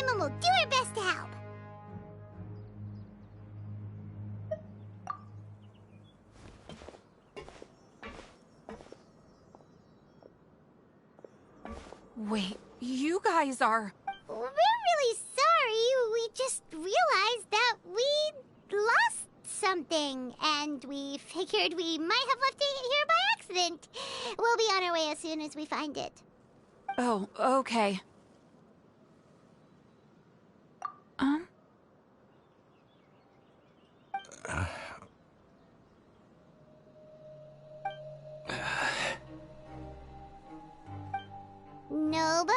team and we'll do our best to help. Wait, you guys are... We're really sorry. We just realized that we lost something, and we figured we might have left it here by accident. We'll be on our way as soon as we find it. Oh, okay. Nobody?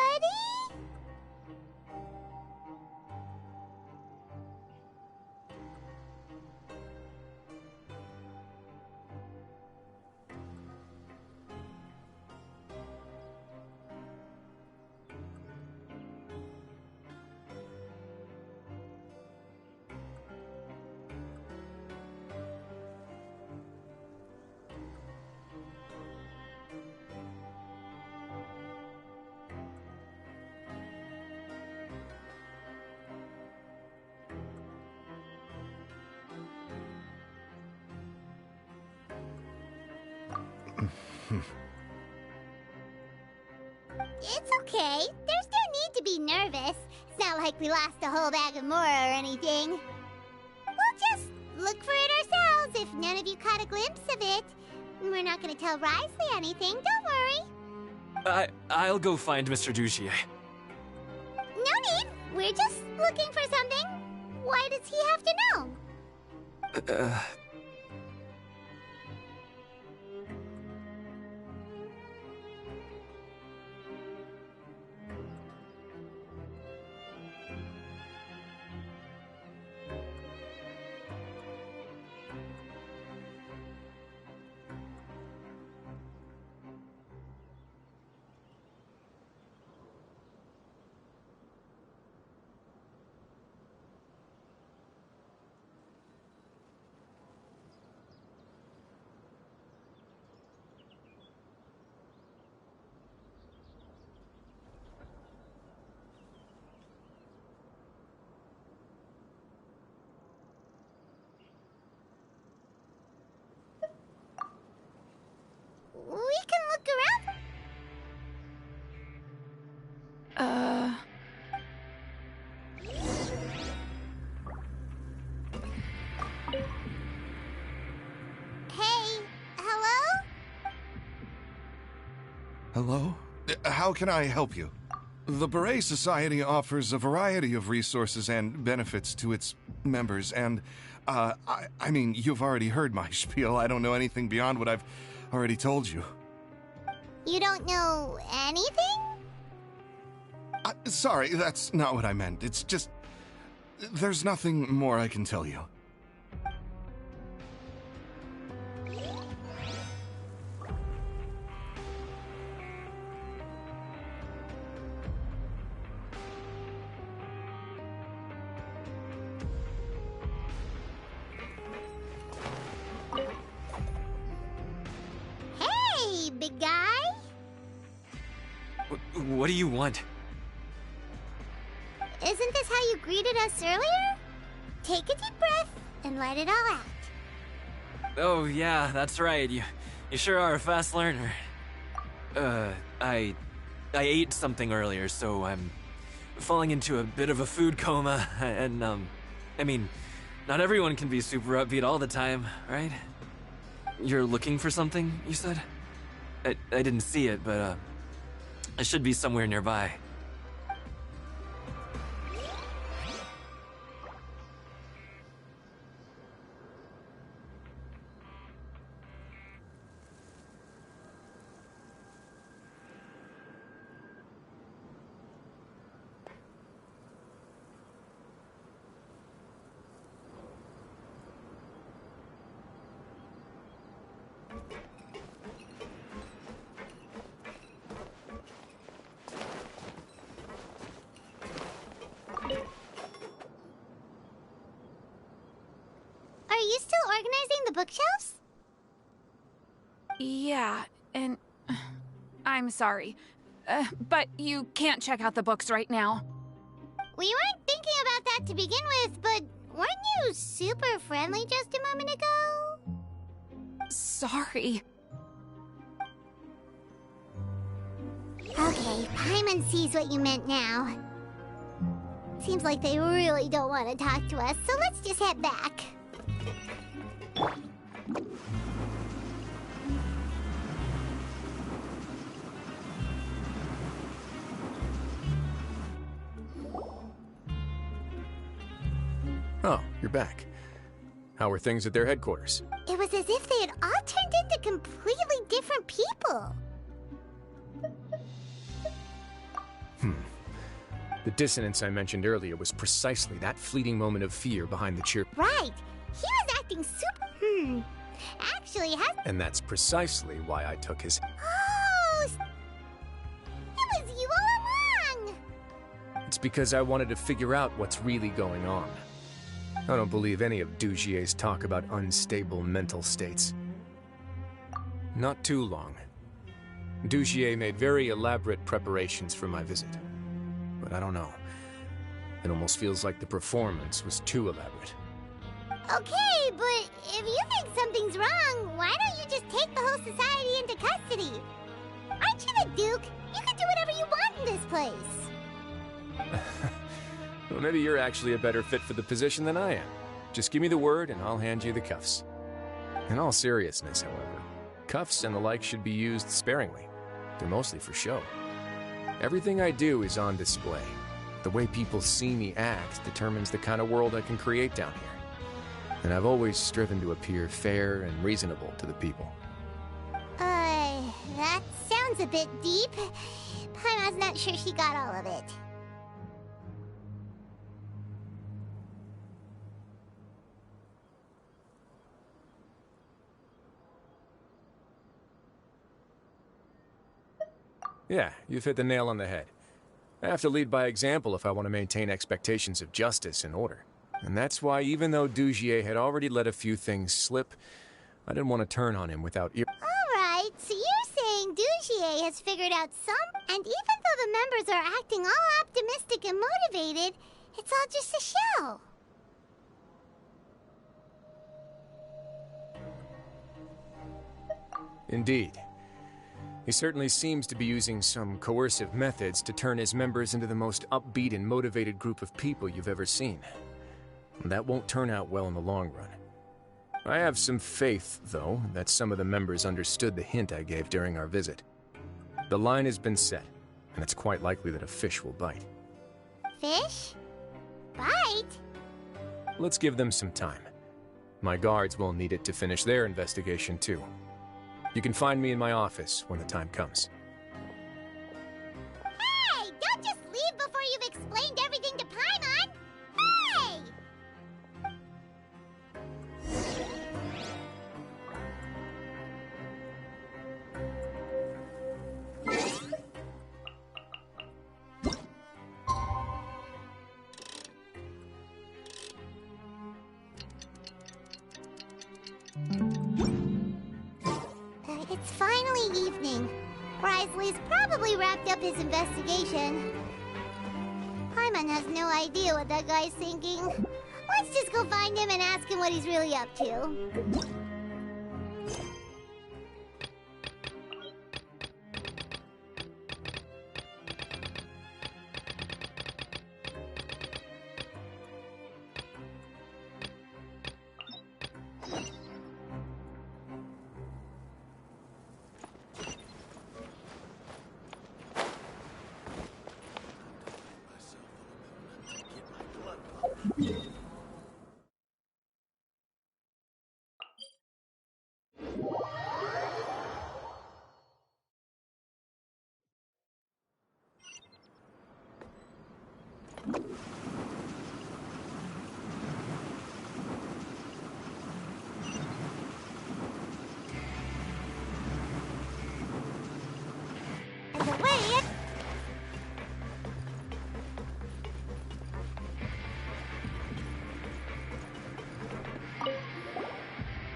It's okay. There's no need to be nervous. It's not like we lost a whole bag of Mora or anything. We'll just look for it ourselves if none of you caught a glimpse of it. We're not going to tell Risley anything, don't worry. I'll go find Mr. Duchier. No need. We're just looking for something. Why does he have to know? We can look around. Hey, hello? Hello? How can I help you? The Beret Society offers a variety of resources and benefits to its members, and, I mean, you've already heard my spiel. I don't know anything beyond what I've already told you. You don't know anything? Sorry, that's not what I meant. It's just... there's nothing more I can tell you. Hey, big guy. What do you want? Isn't this how you greeted us earlier? Take a deep breath and let it all out. Oh, yeah, that's right. You sure are a fast learner. I ate something earlier, so I'm falling into a bit of a food coma, and, I mean, not everyone can be super upbeat all the time, right? You're looking for something, you said? I didn't see it, but, it should be somewhere nearby. Are you still organizing the bookshelves? Yeah, and... I'm sorry. But you can't check out the books right now. We weren't thinking about that to begin with, but weren't you super friendly just a moment ago? Sorry. Okay, Paimon sees what you meant now. Seems like they really don't want to talk to us, so let's just head back. Oh, you're back. How are things at their headquarters? It was as if they had all turned into completely different people. The dissonance I mentioned earlier was precisely that fleeting moment of fear behind the cheer. Right. He was acting super... Actually, And that's precisely why I took his... Oh! It was you all along! It's because I wanted to figure out what's really going on. I don't believe any of Dugier's talk about unstable mental states. Not too long. Dugier made very elaborate preparations for my visit. But I don't know. It almost feels like the performance was too elaborate. Okay, but if you think something's wrong, why don't you just take the whole society into custody? Aren't you the Duke? You can do whatever you want in this place. Well, maybe you're actually a better fit for the position than I am. Just give me the word and I'll hand you the cuffs. In all seriousness, however, cuffs and the like should be used sparingly. They're mostly for show. Everything I do is on display. The way people see me act determines the kind of world I can create down here. And I've always striven to appear fair and reasonable to the people. That sounds a bit deep. Paimon's not sure she got all of it. Yeah, you've hit the nail on the head. I have to lead by example if I want to maintain expectations of justice and order. And that's why, even though Dugier had already let a few things slip, I didn't want to turn on him without Alright, so you're saying Dugier has figured out and even though the members are acting all optimistic and motivated, it's all just a show. Indeed. He certainly seems to be using some coercive methods to turn his members into the most upbeat and motivated group of people you've ever seen. That won't turn out well in the long run. I have some faith, though, that some of the members understood the hint I gave during our visit. The line has been set, and it's quite likely that a fish will bite. Fish? Bite? Let's give them some time. My guards will need it to finish their investigation, too. You can find me in my office when the time comes. Hey! Don't just leave before you've explained everything to Paimon! Hey! It's finally evening. Risley's probably wrapped up his investigation. Paimon has no idea what that guy's thinking. Let's just go find him and ask him what he's really up to.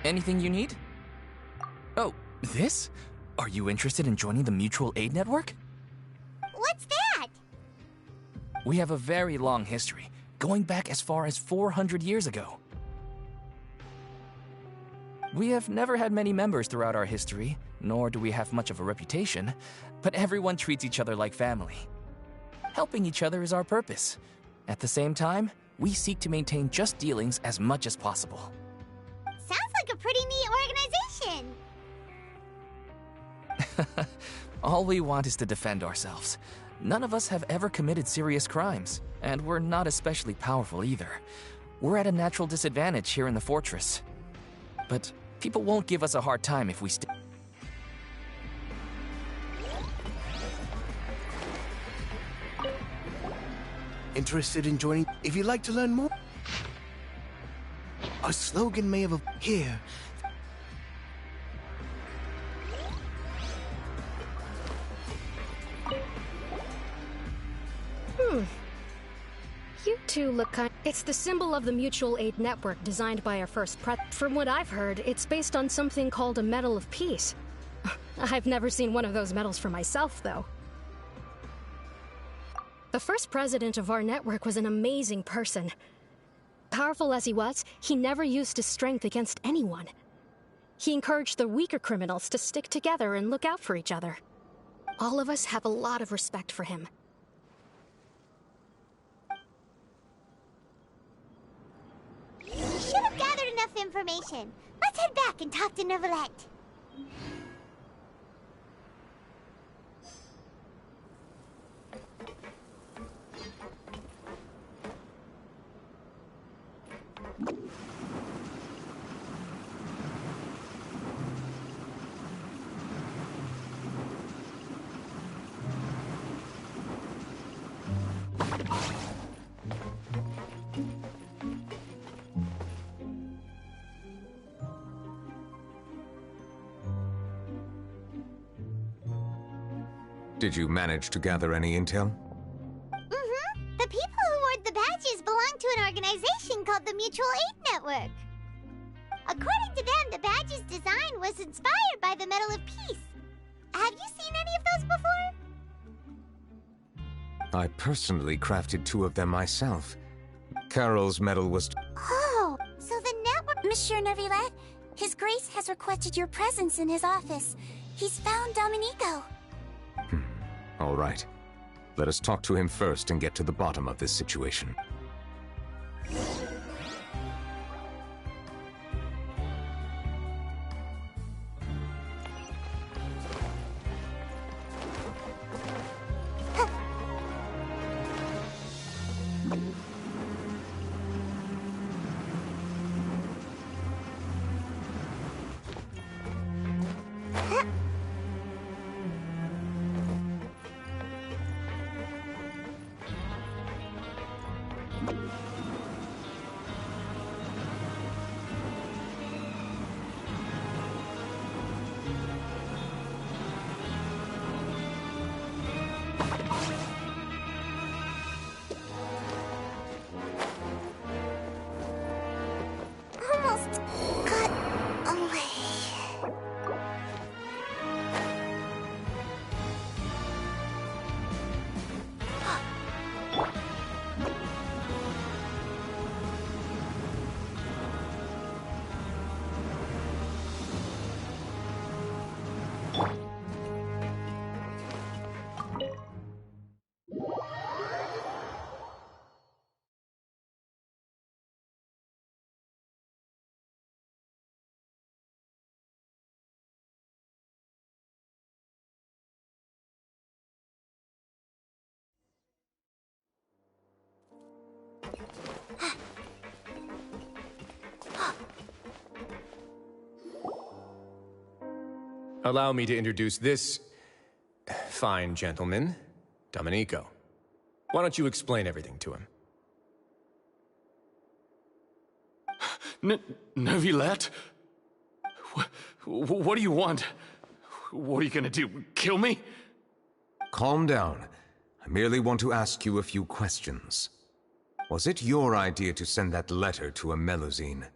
Anything you need? Oh, this? Are you interested in joining the Mutual Aid Network? What's that? We have a very long history, going back as far as 400 years ago. We have never had many members throughout our history, nor do we have much of a reputation, but everyone treats each other like family. Helping each other is our purpose. At the same time, we seek to maintain just dealings as much as possible. Sounds like a pretty neat organization. All we want is to defend ourselves. None of us have ever committed serious crimes, and we're not especially powerful either. We're at a natural disadvantage here in the fortress. But people won't give us a hard time if we stay. Interested in joining? If you'd like to learn more, our slogan may have here. You two look kind. It's the symbol of the mutual aid network designed by our first From what I've heard, it's based on something called a Medal of Peace. I've never seen one of those medals for myself, though. The first president of our network was an amazing person. Powerful as he was, he never used his strength against anyone. He encouraged the weaker criminals to stick together and look out for each other. All of us have a lot of respect for him. We should have gathered enough information. Let's head back and talk to Neuvillette. Did you manage to gather any intel? Mm-hmm. The people who wore the badges belong to an organization called the Mutual Aid Network. According to them, the badge's design was inspired by the Medal of Peace. Have you seen any of those before? I personally crafted 2 of them myself. Carol's medal was... Oh, so the network... Monsieur Neuvillette, His Grace has requested your presence in his office. He's found Domenico. All right. Let us talk to him first and get to the bottom of this situation. Almost got away. Allow me to introduce this fine gentleman, Domenico. Why don't you explain everything to him? Neuvillette? What do you want? What are you gonna do? Kill me? Calm down. I merely want to ask you a few questions. Was it your idea to send that letter to a Melusine?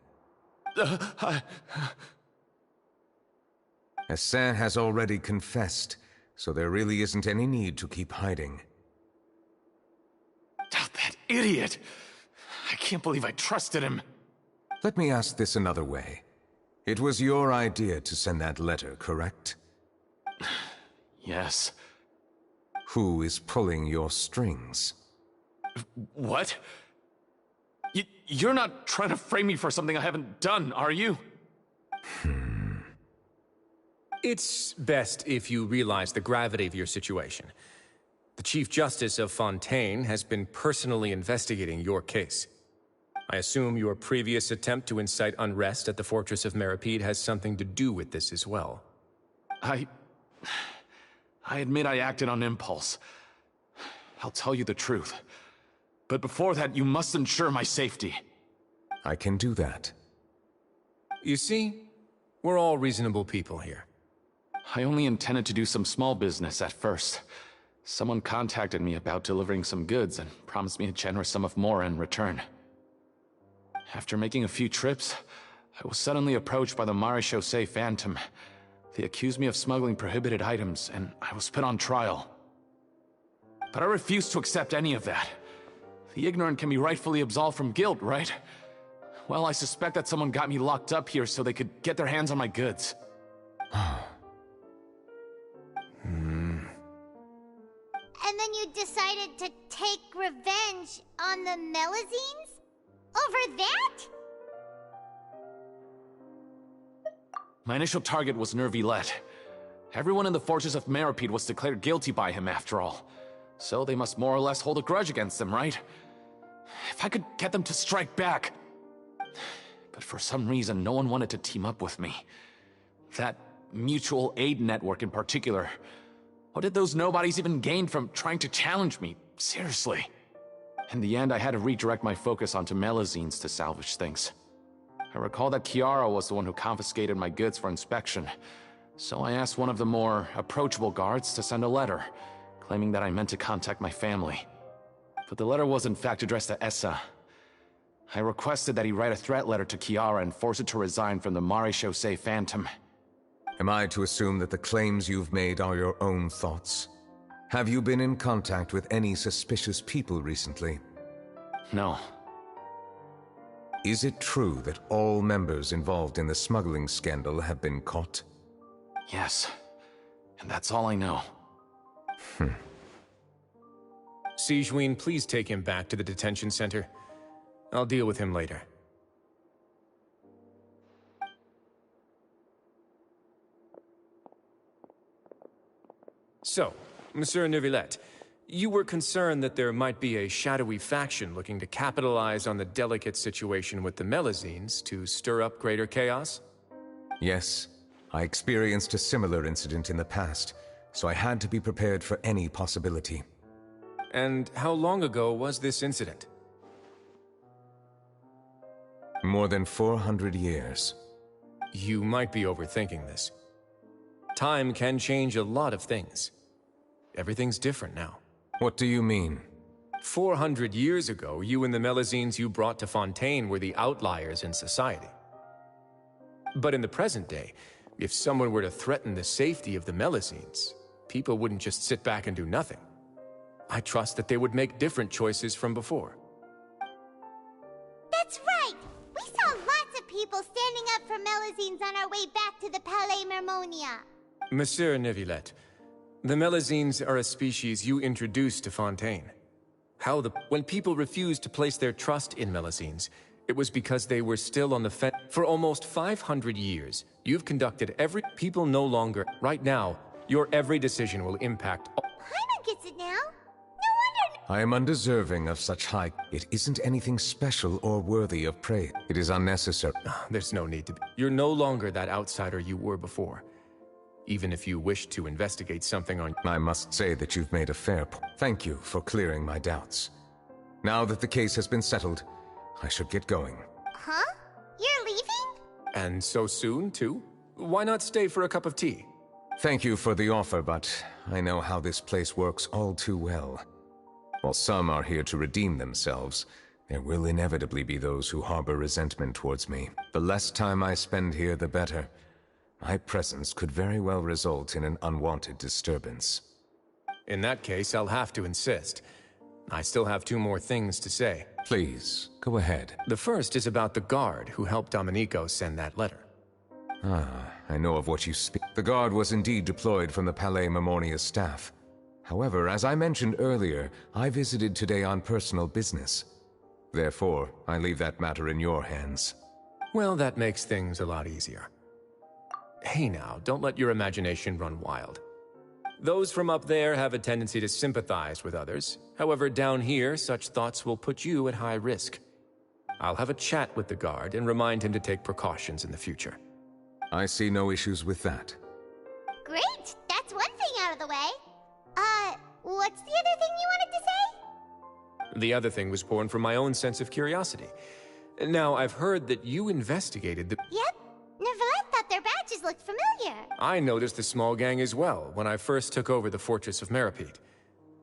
Hassan has already confessed, so there really isn't any need to keep hiding. idiot! I can't believe I trusted him. Let me ask this another way. It was your idea to send that letter, correct? Yes. Who is pulling your strings? What? You're not trying to frame me for something I haven't done, are you? It's best if you realize the gravity of your situation. The Chief Justice of Fontaine has been personally investigating your case. I assume your previous attempt to incite unrest at the Fortress of Meripede has something to do with this as well. I admit I acted on impulse. I'll tell you the truth. But before that, you must ensure my safety. I can do that. You see, we're all reasonable people here. I only intended to do some small business at first. Someone contacted me about delivering some goods and promised me a generous sum of more in return. After making a few trips, I was suddenly approached by the Marechaussee Phantom. They accused me of smuggling prohibited items, and I was put on trial. But I refused to accept any of that. The ignorant can be rightfully absolved from guilt, right? Well, I suspect that someone got me locked up here so they could get their hands on my goods. And then you decided to take revenge on the Melazines? Over that? My initial target was Nervilette. Everyone in the Fortress of Meripede was declared guilty by him, after all. So they must more or less hold a grudge against him, right? If I could get them to strike back... But for some reason, no one wanted to team up with me. That mutual aid network in particular. What did those nobodies even gain from trying to challenge me? Seriously. In the end, I had to redirect my focus onto Melazines to salvage things. I recall that Kiara was the one who confiscated my goods for inspection, so I asked one of the more approachable guards to send a letter, claiming that I meant to contact my family. But the letter was in fact addressed to Essa. I requested that he write a threat letter to Kiara and force her to resign from the Marechaussee Phantom. Am I to assume that the claims you've made are your own thoughts? Have you been in contact with any suspicious people recently? No. Is it true that all members involved in the smuggling scandal have been caught? Yes. And that's all I know. Sigewinne, please take him back to the detention center. I'll deal with him later. So, Monsieur Nervilette, you were concerned that there might be a shadowy faction looking to capitalize on the delicate situation with the Melazines to stir up greater chaos? Yes. I experienced a similar incident in the past, so I had to be prepared for any possibility. And how long ago was this incident? More than 400 years. You might be overthinking this. Time can change a lot of things. Everything's different now. What do you mean? 400 years ago, you and the Melazines you brought to Fontaine were the outliers in society. But in the present day, if someone were to threaten the safety of the Melazines, people wouldn't just sit back and do nothing. I trust that they would make different choices from before. That's right! We saw lots of people standing up for Melazines on our way back to the Palais Mermonia. Monsieur Nervilette, the Melazines are a species you introduced to Fontaine. When people refused to place their trust in Melazines, it was because they were still on the fence. For almost 500 years, you've conducted people no longer. Right now, your every decision will impact. Paimon gets it now. No wonder. I am undeserving of such high. It isn't anything special or worthy of praise. It is unnecessary. There's no need to be. You're no longer that outsider you were before. Even if you wish to investigate something on... I must say that you've made a fair point. Thank you for clearing my doubts. Now that the case has been settled, I should get going. Huh? You're leaving? And so soon, too? Why not stay for a cup of tea? Thank you for the offer, but I know how this place works all too well. While some are here to redeem themselves, there will inevitably be those who harbor resentment towards me. The less time I spend here, the better. My presence could very well result in an unwanted disturbance. In that case, I'll have to insist. I still have 2 more things to say. Please, go ahead. The first is about the guard who helped Domenico send that letter. Ah, I know of what you speak. The guard was indeed deployed from the Palais Memoria's staff. However, as I mentioned earlier, I visited today on personal business. Therefore, I leave that matter in your hands. Well, that makes things a lot easier. Hey now, don't let your imagination run wild. Those from up there have a tendency to sympathize with others. However, down here, such thoughts will put you at high risk. I'll have a chat with the guard and remind him to take precautions in the future. I see no issues with that. Great! That's one thing out of the way. What's the other thing you wanted to say? The other thing was born from my own sense of curiosity. Now, I've heard that you investigated the... Yep. Nervalette thought their badges looked familiar. I noticed the small gang as well when I first took over the Fortress of Meropide.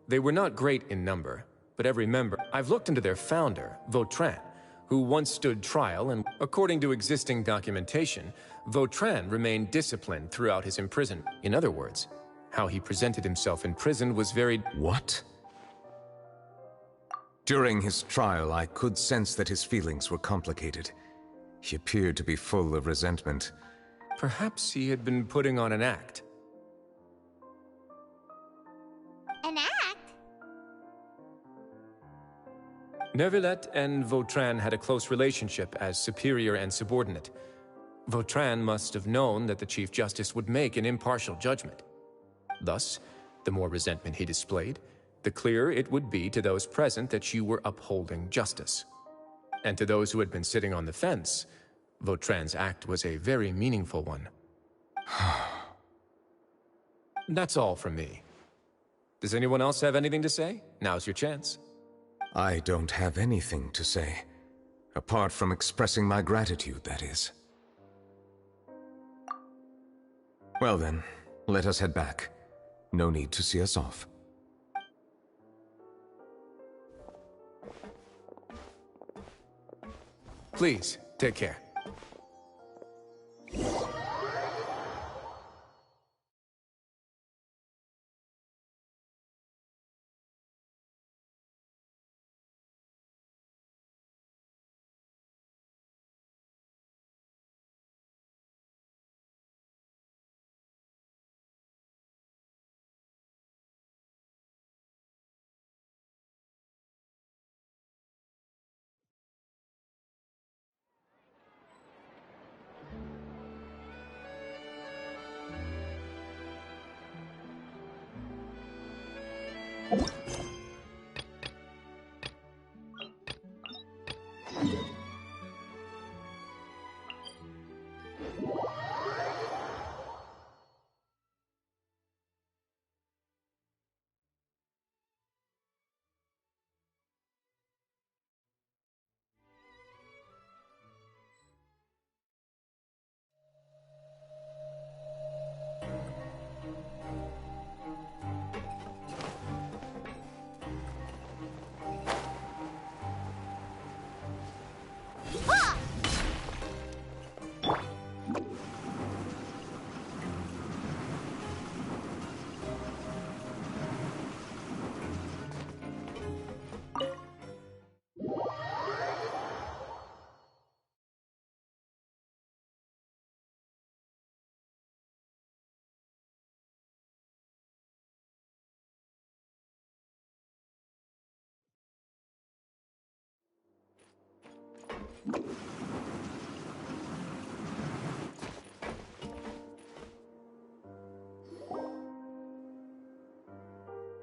They were not great in number, but every member... I've looked into their founder, Vautrin, who once stood trial, and according to existing documentation, Vautrin remained disciplined throughout his imprisonment. In other words, how he presented himself in prison was very... What? During his trial, I could sense that his feelings were complicated. He appeared to be full of resentment. Perhaps he had been putting on an act. An act? Nervalette and Vautrin had a close relationship as superior and subordinate. Vautrin must have known that the Chief Justice would make an impartial judgment. Thus, the more resentment he displayed, the clearer it would be to those present that you were upholding justice. And to those who had been sitting on the fence, Vautrin's act was a very meaningful one. That's all from me. Does anyone else have anything to say? Now's your chance. I don't have anything to say. Apart from expressing my gratitude, that is. Well then, let us head back. No need to see us off. Please, take care.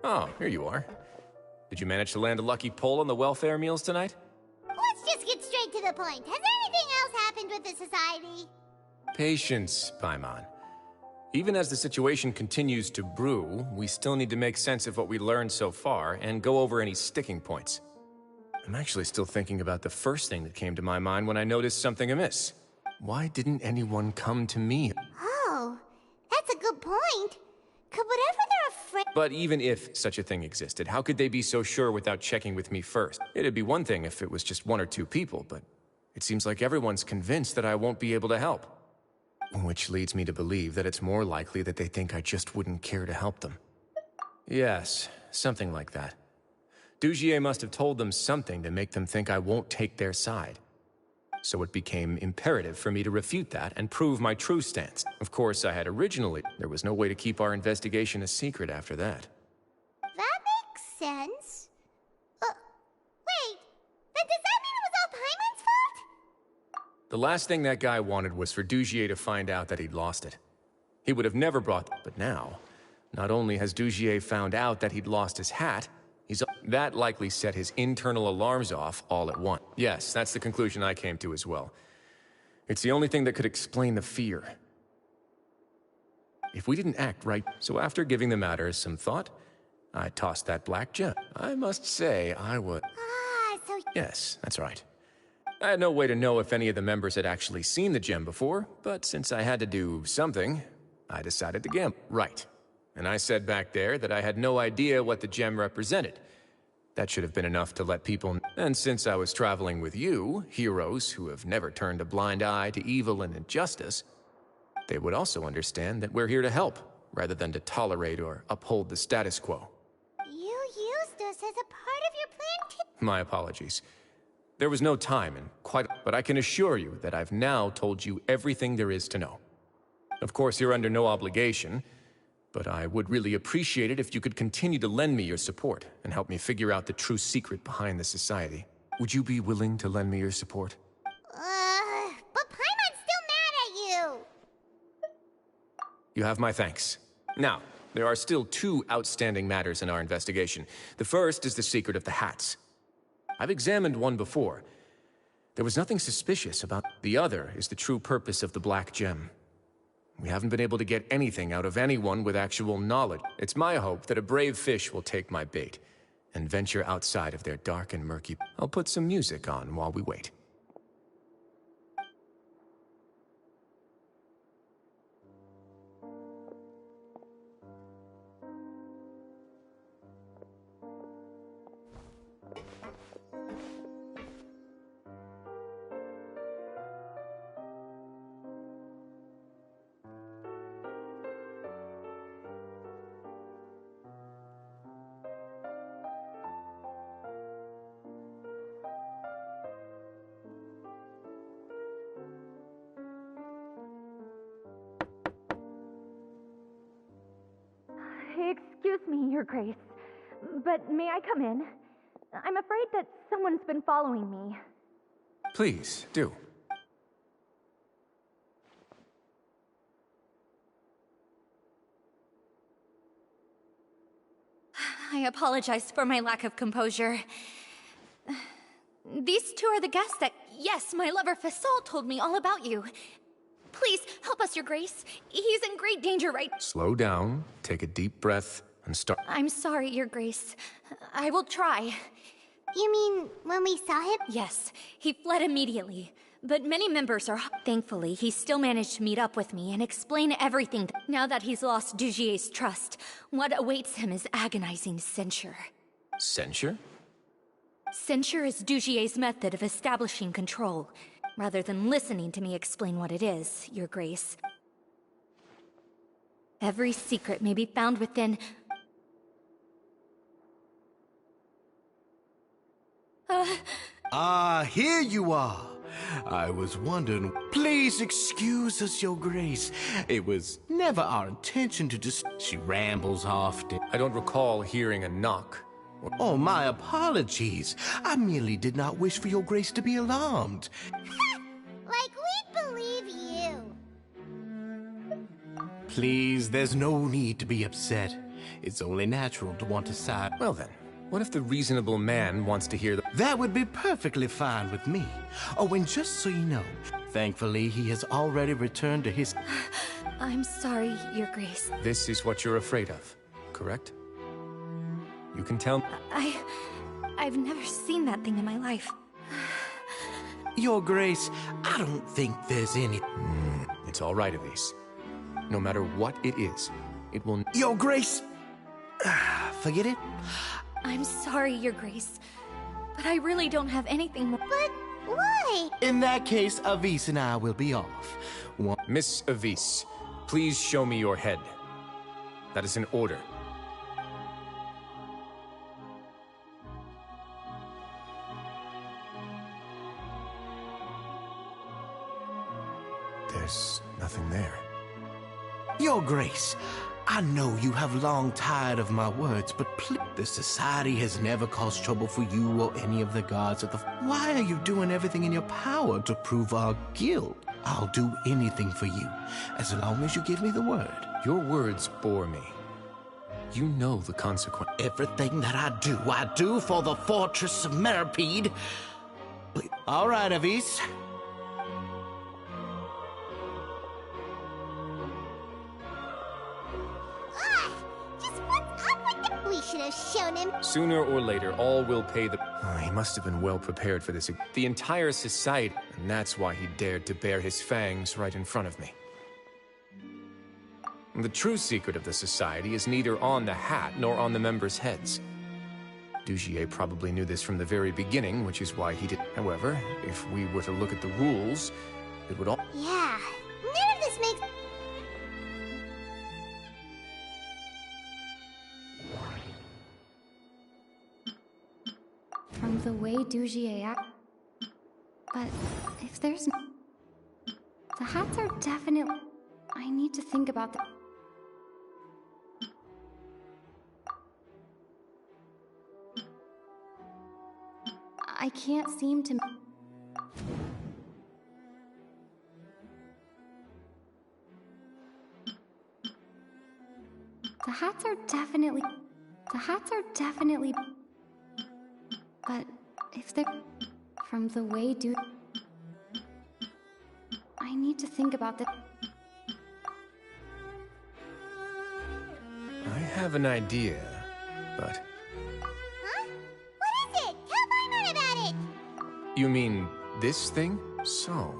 Oh, here you are. Did you manage to land a lucky pull on the welfare meals tonight? Let's just get straight to the point. Has anything else happened with the society? Patience, Paimon. Even as the situation continues to brew, we still need to make sense of what we learned so far and go over any sticking points. I'm actually still thinking about the first thing that came to my mind when I noticed something amiss. Why didn't anyone come to me? Oh, that's a good point. Could whatever they're afraid... But even if such a thing existed, how could they be so sure without checking with me first? It'd be one thing if it was just 1 or 2 people, but it seems like everyone's convinced that I won't be able to help. Which leads me to believe that it's more likely that they think I just wouldn't care to help them. Yes, something like that. Dugier must have told them something to make them think I won't take their side. So it became imperative for me to refute that and prove my true stance. Of course, I had originally. There was no way to keep our investigation a secret after that. That makes sense. Wait, then does that mean it was all Paimon's fault? The last thing that guy wanted was for Dugier to find out that he'd lost it. He would have never brought. But now, not only has Dugier found out that he'd lost his hat, that likely set his internal alarms off all at once. Yes, that's the conclusion I came to as well. It's the only thing that could explain the fear. If we didn't act right. So after giving the matter some thought, I tossed that black gem. I must say, I would. Yes, that's right. I had no way to know if any of the members had actually seen the gem before, but since I had to do something, I decided to gamble. Right. And I said back there that I had no idea what the gem represented. That should have been enough to let people know. And since I was traveling with you, heroes who have never turned a blind eye to evil and injustice, they would also understand that we're here to help, rather than to tolerate or uphold the status quo. You used us as a part of your plan to... My apologies. There was no time and but I can assure you that I've now told you everything there is to know. Of course, you're under no obligation, but I would really appreciate it if you could continue to lend me your support and help me figure out the true secret behind the society. Would you be willing to lend me your support? But Paimon's still mad at you! You have my thanks. Now, there are still 2 outstanding matters in our investigation. The first is the secret of the hats. I've examined one before. There was nothing suspicious about. The other is the true purpose of the black gem. We haven't been able to get anything out of anyone with actual knowledge. It's my hope that a brave fish will take my bait and venture outside of their dark and murky. I'll put some music on while we wait. Excuse me, Your Grace, but may I come in? I'm afraid that someone's been following me. Please, do. I apologize for my lack of composure. These 2 are the guests that... Yes, my lover Fasol told me all about you. Please, help us, Your Grace. He's in great danger right... Slow down, take a deep breath, and start... I'm sorry, Your Grace. I will try. You mean when we saw him? Yes, he fled immediately. But many members are... Thankfully, he still managed to meet up with me and explain everything. Now that he's lost Dugier's trust, what awaits him is agonizing censure. Censure? Censure is Dugier's method of establishing control, rather than listening to me explain what it is, Your Grace. Every secret may be found within... Here you are. I was wondering. Please excuse us, Your Grace. It was never our intention to just... She rambles off. I don't recall hearing a knock. Oh, my apologies. I merely did not wish for Your Grace to be alarmed. Like we'd believe you. Please, there's no need to be upset. It's only natural to want to side. Well then, what if the reasonable man wants to hear the... That would be perfectly fine with me. Oh, and just so you know, thankfully he has already returned to his... I'm sorry, Your Grace. This is what you're afraid of, correct? You can tell... I've never seen that thing in my life. Your Grace, I don't think there's any... It's all right, Elise. No matter what it is, it will... Your Grace! Forget it. I'm sorry, Your Grace, but I really don't have anything more. But why? In that case, Avis and I will be off. Miss Avis, please show me your head. That is an order. There's nothing there. Your Grace, I know you have long tired of my words, but the Society has never caused trouble for you or any of the guards of the... Why are you doing everything in your power to prove our guilt? I'll do anything for you, as long as you give me the word. Your words bore me. You know the consequence. Everything that I do for the fortress of Meripede. All right, Avis. We should have shown him. Sooner or later, all will pay the... he must have been well prepared for this. The entire society, and that's why he dared to bare his fangs right in front of me. The true secret of the society is neither on the hat nor on the members' heads. Dugier probably knew this from the very beginning, which is why he did. However, if we were to look at the rules, it would all... Yeah, none of this makes... From the way Dugier act... But if there's... The hats are definitely... I need to think about the... I can't seem to... The hats are definitely... But if they're... From the way I need to think about the... I have an idea, but... Huh? What is it? Tell Paimon about it! You mean this thing? So,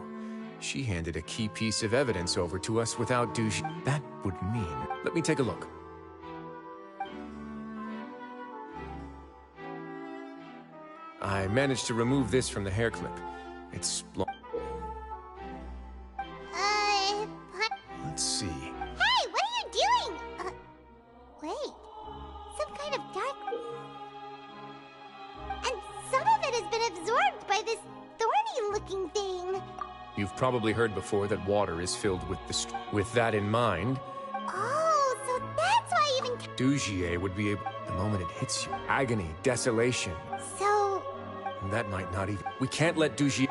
she handed a key piece of evidence over to us without Dugier. That would mean... Let me take a look. I managed to remove this from the hair clip. It's... Let's see. Hey, what are you doing? Wait. Some kind of dark... And some of it has been absorbed by this thorny-looking thing. You've probably heard before that water is filled with the... With that in mind... Oh, so that's why even... Dugier would be able... The moment it hits you. Agony, desolation. So... And that might not even... We can't let Dugier...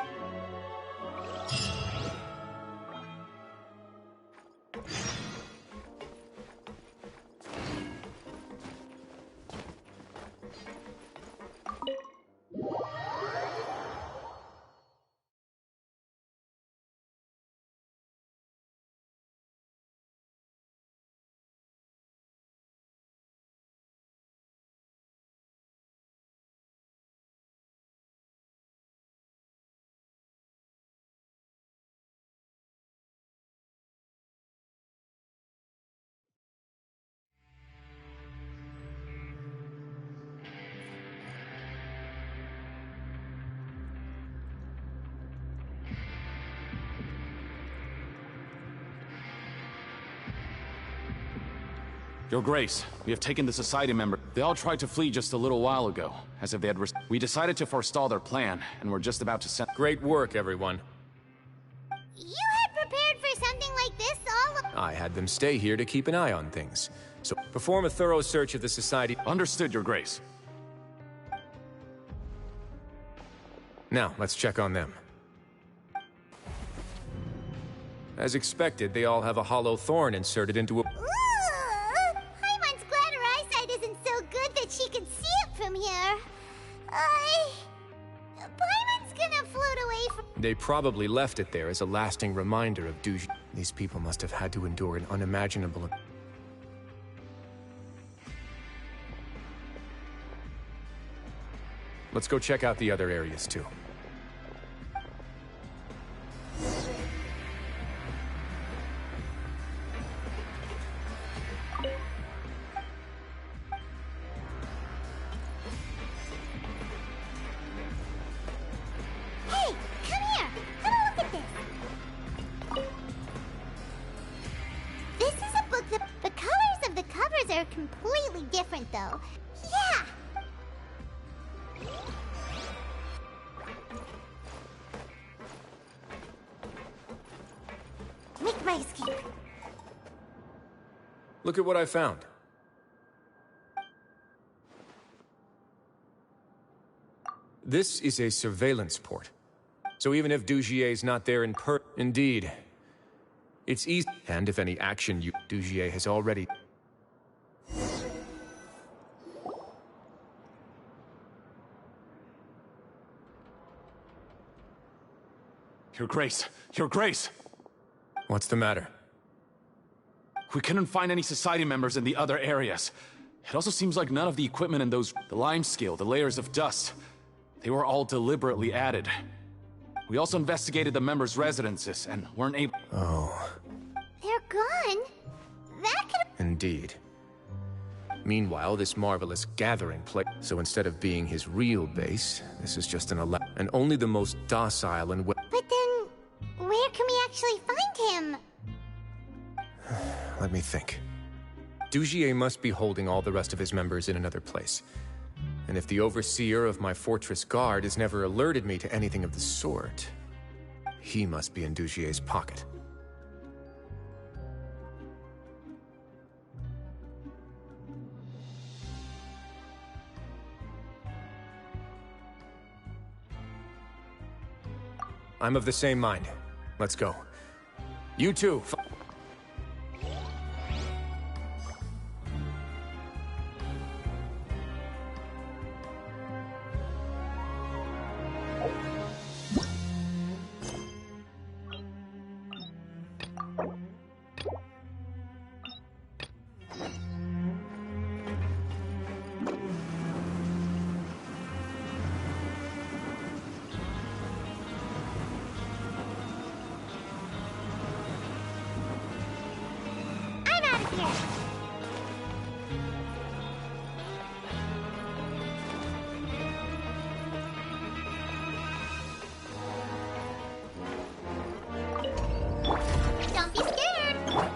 Your Grace, we have taken the Society member. They all tried to flee just a little while ago, as if they had... We decided to forestall their plan, and we're just about to send... Great work, everyone. You had prepared for something like this all... I had them stay here to keep an eye on things. So, perform a thorough search of the Society... Understood, Your Grace. Now, let's check on them. As expected, they all have a hollow thorn inserted into a... Paimon's glad her eyesight isn't so good that she can see it from here. Paimon's gonna float away from... They probably left it there as a lasting reminder of Dugier. These people must have had to endure an unimaginable... Let's go check out the other areas, too. Hey, come here! Have a look at this! This is a book that... The colors of the covers are completely different, though. Yeah! Risky. Look at what I found. This is a surveillance port. So even if Dugier's not there in Indeed. It's easy. And if any action Dugier has already... Your Grace! Your Grace! What's the matter? We couldn't find any Society members in the other areas. It also seems like none of the equipment in those... the lime scale, the layers of dust. They were all deliberately added. We also investigated the members' residences and weren't able... Oh. They're gone? That could... Indeed. Meanwhile, this marvelous gathering place... So instead of being his real base, this is just an and only the most docile and... But then, where can we actually find him? Let me think. Dugier must be holding all the rest of his members in another place. And if the overseer of my fortress guard has never alerted me to anything of the sort, he must be in Dugier's pocket. I'm of the same mind. Let's go. You too. Don't be scared!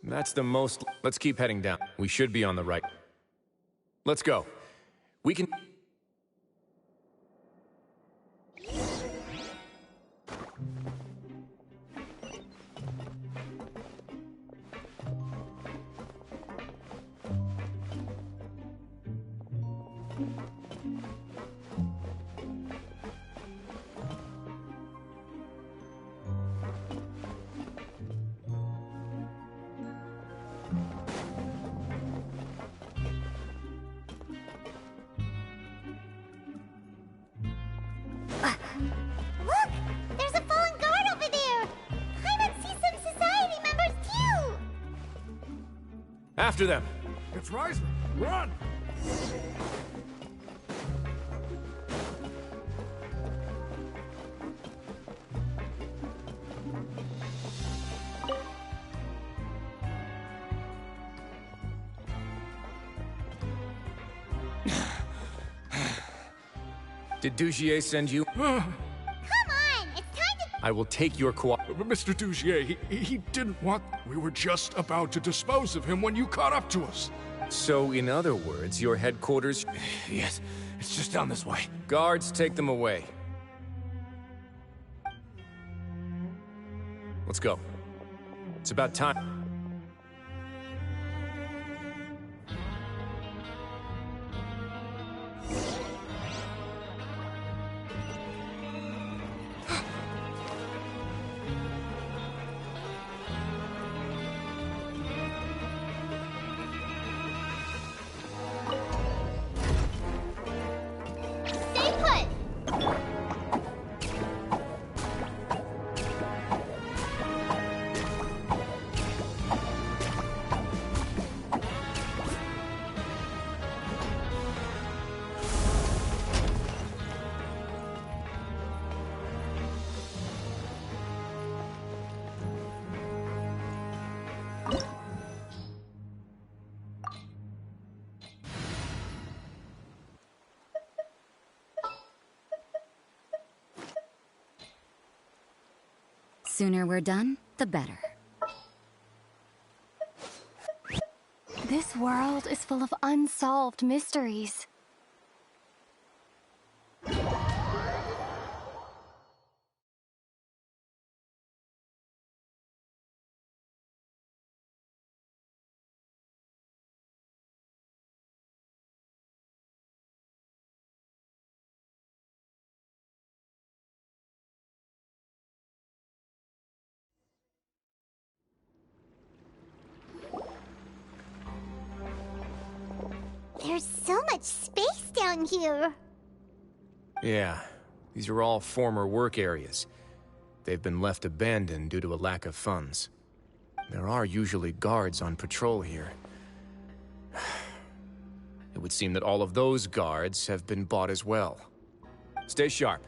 That's the most... Let's keep heading down. We should be on the right. Let's go. We can... Look! There's a fallen guard over there! I would see some society members too! After them! It's Reisman! Run! Did Dugier send you? Come on! It's time to... I will take your Mr. Dugier, he didn't want... We were just about to dispose of him when you caught up to us. So, in other words, your headquarters... Yes, it's just down this way. Guards, take them away. Let's go. It's about time. Stay put! Sooner we're done, the better. This world is full of unsolved mysteries. There's so much space down here. Yeah, these are all former work areas. They've been left abandoned due to a lack of funds. There are usually guards on patrol here. It would seem that all of those guards have been bought as well. Stay sharp.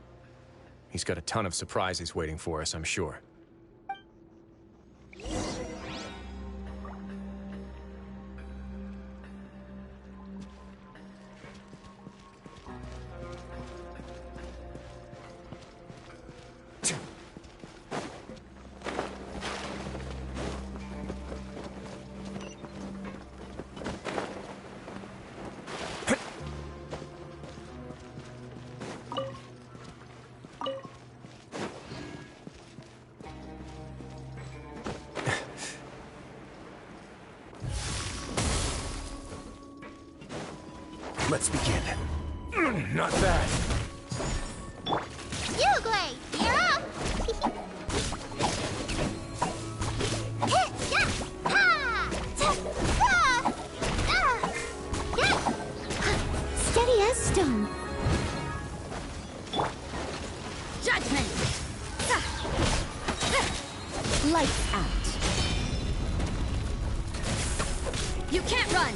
He's got a ton of surprises waiting for us, I'm sure. Let's begin. Not bad. You, Grace, you're up! Steady as stone. Judgment! Lights out. You can't run!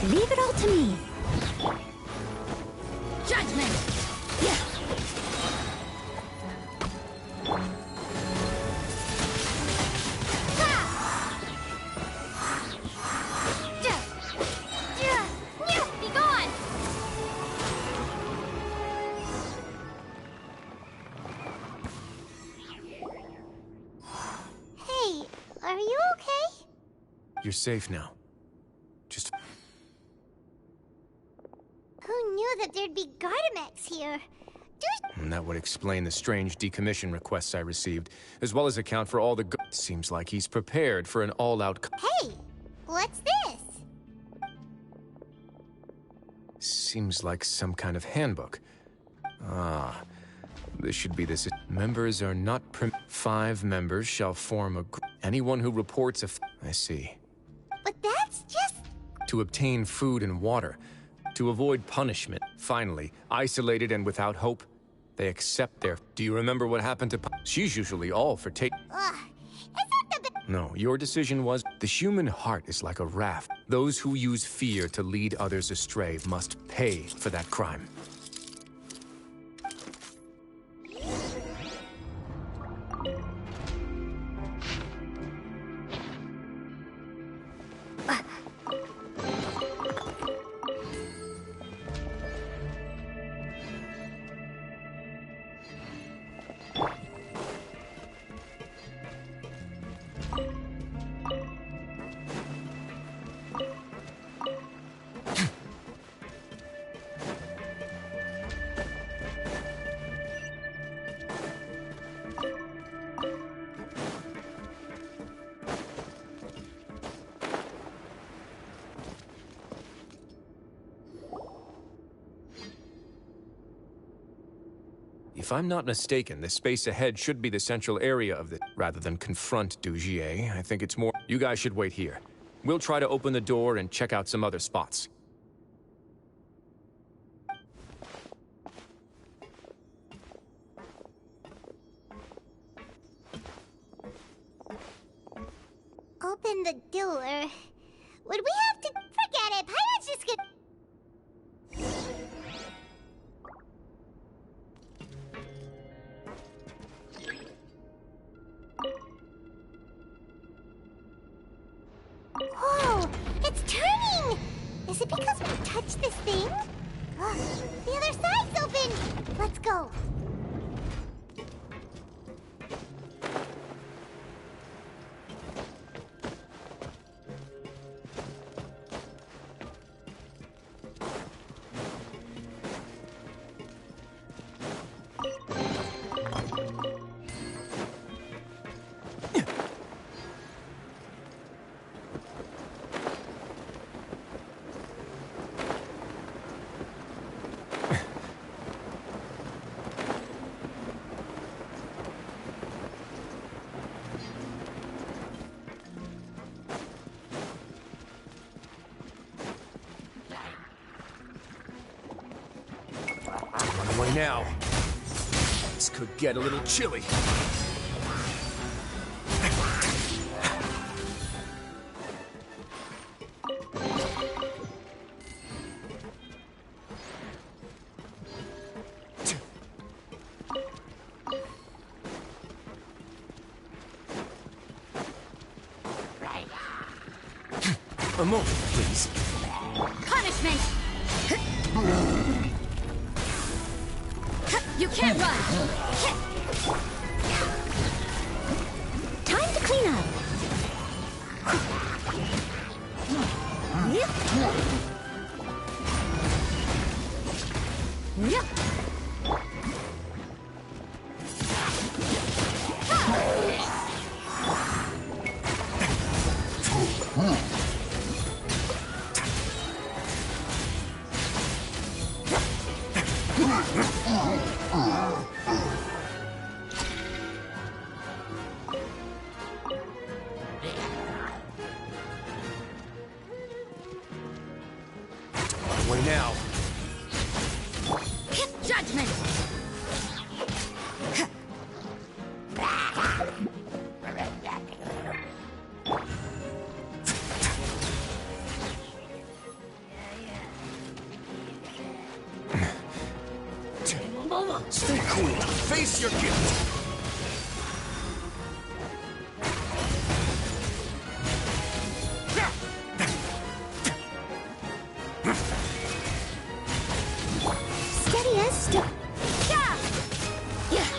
Leave it all to me. Judgment! Yeah. Be gone! Hey, are you okay? You're safe now. Just... Who knew that there'd be Gardamex here? And that would explain the strange decommission requests I received, as well as account for all the Seems like he's prepared for an all-out... Hey, what's this? Seems like some kind of handbook. Ah, this should be this. Members are not 5 members shall form a anyone who reports I see. But that's just... To obtain food and water. To avoid punishment. Finally, isolated and without hope, they accept their... Do you remember what happened to... She's usually all for take... No, your decision was... The human heart is like a raft. Those who use fear to lead others astray must pay for that crime. If I'm not mistaken, the space ahead should be the central area of the... Rather than confront Dugier, I think it's more... You guys should wait here. We'll try to open the door and check out some other spots. Open the door. Would we have to... Forget it, Pirate's just gonna... Whoa! It's turning! Is it because we touched this thing? Ugh, the other side's open! Let's go. Run away now. This could get a little chilly. A moment, please. Punishment! You can't run! Time to clean up! Yep. Away now. Judgment! Stay cool. Face your guilt. Steady as stone. Yeah! Yeah!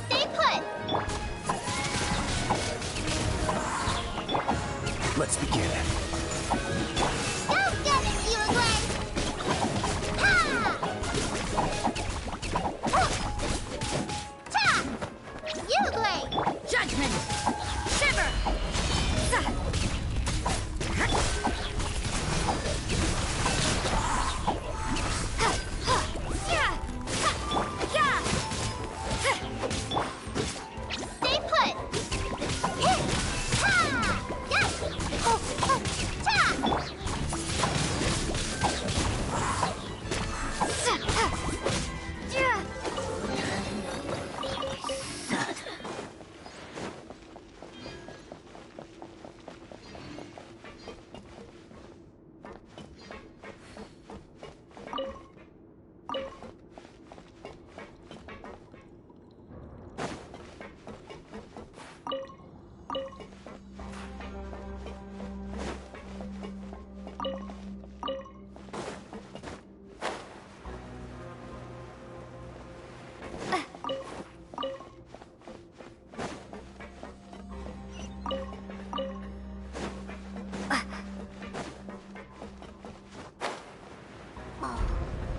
Stay put! Let's begin. Go get it, you Gwen! Ha! Ta! You Gwen! Judgment! Shiver! Zah! Stay put! Hit! Ha! Yes! Oh, oh, ta!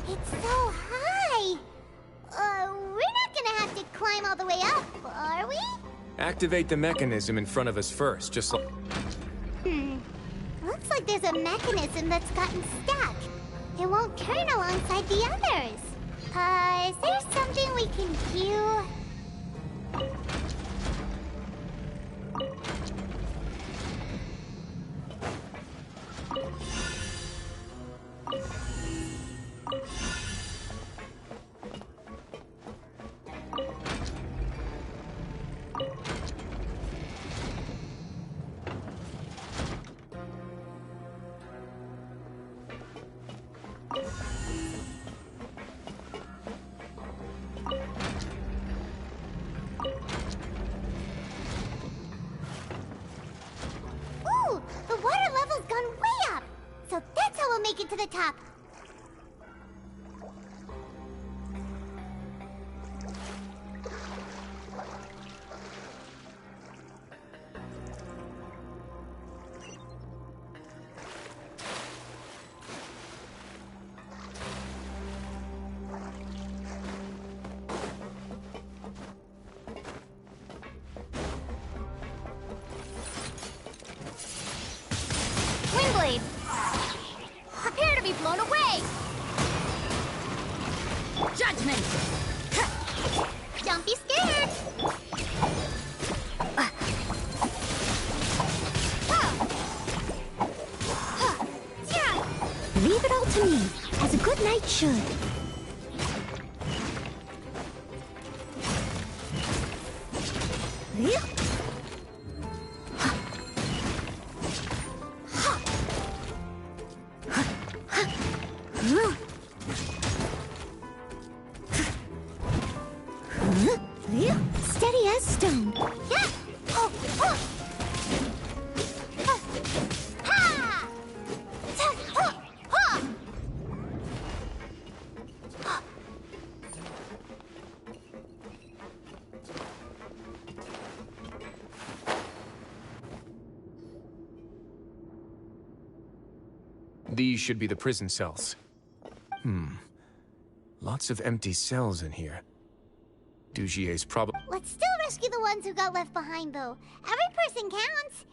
It's so high! We're not gonna have to climb all the way up, are we? Activate the mechanism in front of us first, just like... Looks like there's a mechanism that's gotten stuck. It won't turn alongside the others. Is there something we can do? Ooh, the water level's gone way up. So that's how we'll make it to the top. Windblade! Prepare to be blown away! Judgment! Don't be scared. Leave it all to me, as a good knight should. Steady as stone. Yeah. Oh, oh. Ha! Ta- oh, oh. These should be the prison cells. Lots of empty cells in here. Dugier's probably... Let's still rescue the ones who got left behind, though. Every person counts.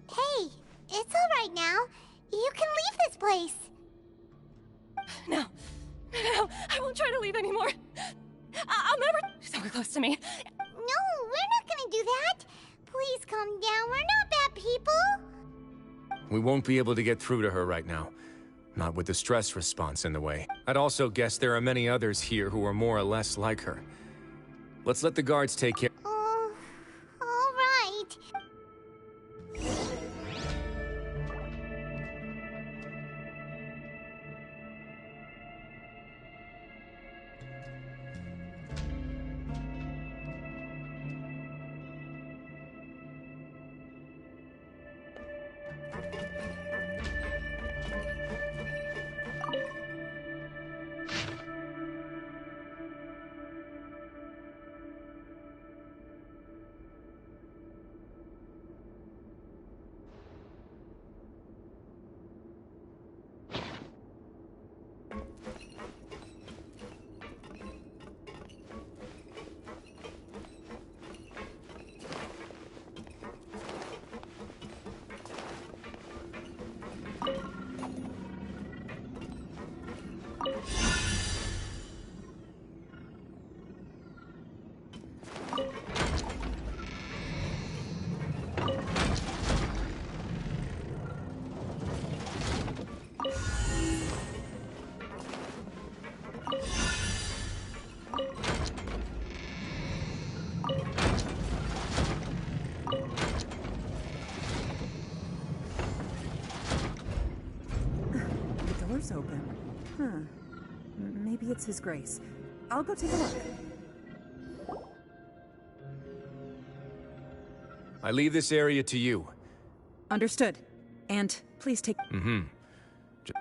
Hey, it's all right now. You can leave this place. No, I won't try to leave anymore. I'll never... So close to me. No, we're not gonna do that. Please calm down. We're not bad people. We won't be able to get through to her right now. Not with the stress response in the way. I'd also guess there are many others here who are more or less like her. Let's let the guards take care. All right. The door's open. Huh. Maybe it's His Grace. I'll go take a look. I leave this area to you. Understood. And please take...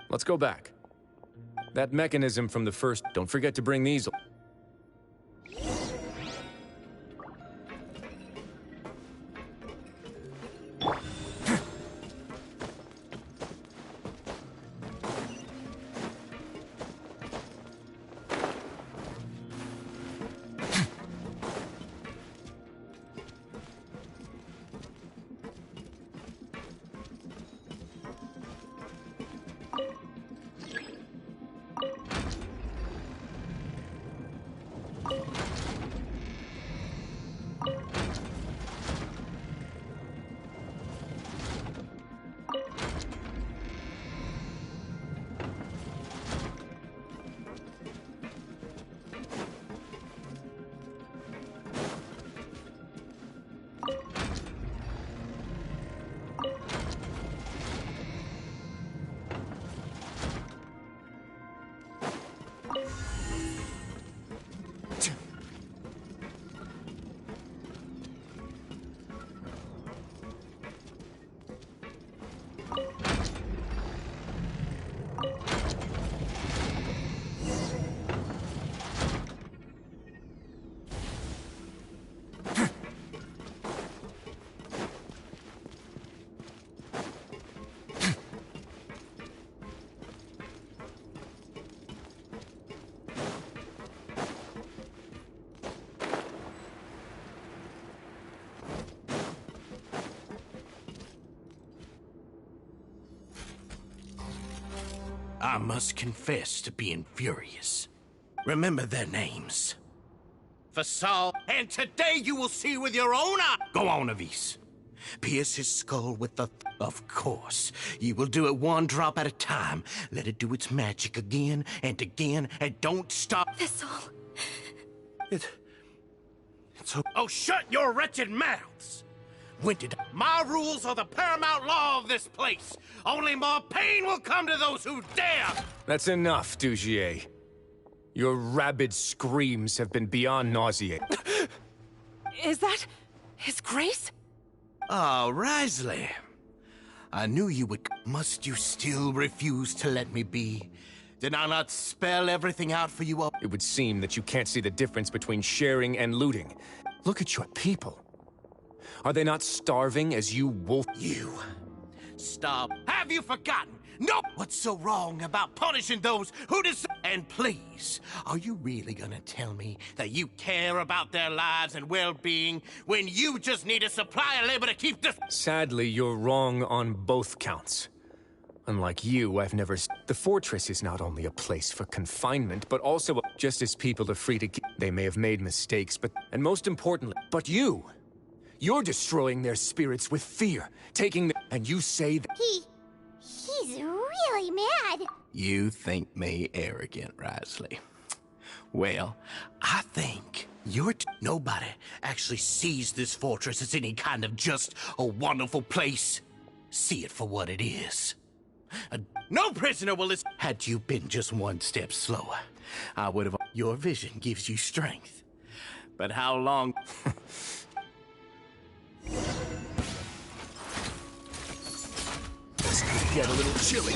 Let's go back. That mechanism from the first... Don't forget to bring these... I must confess to being furious. Remember their names. Fasal, and today you will see with your own eye. Go on, Avis. Pierce his skull with the... Of course. You will do it one drop at a time. Let it do its magic again, and don't stop. Fasal. It's... Oh, shut your wretched mouths! When did... My rules are the paramount law of this place. Only more pain will come to those who dare! That's enough, Dugier. Your rabid screams have been beyond nauseating. Is that His Grace? Oh, Risley. I knew you would... Must you still refuse to let me be? Did I not spell everything out for you all? It would seem that you can't see the difference between sharing and looting. Look at your people. Are they not starving as you wolf? You. Stop. Have you forgotten? No! What's so wrong about punishing those who deserve? And please, are you really gonna tell me that you care about their lives and well-being when you just need a supply of labor to keep this? Sadly, you're wrong on both counts. Unlike you, I've never... The fortress is not only a place for confinement, but also just as people are free to... They may have made mistakes, but... And most importantly, but you! You're destroying their spirits with fear, taking the... And you say that... He's really mad. You think me arrogant, Risley. Well, I think Nobody actually sees this fortress as any kind of just a wonderful place. See it for what it is. No prisoner will listen. Had you been just one step slower, I would have. Your vision gives you strength. But how long? This could get a little chilly.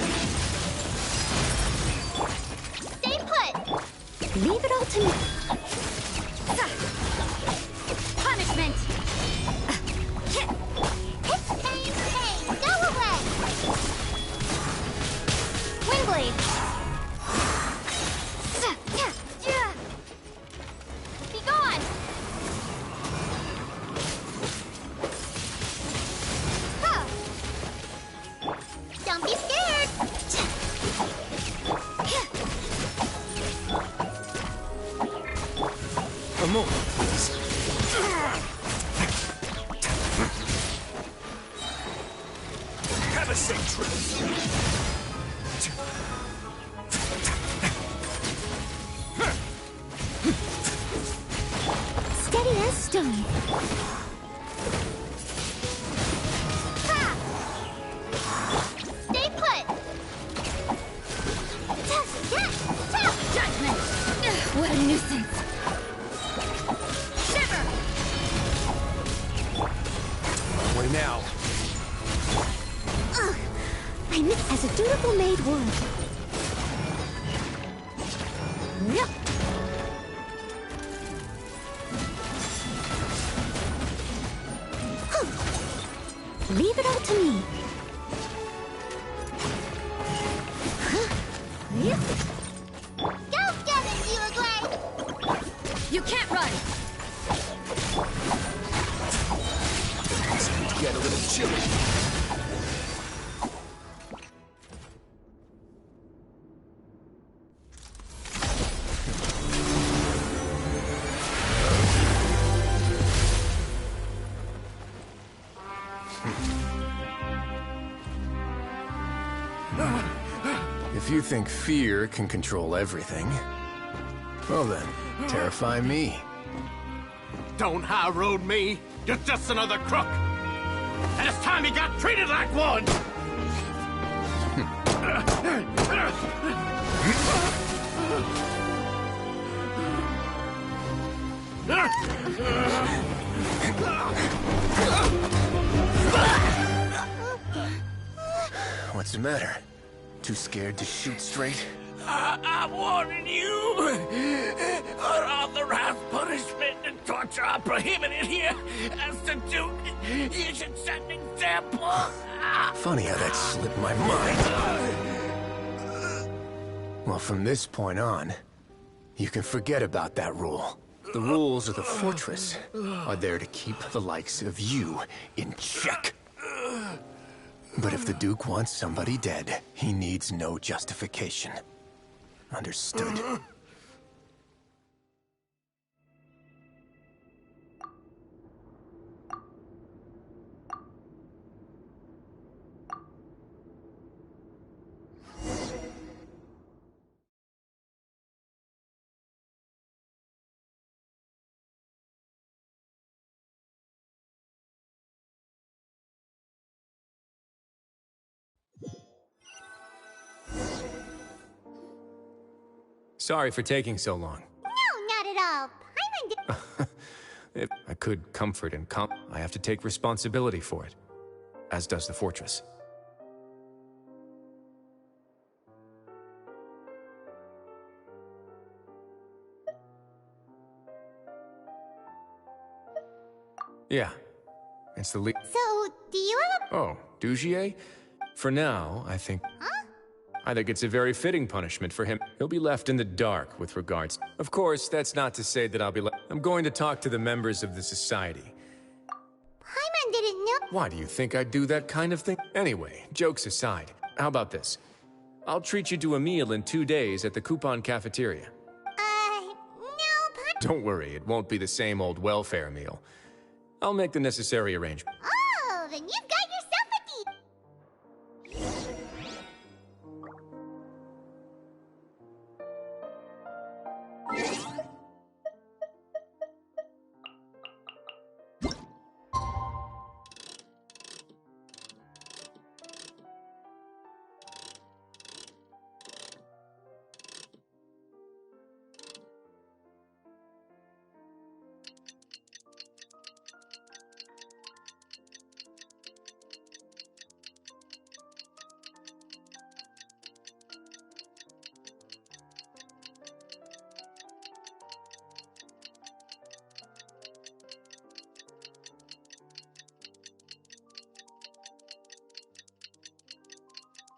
Stay put! Leave it all to me. Punishment! Hey, go away! Windblade! Be gone! Huh. Don't be scared! A moment, please. Have a safe trip. Steady as stone. Stay put! Judgment! What a nuisance! Shiver! Way now. Ugh! I miss as a dutiful maid would. Yup! Leave it all to me. Go get it, Uruguay! You can't run! This could get a little chilly. If you think fear can control everything, well then, terrify me. Don't high road me. You're just another crook. And it's time you got treated like one. What's the matter? Too scared to shoot straight? I'm warning you. Unauthorized punishment and torture are prohibited here. As the Duke, you should set an example. Funny how that slipped my mind. Well, from this point on, you can forget about that rule. The rules of the fortress are there to keep the likes of you in check. But if the Duke wants somebody dead, he needs no justification. Understood? Sorry for taking so long. No, not at all. Paimon If I could comfort and I have to take responsibility for it, as does the fortress. Yeah, it's the lead. So, do you have Oh, Dugier? For now, I think... Huh? I think it's a very fitting punishment for him. He'll be left in the dark with regards. Of course, that's not to say that I'll be I'm going to talk to the members of the society. Paimon didn't know. Why do you think I'd do that kind of thing? Anyway, jokes aside, how about this? I'll treat you to a meal in 2 days at the Coupon Cafeteria. No, Paimon. Don't worry, it won't be the same old welfare meal. I'll make the necessary arrangements. Oh, then you've got yourself a deal.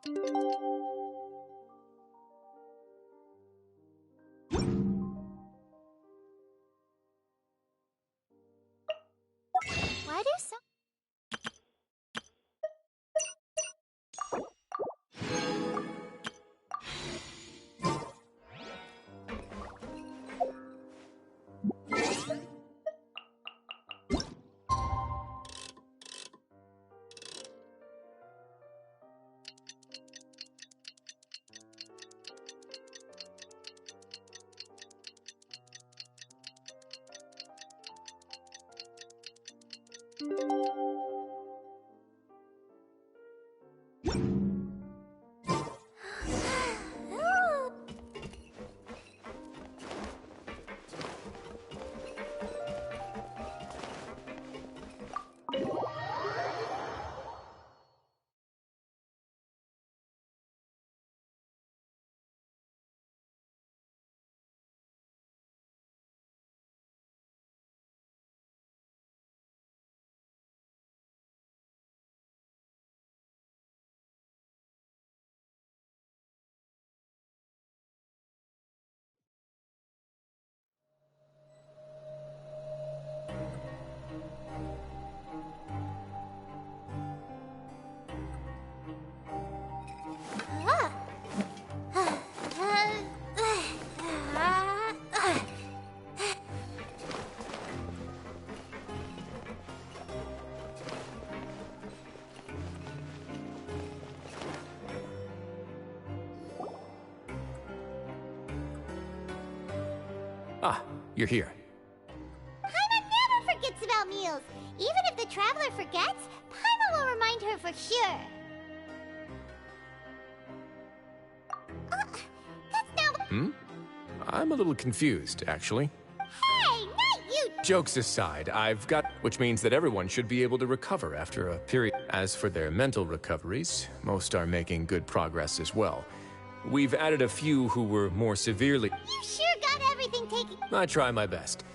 Why do some... Ah, you're here. Paimon never forgets about meals. Even if the traveler forgets, Paimon will remind her for sure. That's not... I'm a little confused, actually. Hey, not you! Jokes aside, I've got... Which means that everyone should be able to recover after a period. As for their mental recoveries, most are making good progress as well. We've added a few who were more severely... You sure got everything taken... I try my best.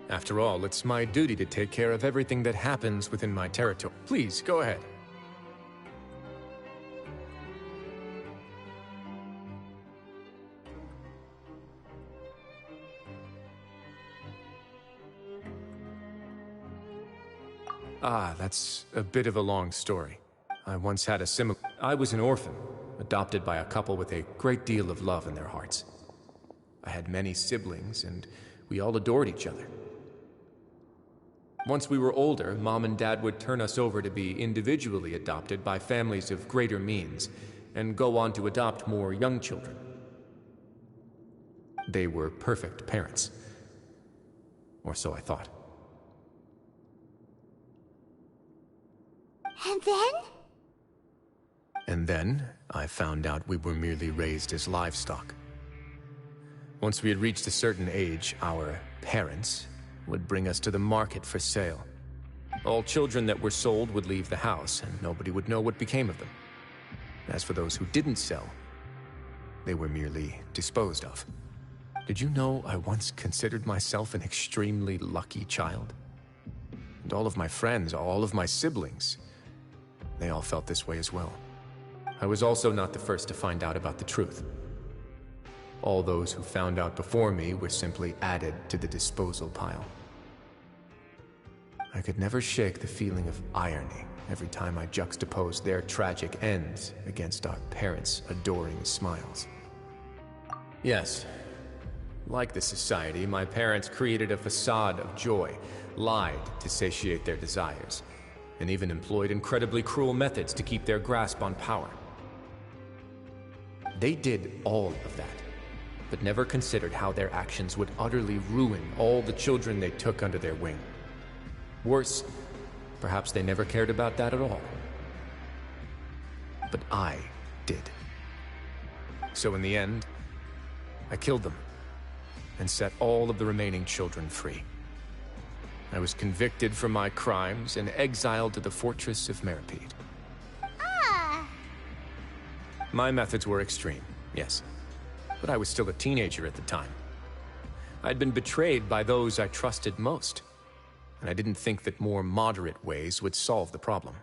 After all, it's my duty to take care of everything that happens within my territory. Please, go ahead. Ah, that's a bit of a long story. I once had a similar... I was an orphan, adopted by a couple with a great deal of love in their hearts. I had many siblings, and we all adored each other. Once we were older, Mom and Dad would turn us over to be individually adopted by families of greater means, and go on to adopt more young children. They were perfect parents. Or so I thought. And then? And then, I found out we were merely raised as livestock. Once we had reached a certain age, our parents would bring us to the market for sale. All children that were sold would leave the house, and nobody would know what became of them. As for those who didn't sell, they were merely disposed of. Did you know I once considered myself an extremely lucky child? And all of my friends, all of my siblings, they all felt this way as well. I was also not the first to find out about the truth. All those who found out before me were simply added to the disposal pile. I could never shake the feeling of irony every time I juxtaposed their tragic ends against our parents' adoring smiles. Yes, like the society, my parents created a facade of joy, lied to satiate their desires, and even employed incredibly cruel methods to keep their grasp on power. They did all of that, but never considered how their actions would utterly ruin all the children they took under their wing. Worse, perhaps they never cared about that at all. But I did. So in the end, I killed them and set all of the remaining children free. I was convicted for my crimes and exiled to the fortress of Meripede. Ah! My methods were extreme, yes. But I was still a teenager at the time. I'd been betrayed by those I trusted most, and I didn't think that more moderate ways would solve the problem.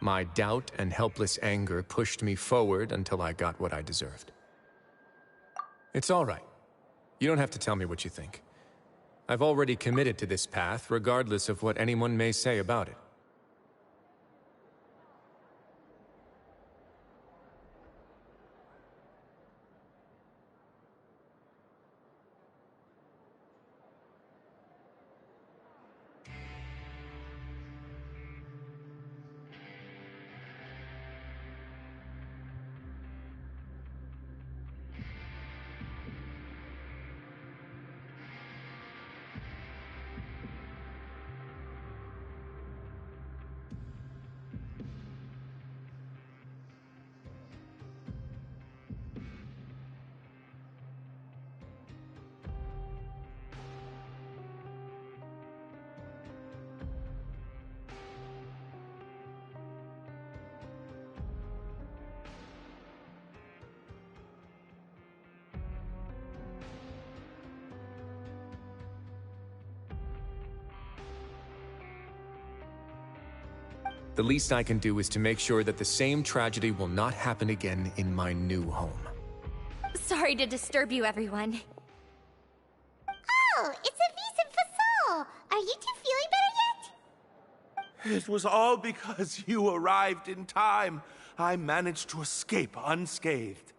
My doubt and helpless anger pushed me forward until I got what I deserved. It's all right. You don't have to tell me what you think. I've already committed to this path, regardless of what anyone may say about it. The least I can do is to make sure that the same tragedy will not happen again in my new home. Sorry to disturb you, everyone. Oh, it's Avis and Fasol! Are you two feeling better yet? It was all because you arrived in time. I managed to escape unscathed.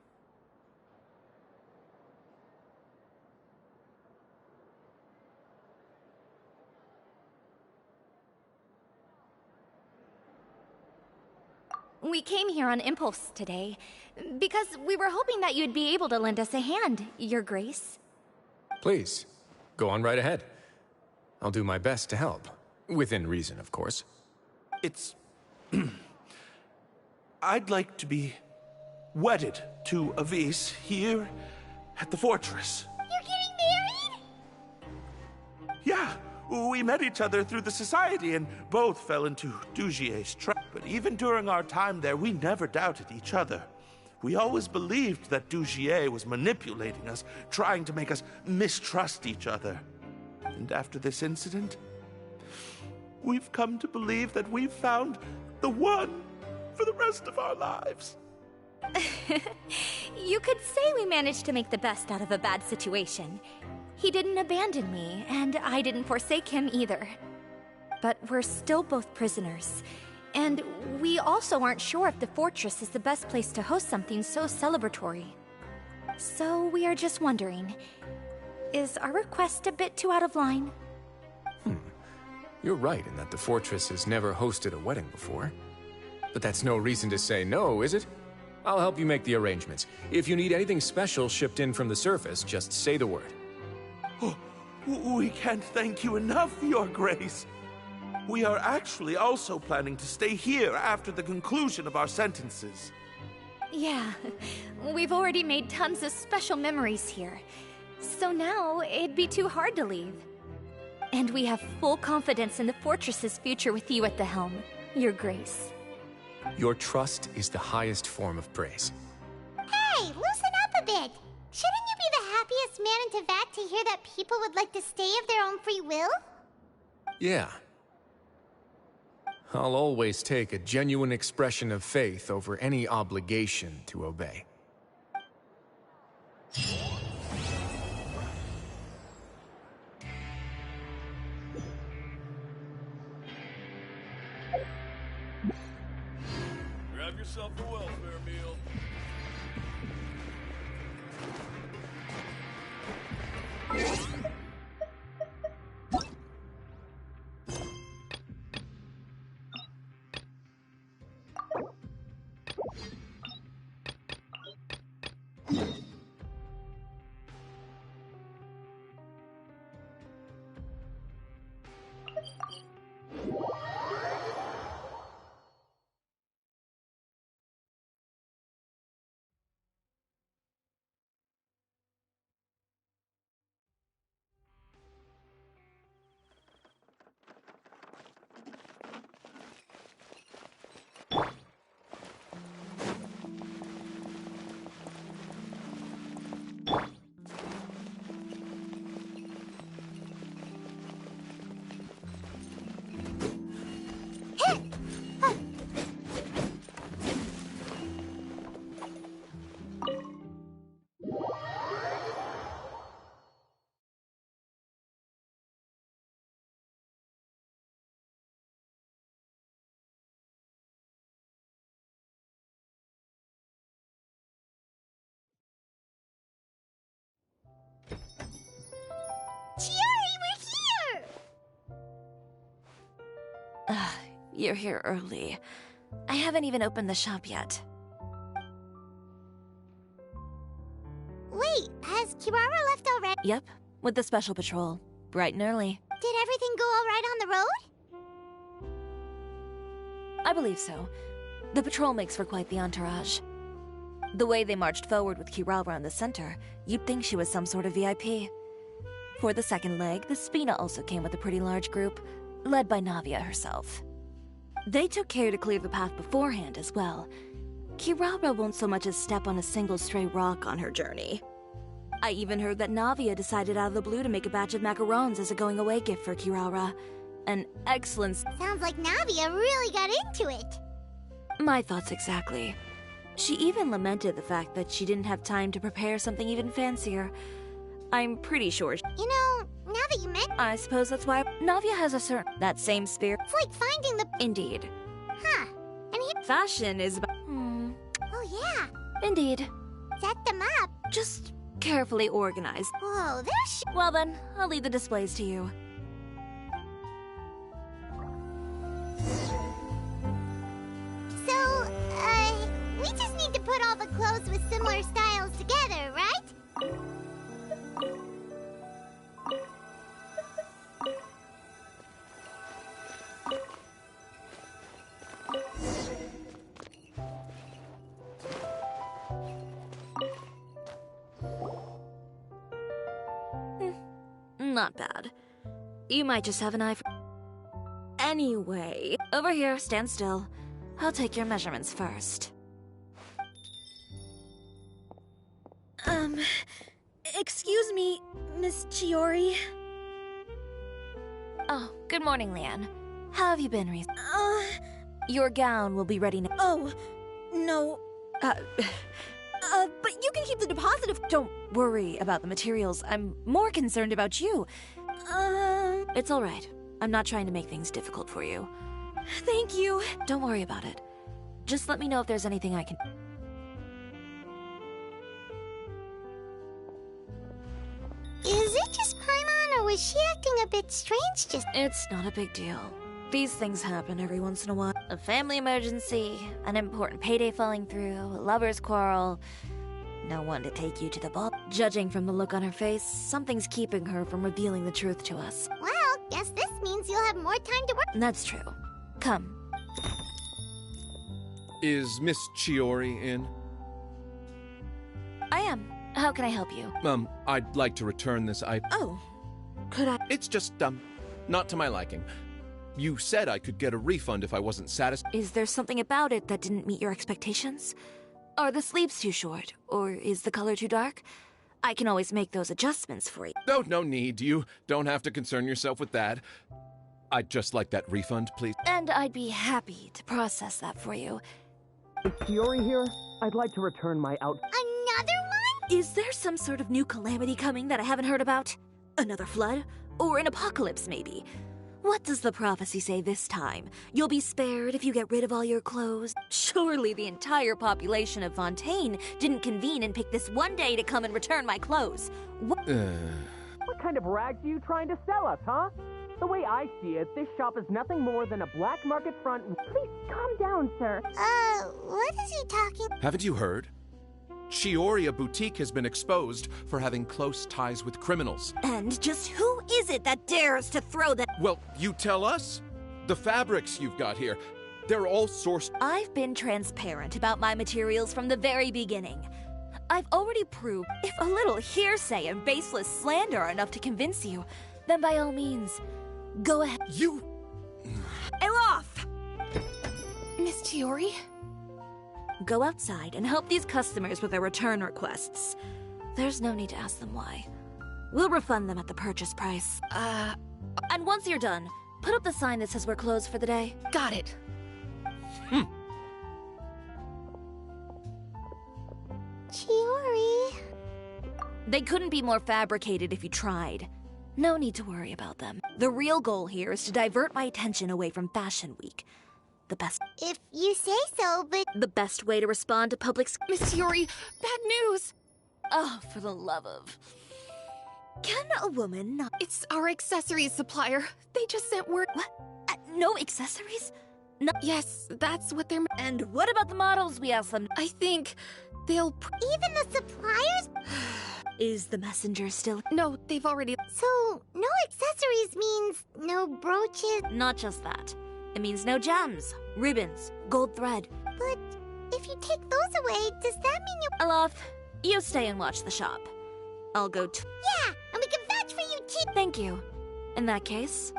We came here on impulse today, because we were hoping that you'd be able to lend us a hand, Your Grace. Please, go on right ahead. I'll do my best to help. Within reason, of course. It's... I'd like to be wedded to Avis here at the fortress. You're getting married? Yeah, we met each other through the society and both fell into Dugier's trap. But even during our time there, we never doubted each other. We always believed that Dugier was manipulating us, trying to make us mistrust each other. And after this incident, we've come to believe that we've found the one for the rest of our lives. You could say we managed to make the best out of a bad situation. He didn't abandon me, and I didn't forsake him either. But we're still both prisoners. And we also aren't sure if the fortress is the best place to host something so celebratory. So we are just wondering, is our request a bit too out of line? You're right in that the fortress has never hosted a wedding before. But that's no reason to say no, is it? I'll help you make the arrangements. If you need anything special shipped in from the surface, just say the word. Oh, we can't thank you enough, Your Grace. We are actually also planning to stay here after the conclusion of our sentences. Yeah, we've already made tons of special memories here. So now, it'd be too hard to leave. And we have full confidence in the fortress's future with you at the helm, Your Grace. Your trust is the highest form of praise. Hey, loosen up a bit! Shouldn't you be the happiest man in Teyvat to hear that people would like to stay of their own free will? Yeah. I'll always take a genuine expression of faith over any obligation to obey. Grab yourself a welfare meal. you're here early. I haven't even opened the shop yet. Wait, has Kirara left already? Yep, with the special patrol. Bright and early. Did everything go all right on the road? I believe so. The patrol makes for quite the entourage. The way they marched forward with Kirara in the center, you'd think she was some sort of VIP. For the second leg, the Spina also came with a pretty large group, led by Navia herself. They took care to clear the path beforehand as well. Kirara won't so much as step on a single stray rock on her journey. I even heard that Navia decided out of the blue to make a batch of macarons as a going-away gift for Kirara. An excellent... Sounds like Navia really got into it. My thoughts exactly. She even lamented the fact that she didn't have time to prepare something even fancier. I'm pretty sure... You know, now that you mention... I suppose that's why Navia has a certain... That same spirit... It's like finding the... Indeed. Huh. And he... Fashion is about... Oh, yeah. Indeed. Set them up. Just carefully organized. Whoa, there's... Well then, I'll leave the displays to you. So, we just need to put all the clothes with similar styles together, right? Not bad. You might just have an eye for... Anyway, over here, stand still. I'll take your measurements first. Excuse me, Miss Chiori. Oh, good morning, Leanne. How have you been recently? Your gown will be ready now. Oh, no. But you can keep the deposit if... Don't worry about the materials. I'm more concerned about you. It's all right. I'm not trying to make things difficult for you. Thank you. Don't worry about it. Just let me know if there's anything I can... Is it just Paimon, or was she acting a bit strange just... It's not a big deal. These things happen every once in a while. A family emergency, an important payday falling through, a lover's quarrel. No one to take you to the ball. Judging from the look on her face, something's keeping her from revealing the truth to us. Well, guess this means you'll have more time to work. That's true. Come. Is Miss Chiori in? I am. How can I help you? I'd like to return this item. Oh. Could I? It's just, not to my liking. You said I could get a refund if I wasn't satisfied. Is there something about it that didn't meet your expectations? Are the sleeves too short? Or is the color too dark? I can always make those adjustments for you. No need. You don't have to concern yourself with that. I'd just like that refund, please. And I'd be happy to process that for you. Is Chiori here? I'd like to return my Another one? Is there some sort of new calamity coming that I haven't heard about? Another flood? Or an apocalypse, maybe? What does the prophecy say this time? You'll be spared if you get rid of all your clothes? Surely the entire population of Fontaine didn't convene and pick this one day to come and return my clothes. What kind of rags are you trying to sell us, huh? The way I see it, this shop is nothing more than a black market front. Please calm down, sir. What is he talking? Haven't you heard? Chioria Boutique has been exposed for having close ties with criminals. And just who is it that dares to throw that? Well, you tell us. The fabrics you've got here, they're all sourced... I've been transparent about my materials from the very beginning. I've already proved if a little hearsay and baseless slander are enough to convince you, then by all means, go ahead. You... Elof! Miss Chiori? Go outside and help these customers with their return requests. There's no need to ask them why. We'll refund them at the purchase price. And once you're done, put up the sign that says we're closed for the day. Got it. Chiori. They couldn't be more fabricated if you tried. No need to worry about them. The real goal here is to divert my attention away from Fashion Week. The best... If you say so, but... The best way to respond to public... Miss Chiori, bad news! Oh, for the love of... Can a woman not... It's our accessories supplier. They just sent word... What? No accessories? No. Yes, that's what they're... And what about the models we asked them? I think they'll... Even the suppliers? Is the messenger still... No, they've already... So, no accessories means no brooches? Not just that. It means no gems, ribbons, gold thread. But if you take those away, does that mean you... Alof, you stay and watch the shop. I'll go to... Yeah, and we can vouch for you too. Thank you. In that case...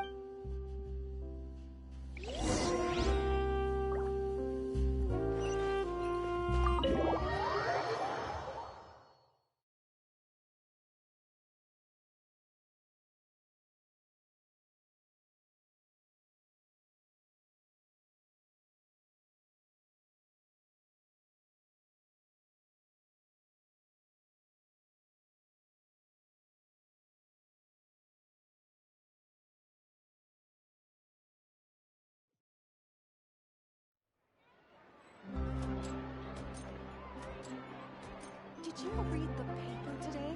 Did you read the paper today?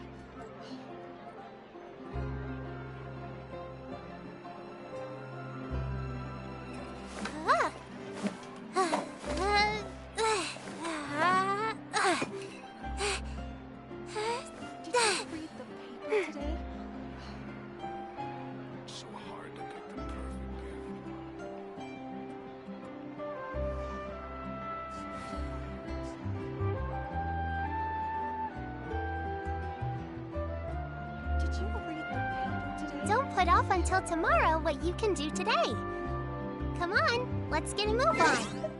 Did you read the paper today? So hard to pick the perfect gift. Did you read the paper today? Don't put off until tomorrow what you can do today. Come on, let's get a move on.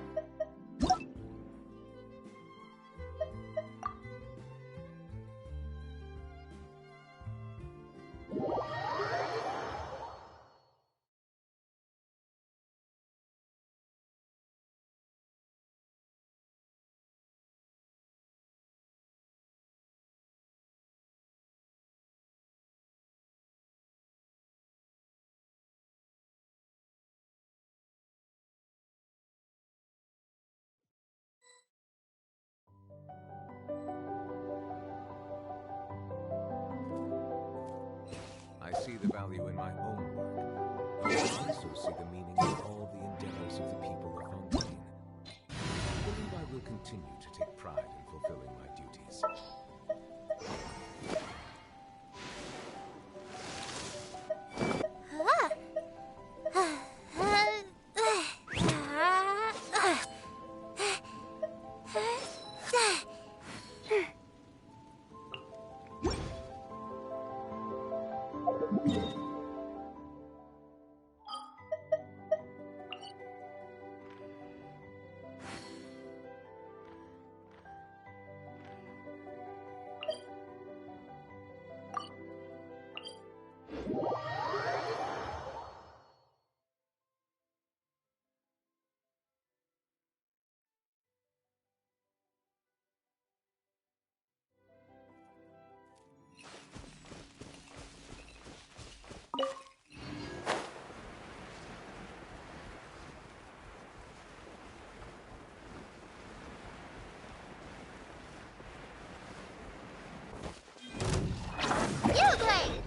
I see the value in my own work. I also see the meaning in all the endeavors of the people of Fontaine. I believe I will continue to take pride in fulfilling my duties.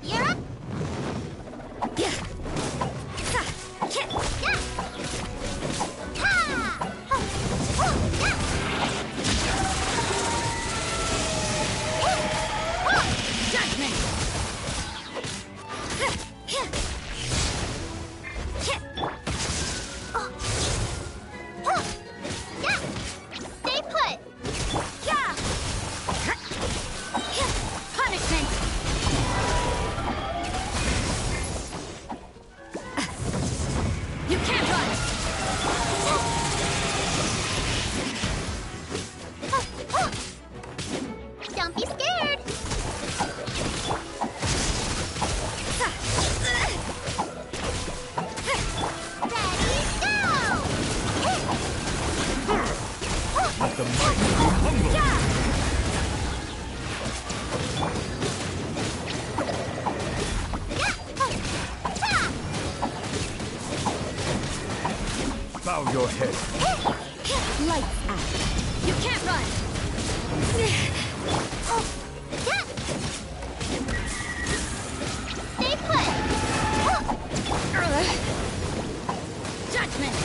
You're up! Don't be scared! Let the mighty be humble! Bow your head. Lights out. You can't run! Stay put! Judgment!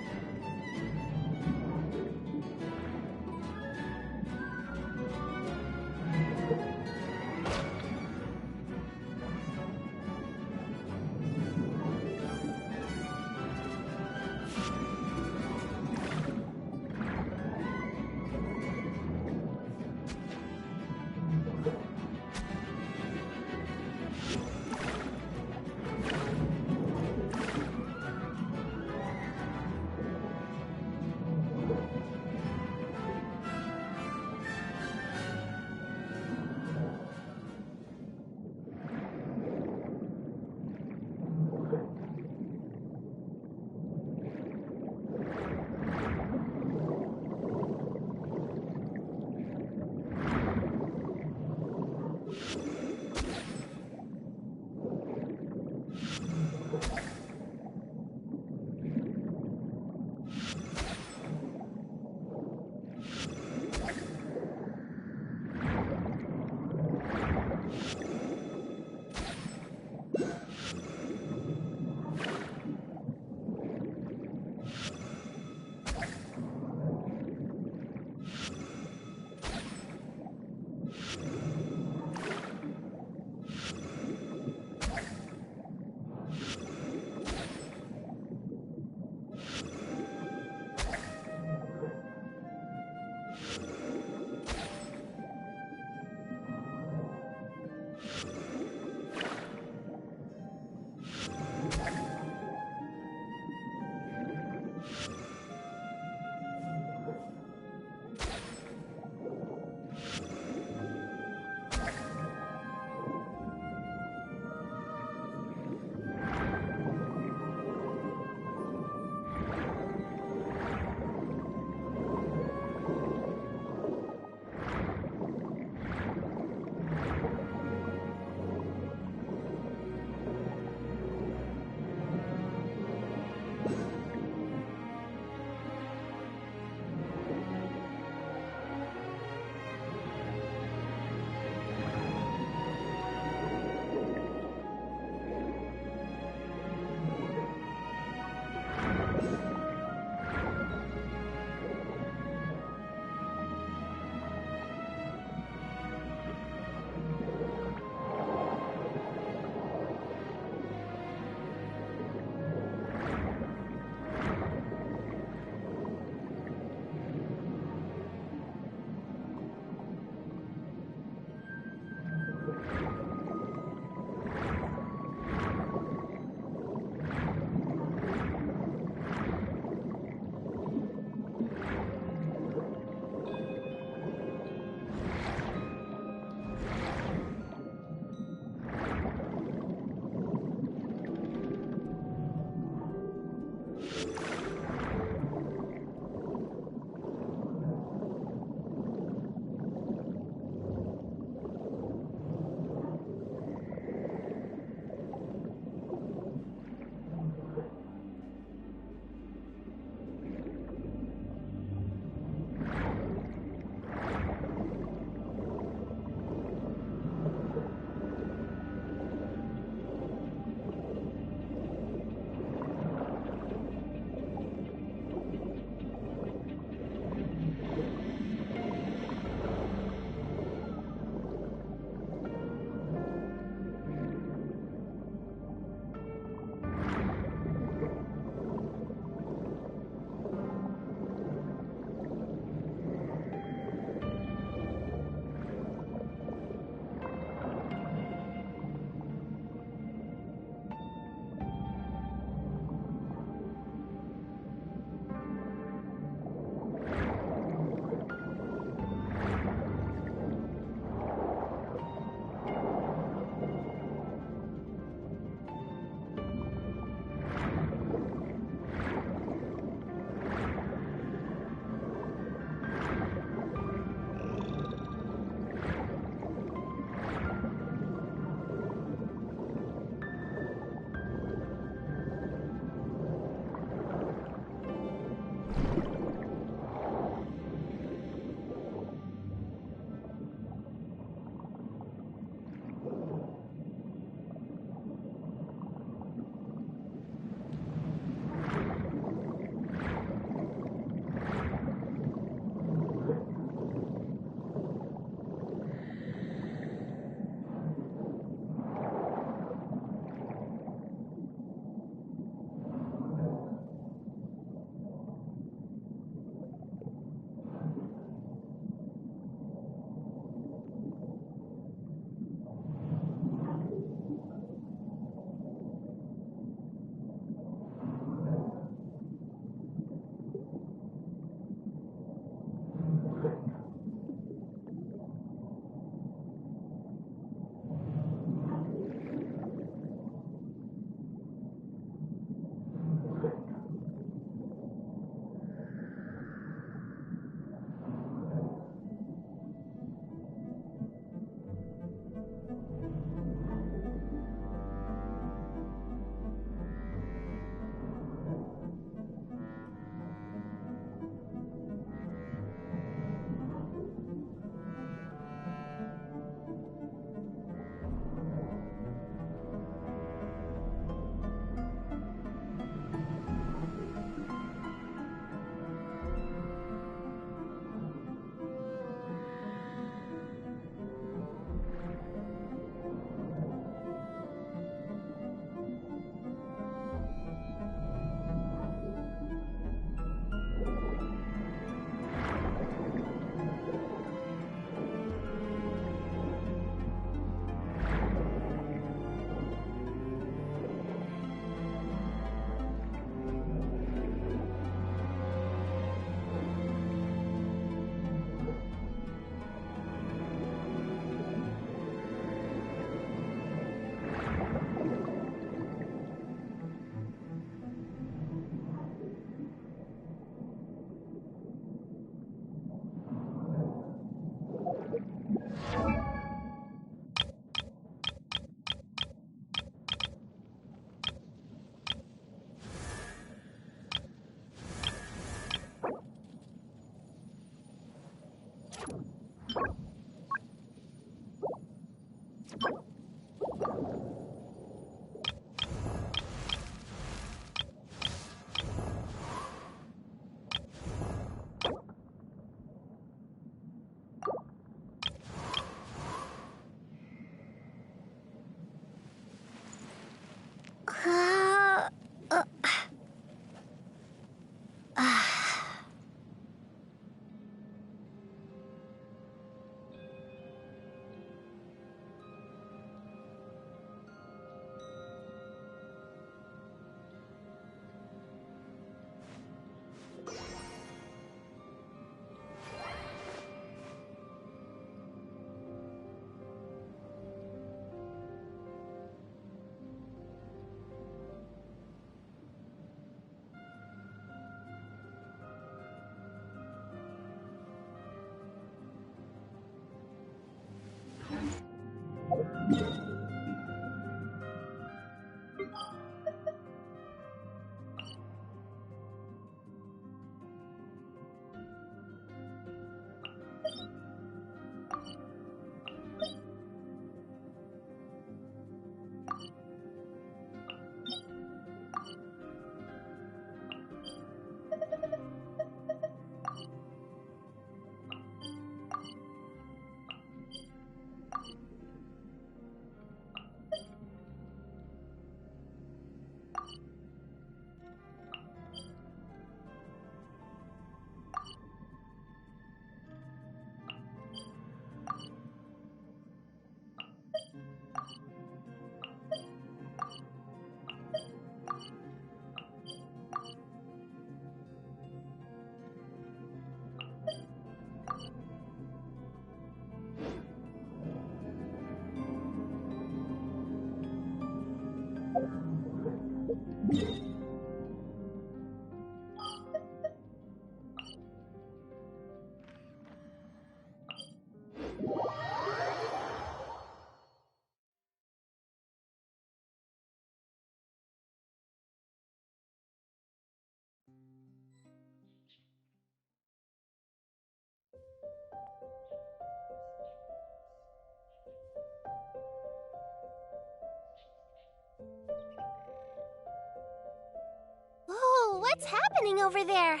Whoa, what's happening over there?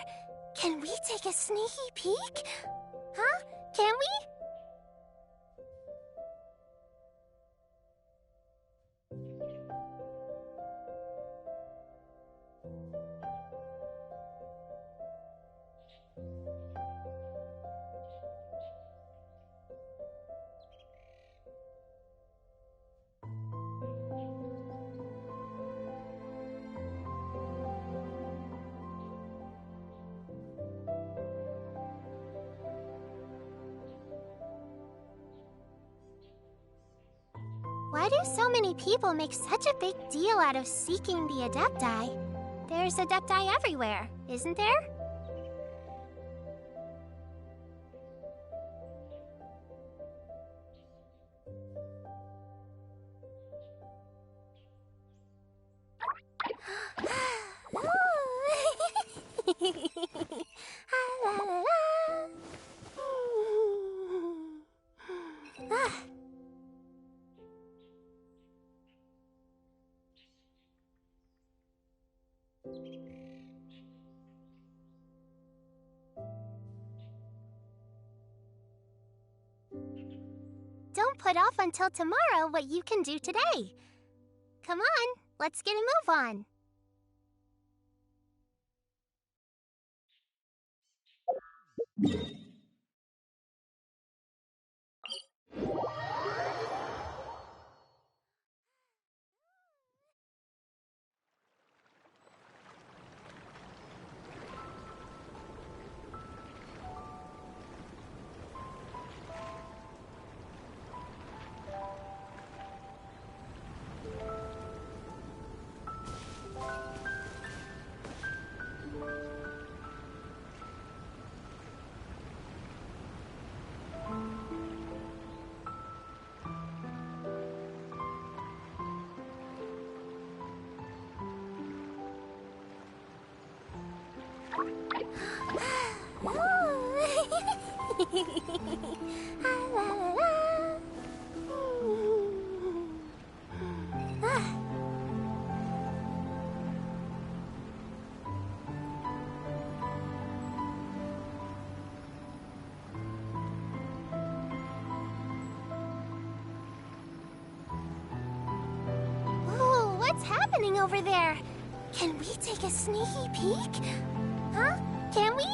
Can we take a sneaky peek? Huh? Can we? Why do so many people make such a big deal out of seeking the Adepti? There's Adepti everywhere, isn't there? Don't put off until tomorrow what you can do today. Come on, let's get a move on. happening over there? Can we take a sneaky peek? Huh? Can we?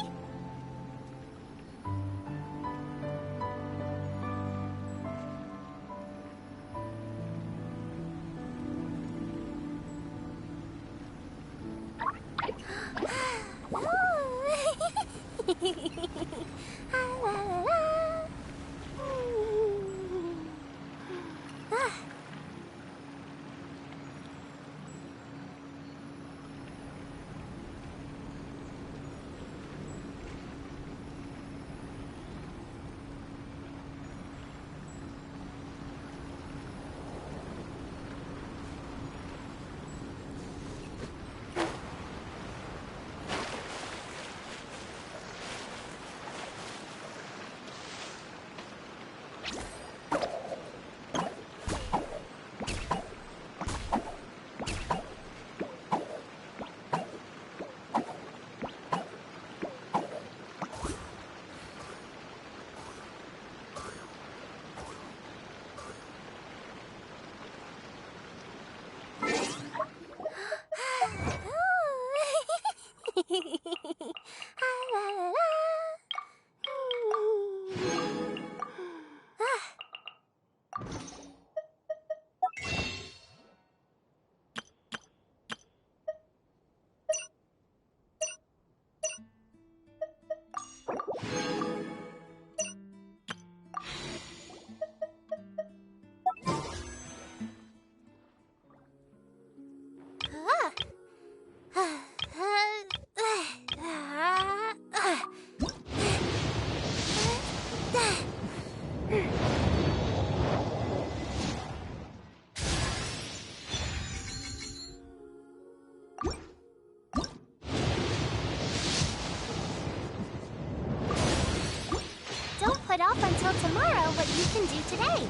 Put off until tomorrow what you can do today.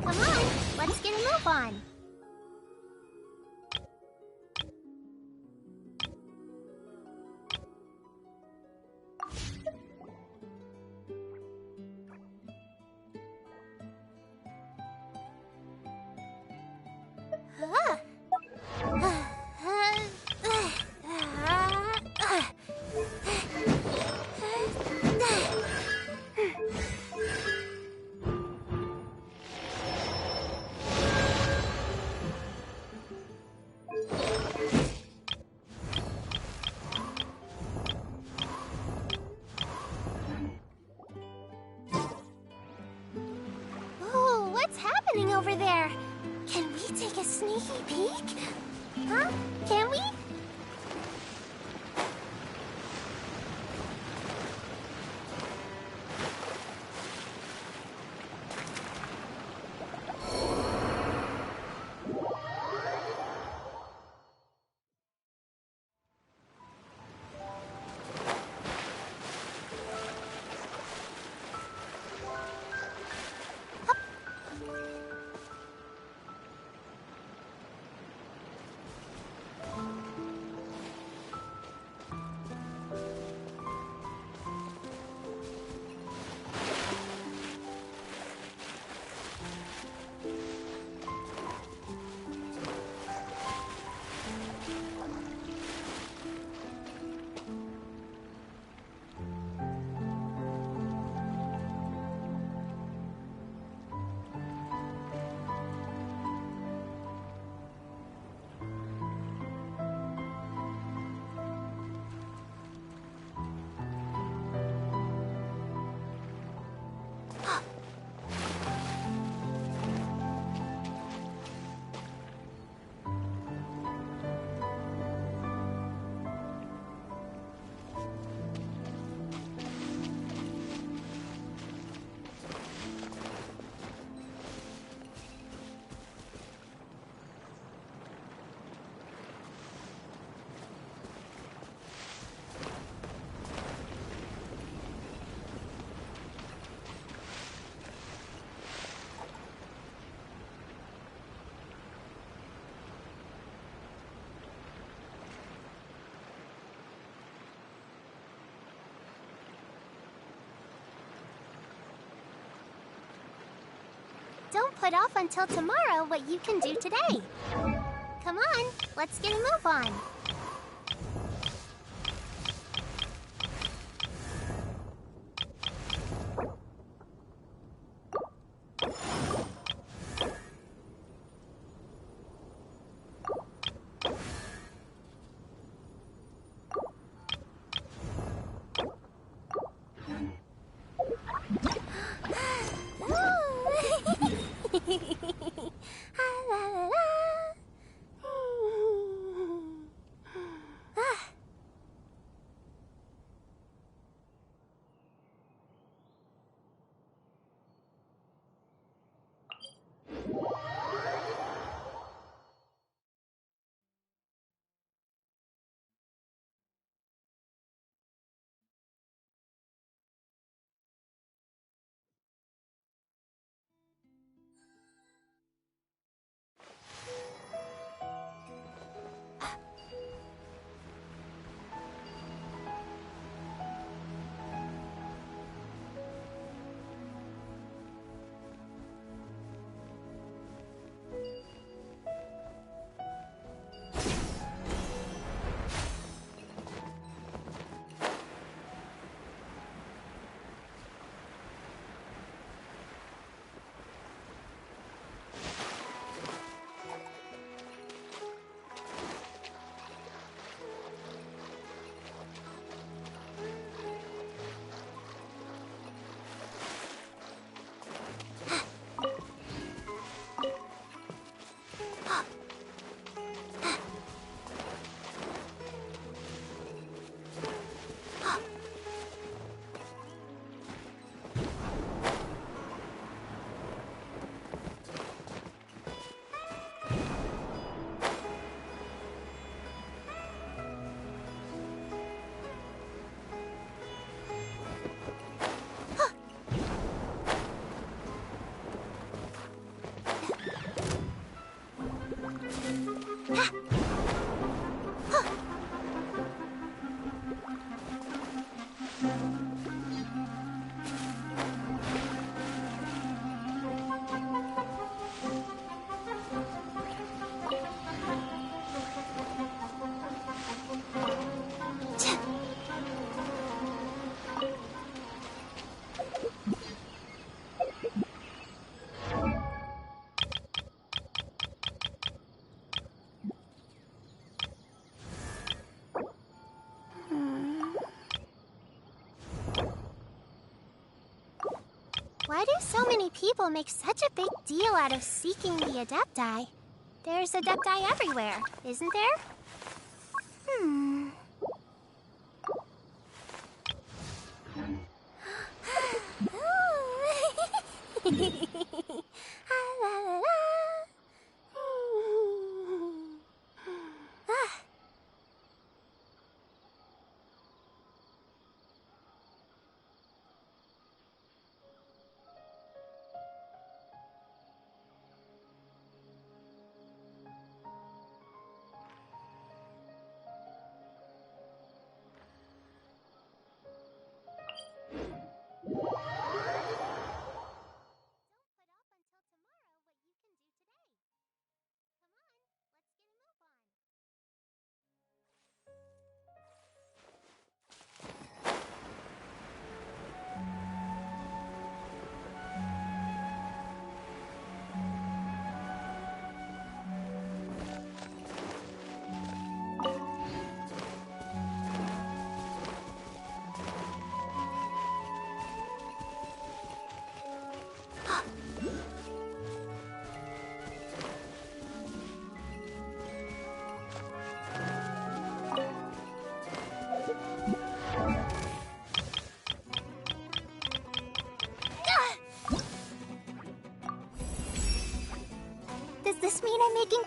Come on, let's get a move on. Over there. Can we take a sneaky peek? Huh? Can we? Don't put off until tomorrow what you can do today. Come on, let's get a move on. Why do so many people make such a big deal out of seeking the Adepti? There's Adepti everywhere, isn't there? Does this mean I'm making...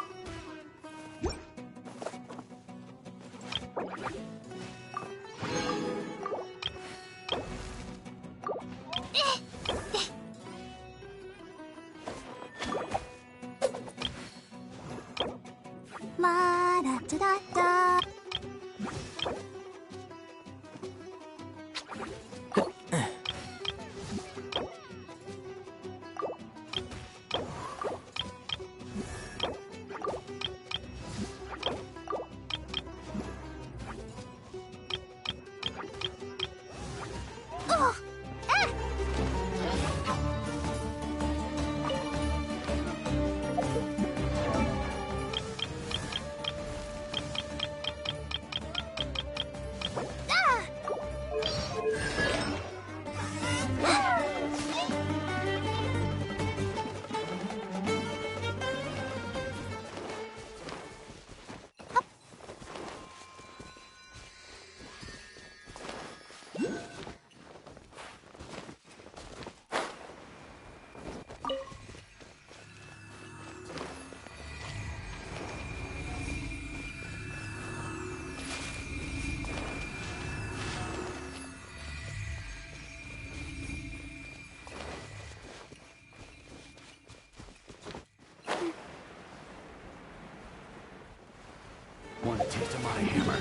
La da da da da. taste of my hammer.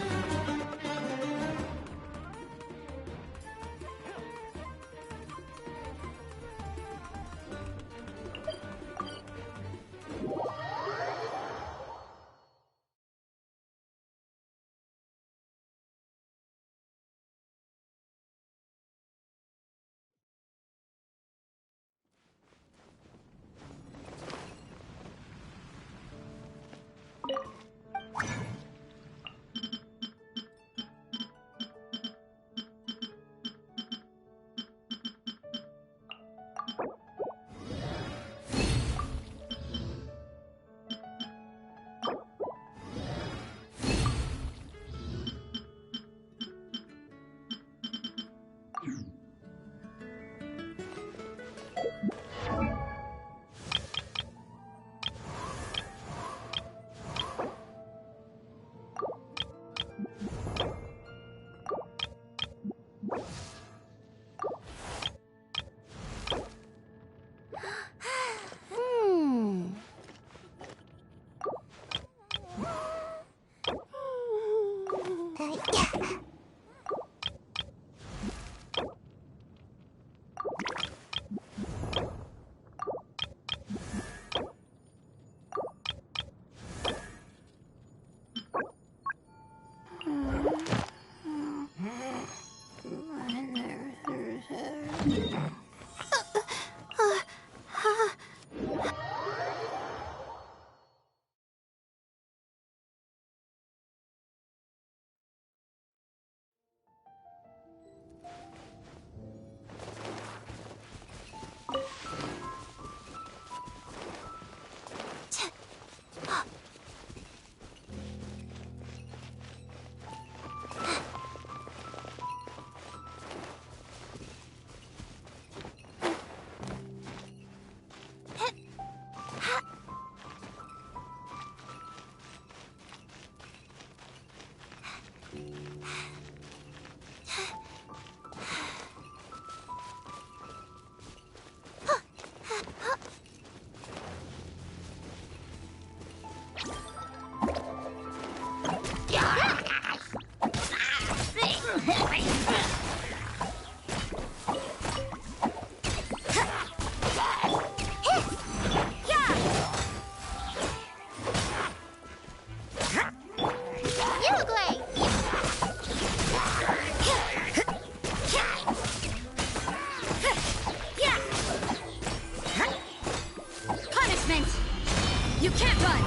You can't run!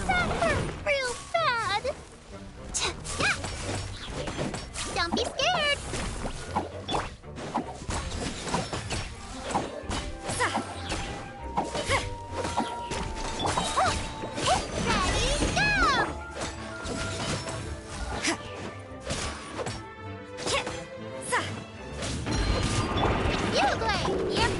That hurt real bad! Don't be scared! Ready, go! You play! Yep!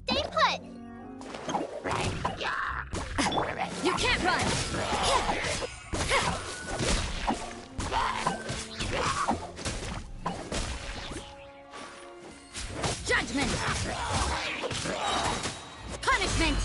Stay put! You can't run! Judgment! Punishment!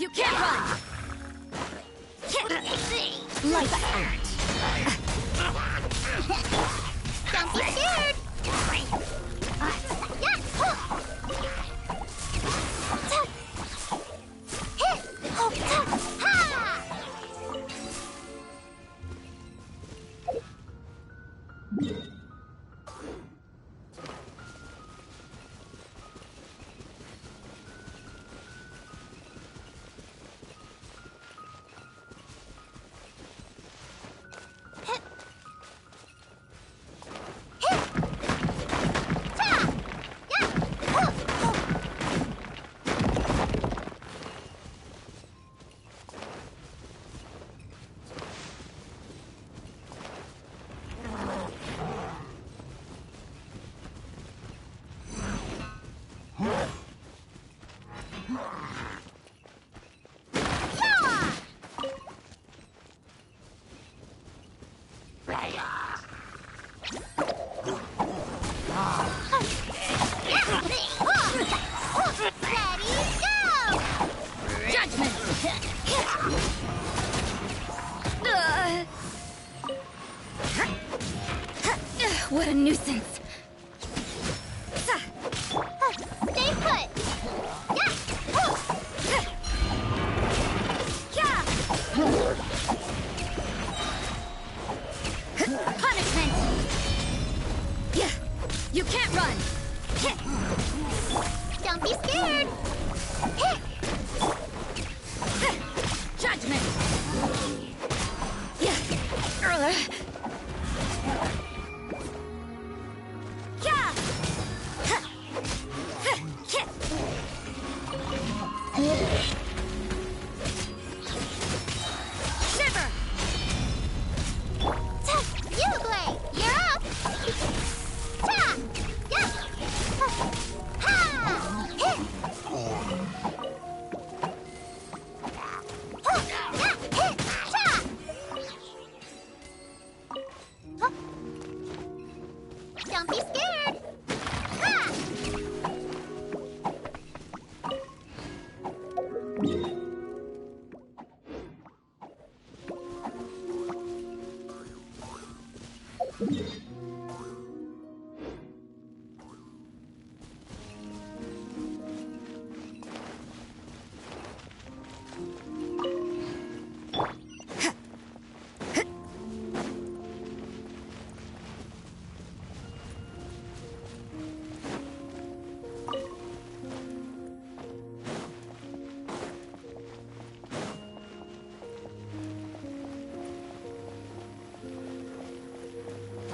You can't run! Lights out. Don't be scared! What a nuisance. Stay put! Punishment! Yeah, you can't run! Don't be scared! Judgment! Shiver! Uruguay, you're up! Ta! Yeah! Ha! Hit! Hit! Ta! Don't be scared! Ha!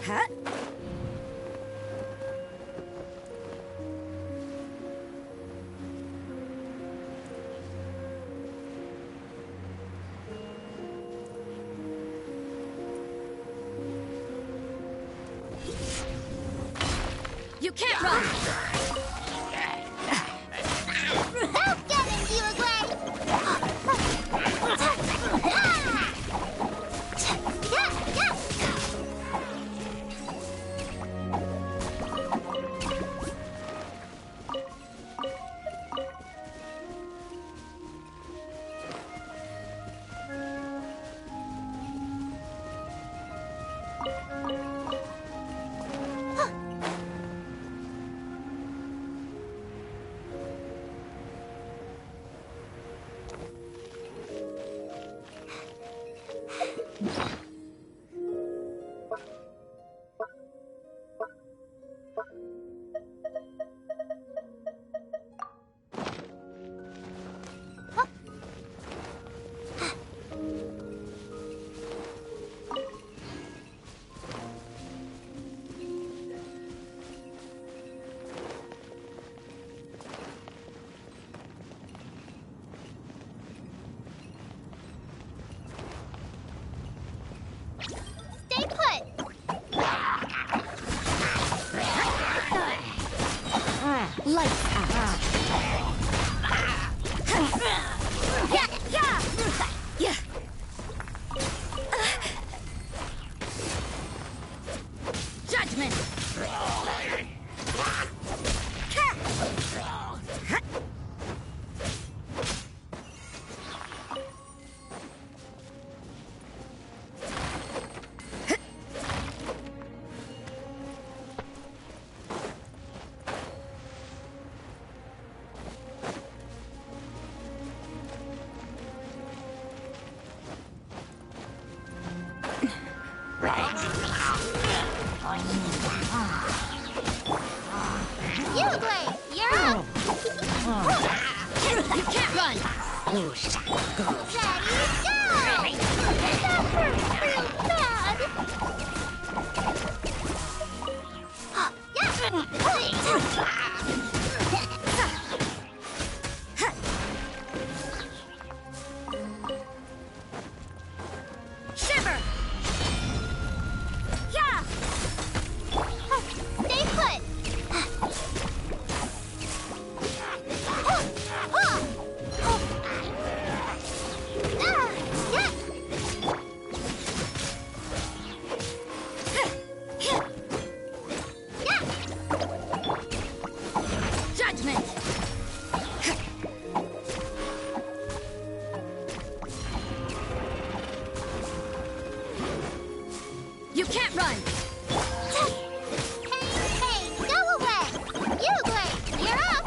Huh? You can't run! Get him, Uruguay! You, Blade, you're up! You can't run! Ready, go! That hurts real bad! Shiver! Yeah! Stay put! Judgment! You can't run! Hey, go away! You, Blade, you're up!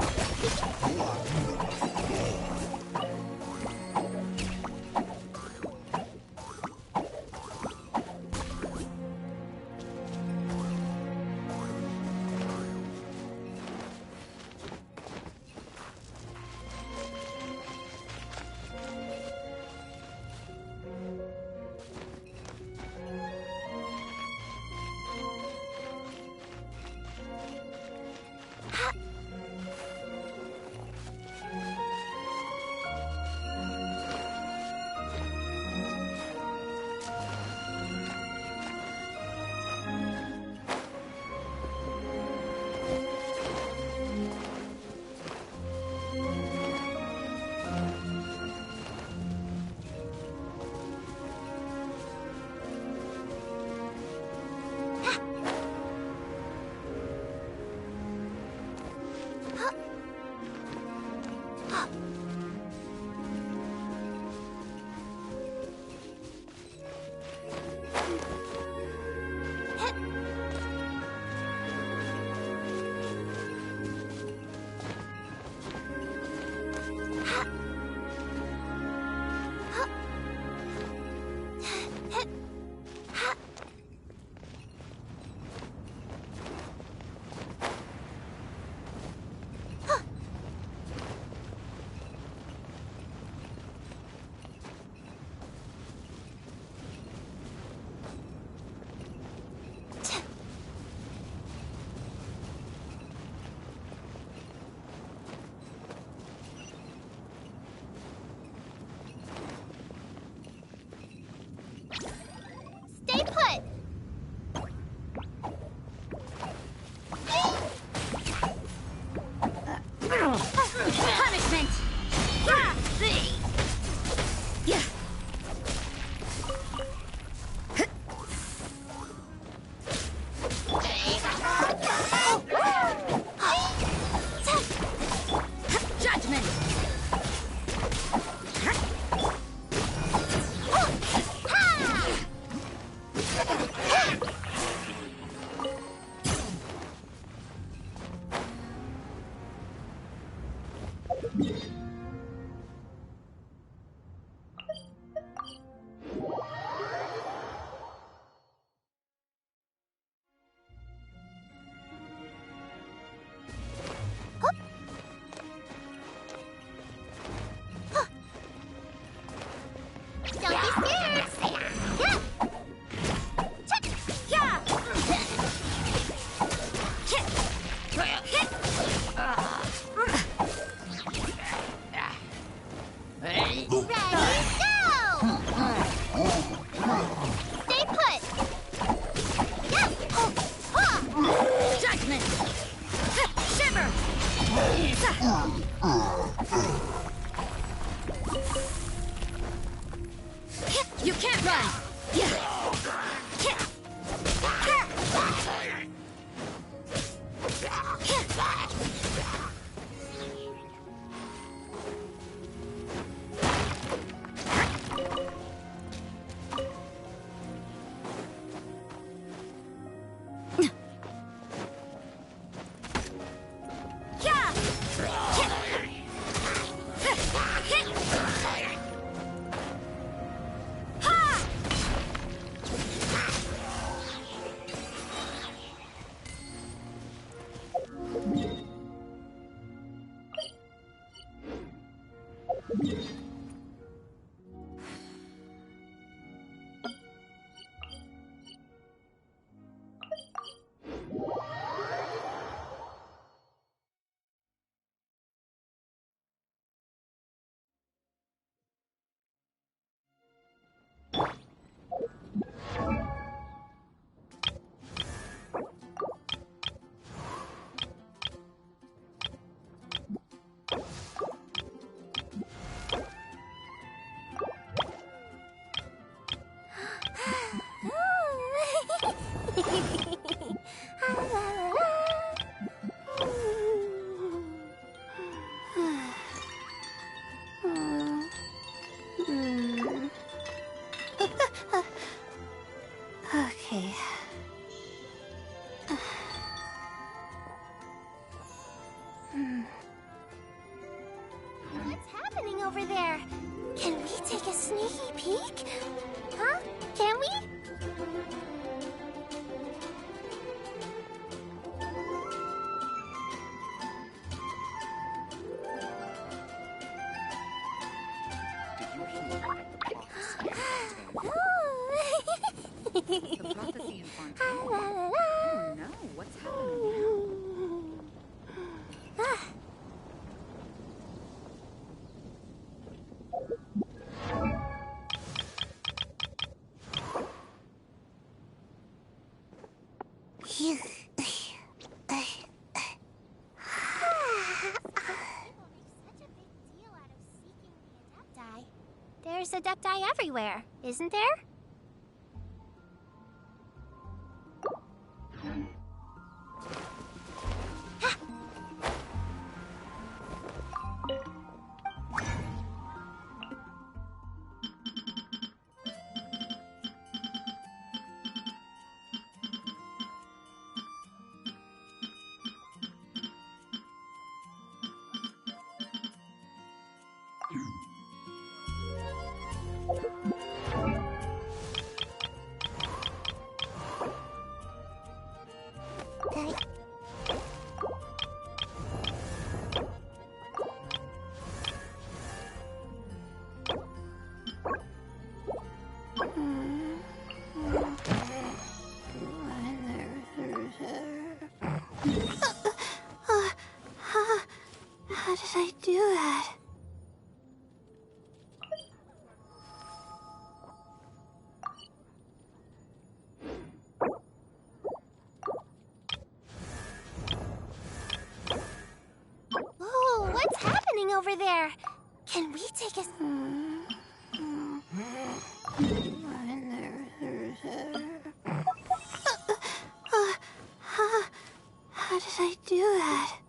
Stay put! Punishment! Yeah! Judgment! Don't be scared! Yeah! Yeah! Ready, go! Stay put! Yeah! Judgment! Shiver! You can't run! Okay. What's happening over there? Can we take a sneaky peek? Huh? Can we? The prophecy in Fontaine. Oh no, what's happening now? There's Adepti everywhere, isn't there? How did I do that? Whoa, what's happening over there? Can we take a... How did I do that?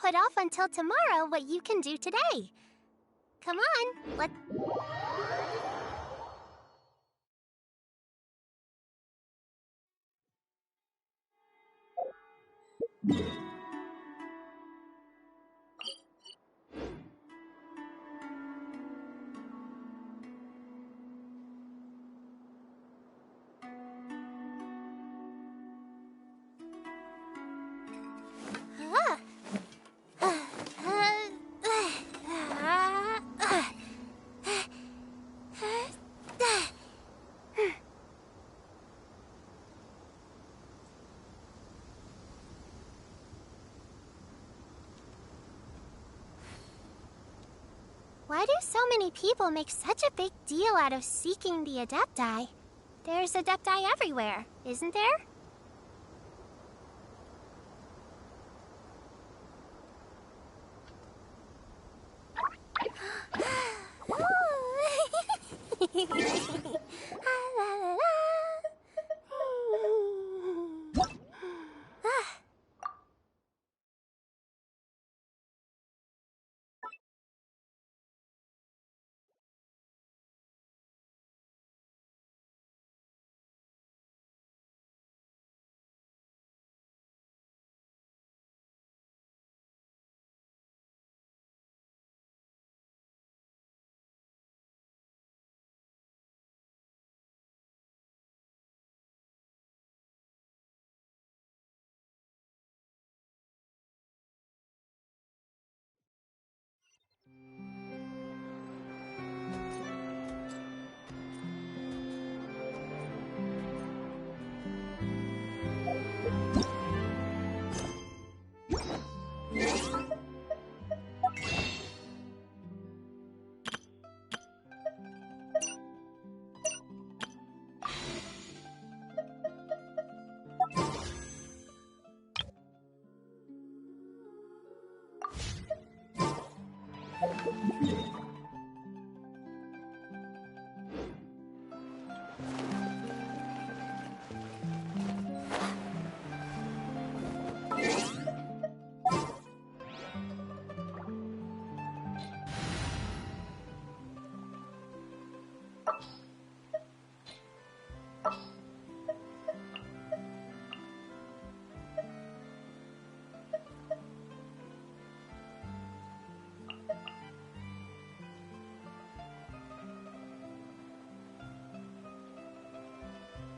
put off until tomorrow what you can do today. Come on, let's... Why do so many people make such a big deal out of seeking the Adepti? There's Adepti everywhere, isn't there?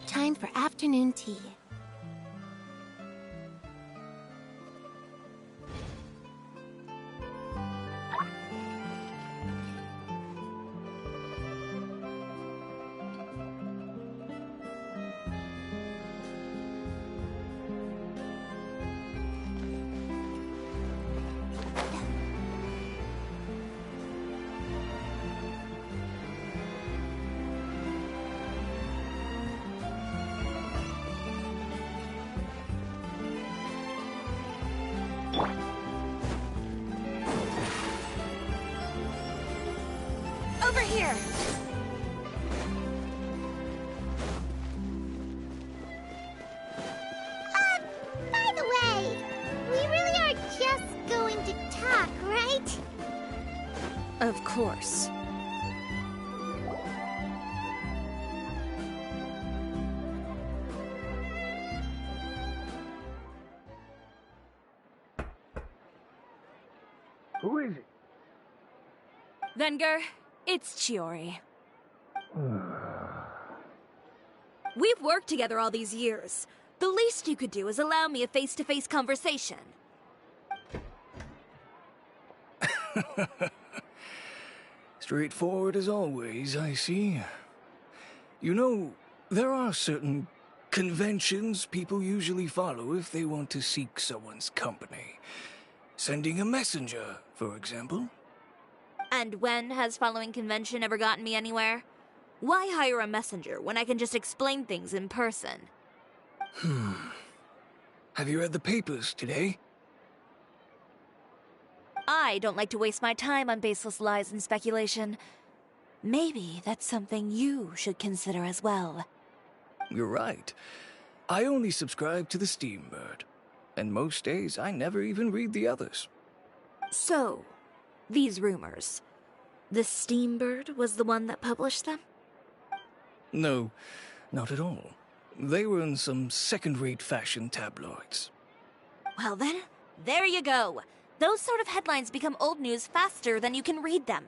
Time for afternoon tea. Over here! By the way, we really are just going to talk, right? Of course. Who is it? Venger, it's Chiori. We've worked together all these years. The least you could do is allow me a face-to-face conversation. Straightforward as always, I see. You know, there are certain conventions people usually follow if they want to seek someone's company. Sending a messenger, for example. And when has following convention ever gotten me anywhere? Why hire a messenger when I can just explain things in person? Have you read the papers today? I don't like to waste my time on baseless lies and speculation. Maybe that's something you should consider as well. You're right. I only subscribe to the Steambird. And most days, I never even read the others. So, these rumors. The Steambird was the one that published them? No, not at all. They were in some second-rate fashion tabloids. Well then, there you go. Those sort of headlines become old news faster than you can read them.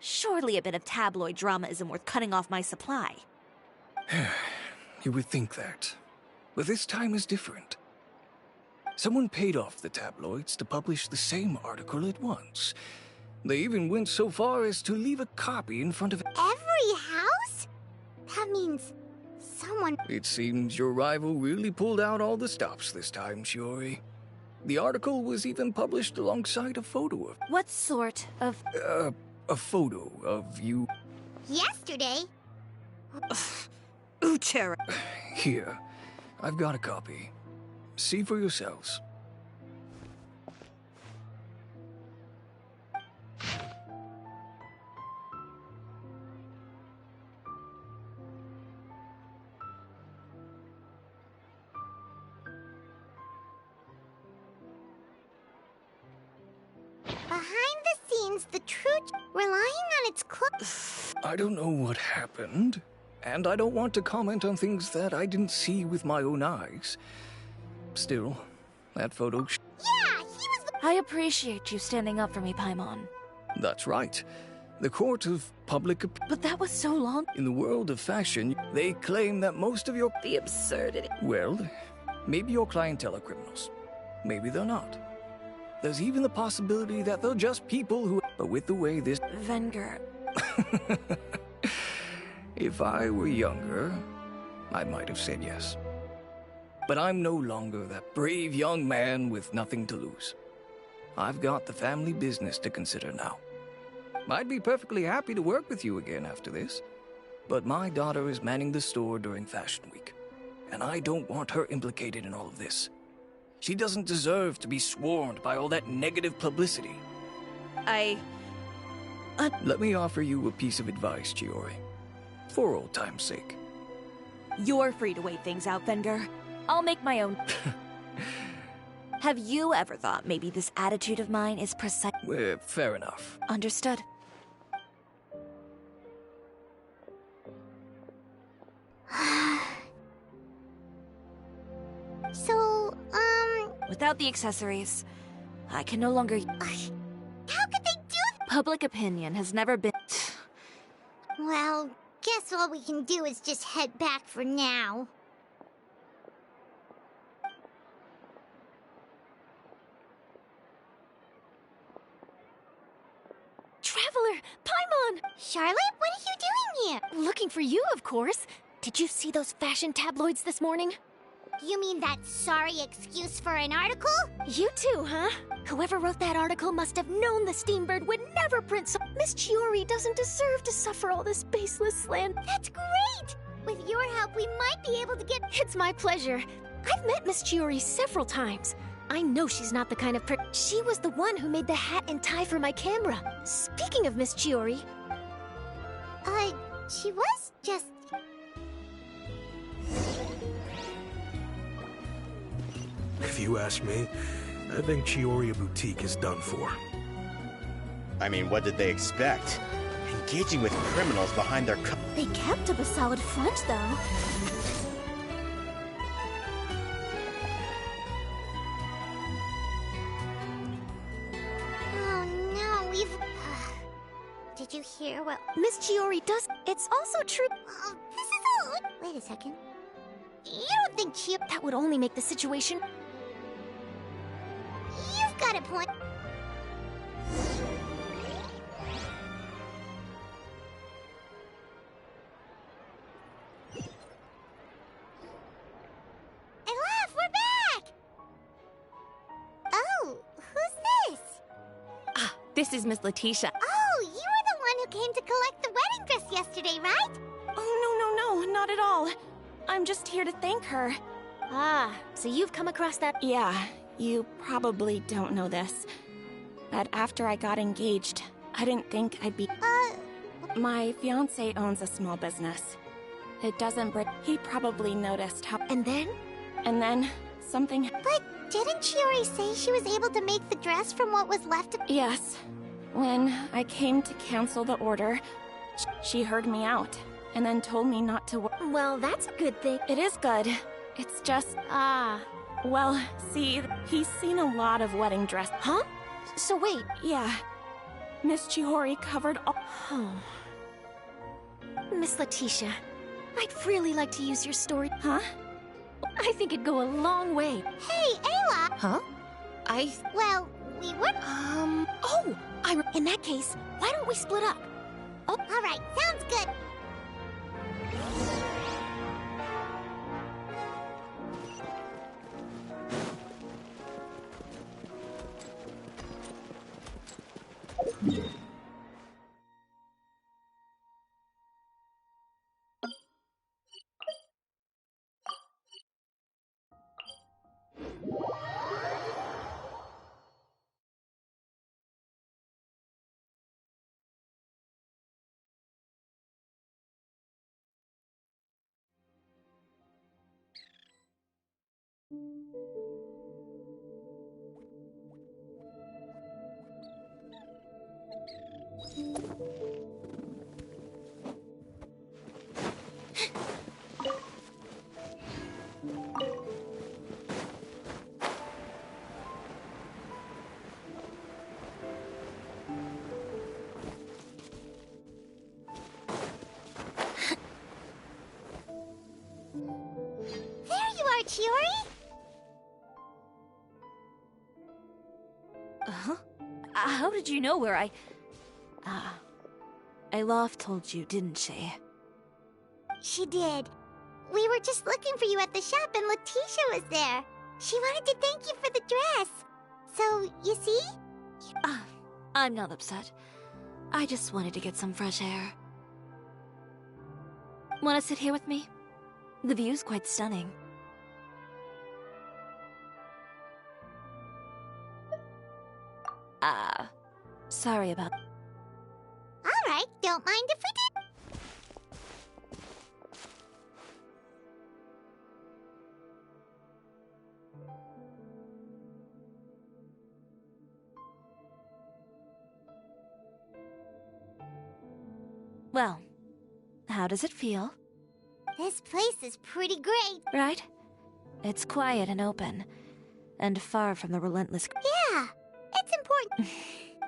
Surely a bit of tabloid drama isn't worth cutting off my supply. You would think that. But this time is different. Someone paid off the tabloids to publish the same article at once. They even went so far as to leave a copy in front of every house? That means someone... It seems your rival really pulled out all the stops this time, Shiori. The article was even published alongside a photo of... What sort of... a photo of you... Yesterday? Uchera. Here, I've got a copy. See for yourselves. Behind the scenes, the truth, relying on its I don't know what happened, and I don't want to comment on things that I didn't see with my own eyes. Still, that photo... Yeah, he was the... I appreciate you standing up for me, Paimon. That's right. The court of public... But that was so long... In the world of fashion, they claim that most of your... The absurdity... Well, maybe your clientele are criminals. Maybe they're not. There's even the possibility that they're just people who... But with the way this... Venger... If I were younger, I might have said yes. But I'm no longer that brave young man with nothing to lose. I've got the family business to consider now. I'd be perfectly happy to work with you again after this, but my daughter is manning the store during Fashion Week, and I don't want her implicated in all of this. She doesn't deserve to be swarmed by all that negative publicity. Let me offer you a piece of advice, Chiori. For old time's sake. You're free to wait things out, Venger. I'll make my own... Have you ever thought maybe this attitude of mine is precise? Fair enough. Understood. So, Without the accessories, I can no longer... How could they do that? Public opinion has never been... Well, guess all we can do is just head back for now. Traveler! Paimon! Charlotte, what are you doing here? Looking for you, of course. Did you see those fashion tabloids this morning? You mean that sorry excuse for an article? You too, huh? Whoever wrote that article must have known the Steambird would never print so... Miss Chiori doesn't deserve to suffer all this baseless slander. That's great! With your help, we might be able to get... It's my pleasure. I've met Miss Chiori several times. I know she's not the kind of She was the one who made the hat and tie for my camera. Speaking of Miss Chiori... she was just... If you ask me, I think Chiori Boutique is done for. I mean, what did they expect? Engaging with criminals behind their... They kept up a solid front, though. Oh no, we've... Did you hear what... Miss Chiori does... It's also true... Oh, this is all... Wait a second. You don't think Chiori... That would only make the situation... You've got a point. Elaf, we're back! Oh, who's this? Ah, this is Miss Letitia. Oh, you were the one who came to collect the wedding dress yesterday, right? Oh, no, not at all. I'm just here to thank her. Ah, so you've come across that... Yeah, you probably don't know this, but after I got engaged, I didn't think I'd be... My fiancé owns a small business. It doesn't break... He probably noticed how... And then? And then, something... But Didn't Chiori say she was able to make the dress from what was left of— Yes. When I came to cancel the order, she heard me out, and then told me not to Well, that's a good thing. It is good. It's just, well, see, he's seen a lot of wedding dresses. Huh? So wait. Yeah. Miss Chiori covered all— Oh. Miss Letitia, I'd really like to use your story. Huh? I think it'd go a long way. Hey, Ayla! Huh? Well, we were— Oh! In that case, why don't we split up? Oh, alright, sounds good. Chiori? Huh? How did you know where I... Alof told you, didn't she? She did. We were just looking for you at the shop and Letitia was there. She wanted to thank you for the dress. So, you see? I'm not upset. I just wanted to get some fresh air. Want to sit here with me? The view's quite stunning. Sorry about... Alright, don't mind if we do. Well, how does it feel? This place is pretty great. Right? It's quiet and open, and far from the relentless... Yeah, it's important.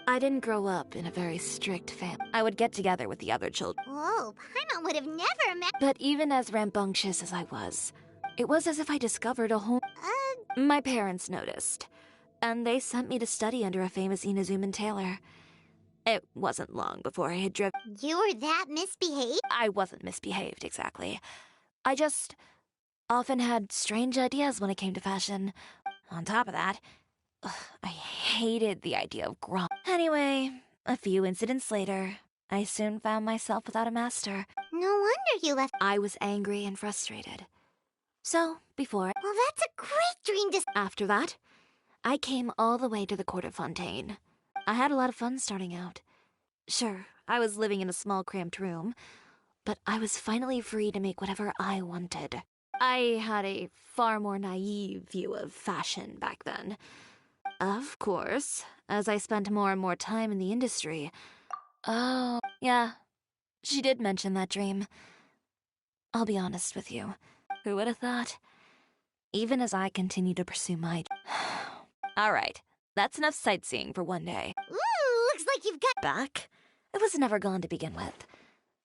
I didn't grow up in a very strict family. I would get together with the other children. Whoa, Paimon would have never imagined... But even as rambunctious as I was, it was as if I discovered a whole... My parents noticed, and they sent me to study under a famous Inazuman tailor. It wasn't long before I had driven... You were that misbehaved? I wasn't misbehaved, exactly. I just often had strange ideas when it came to fashion. On top of that, I hated the idea of grom. Anyway, a few incidents later, I soon found myself without a master. No wonder you left... I was angry and frustrated. So, before... Well, that's a great dream to... After that, I came all the way to the court of Fontaine. I had a lot of fun starting out. Sure, I was living in a small cramped room, but I was finally free to make whatever I wanted. I had a far more naive view of fashion back then. Of course, as I spent more and more time in the industry... Oh, yeah, she did mention that dream. I'll be honest with you. Who would have thought? Even as I continue to pursue my... Alright, that's enough sightseeing for one day. Ooh, looks like you've got... Back? It was never gone to begin with.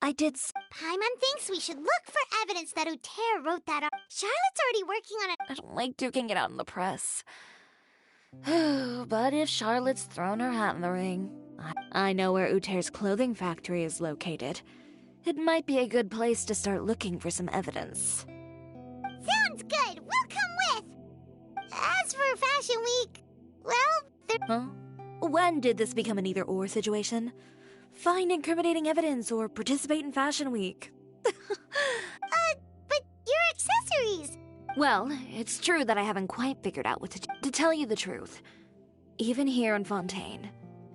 I did... Paimon thinks we should look for evidence that Uter wrote that up. Charlotte's already working on it. I don't like duking it out in the press. But if Charlotte's thrown her hat in the ring, I know where Uter's clothing factory is located. It might be a good place to start looking for some evidence. Sounds good. We'll come with. As for Fashion Week, well, Huh? When did this become an either-or situation? Find incriminating evidence or participate in Fashion Week. But your accessories... Well, it's true that I haven't quite figured out what to do. To tell you the truth, even here in Fontaine,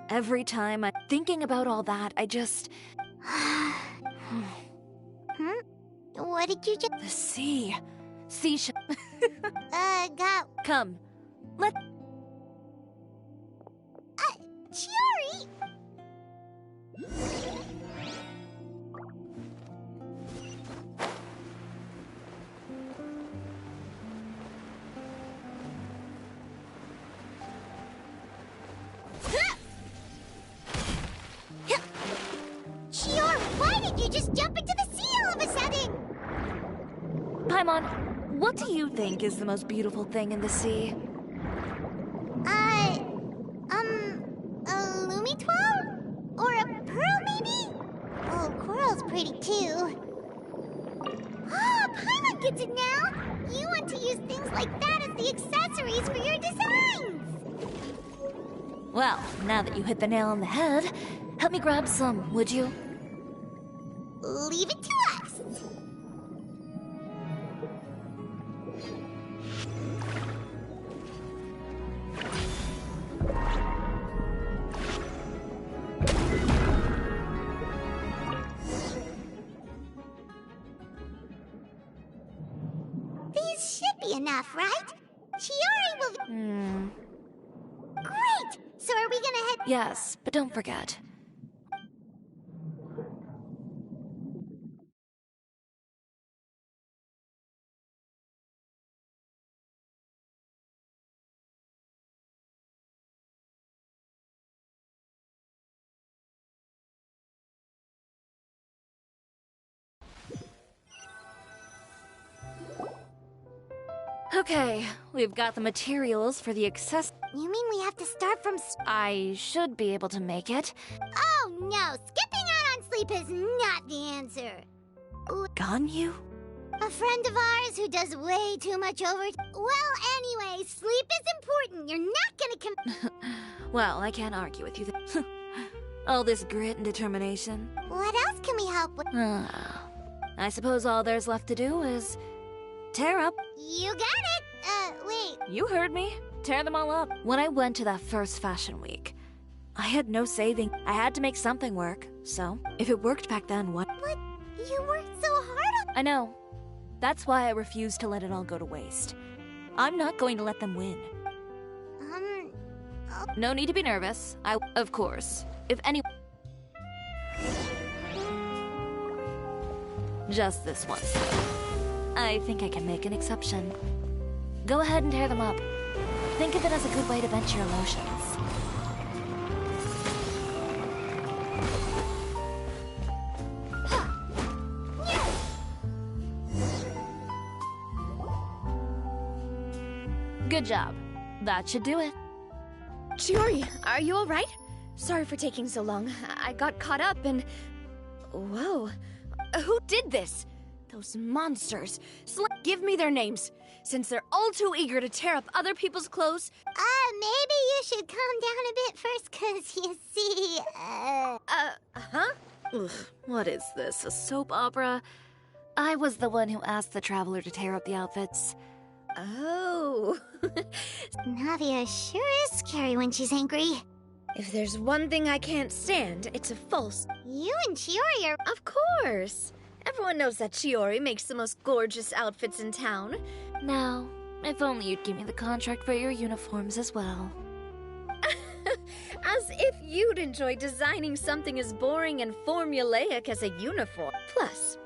every time I'm thinking about all that, I just... What did you just... The sea. Sea got... Come. Chiori! Chiori, why did you just jump into the sea all of a sudden? Paimon, what do you think is the most beautiful thing in the sea? A Lumitwell? Or a pearl, maybe? Oh, coral's pretty too. Ah, Paimon gets it now! You want to use things like that as the accessories for your designs! Well, now that you hit the nail on the head, help me grab some, would you? Leave it to us! These should be enough, right? Chiori will... Great! So are we gonna head... Yes, but don't forget. Okay, we've got the materials for the access. You mean we have to start from... I should be able to make it. Oh no, skipping out on sleep is not the answer. Ganyu? A friend of ours who does way too much over... Well, anyway, sleep is important. You're not gonna Well, I can't argue with you. All this grit and determination. What else can we help with? I suppose all there's left to do is... tear up. You got it! Wait. You heard me. Tear them all up. When I went to that first fashion week, I had no saving. I had to make something work. So, if it worked back then, what? But you worked so hard on... I know. That's why I refuse to let it all go to waste. I'm not going to let them win. No need to be nervous. Of course. If any... Just this once. I think I can make an exception. Go ahead and tear them up. Think of it as a good way to vent your emotions. Good job. That should do it. Chiori, are you alright? Sorry for taking so long. I got caught up and... Whoa. Who did this? Those monsters. Give me their names. Since they're all too eager to tear up other people's clothes... maybe you should calm down a bit first, 'cause you see, Ugh, what is this, a soap opera? I was the one who asked the traveler to tear up the outfits. Oh. Navia sure is scary when she's angry. If there's one thing I can't stand, it's a false... You and Chiori are... Of course! Everyone knows that Chiori makes the most gorgeous outfits in town. Now, if only you'd give me the contract for your uniforms as well. As if you'd enjoy designing something as boring and formulaic as a uniform. Plus,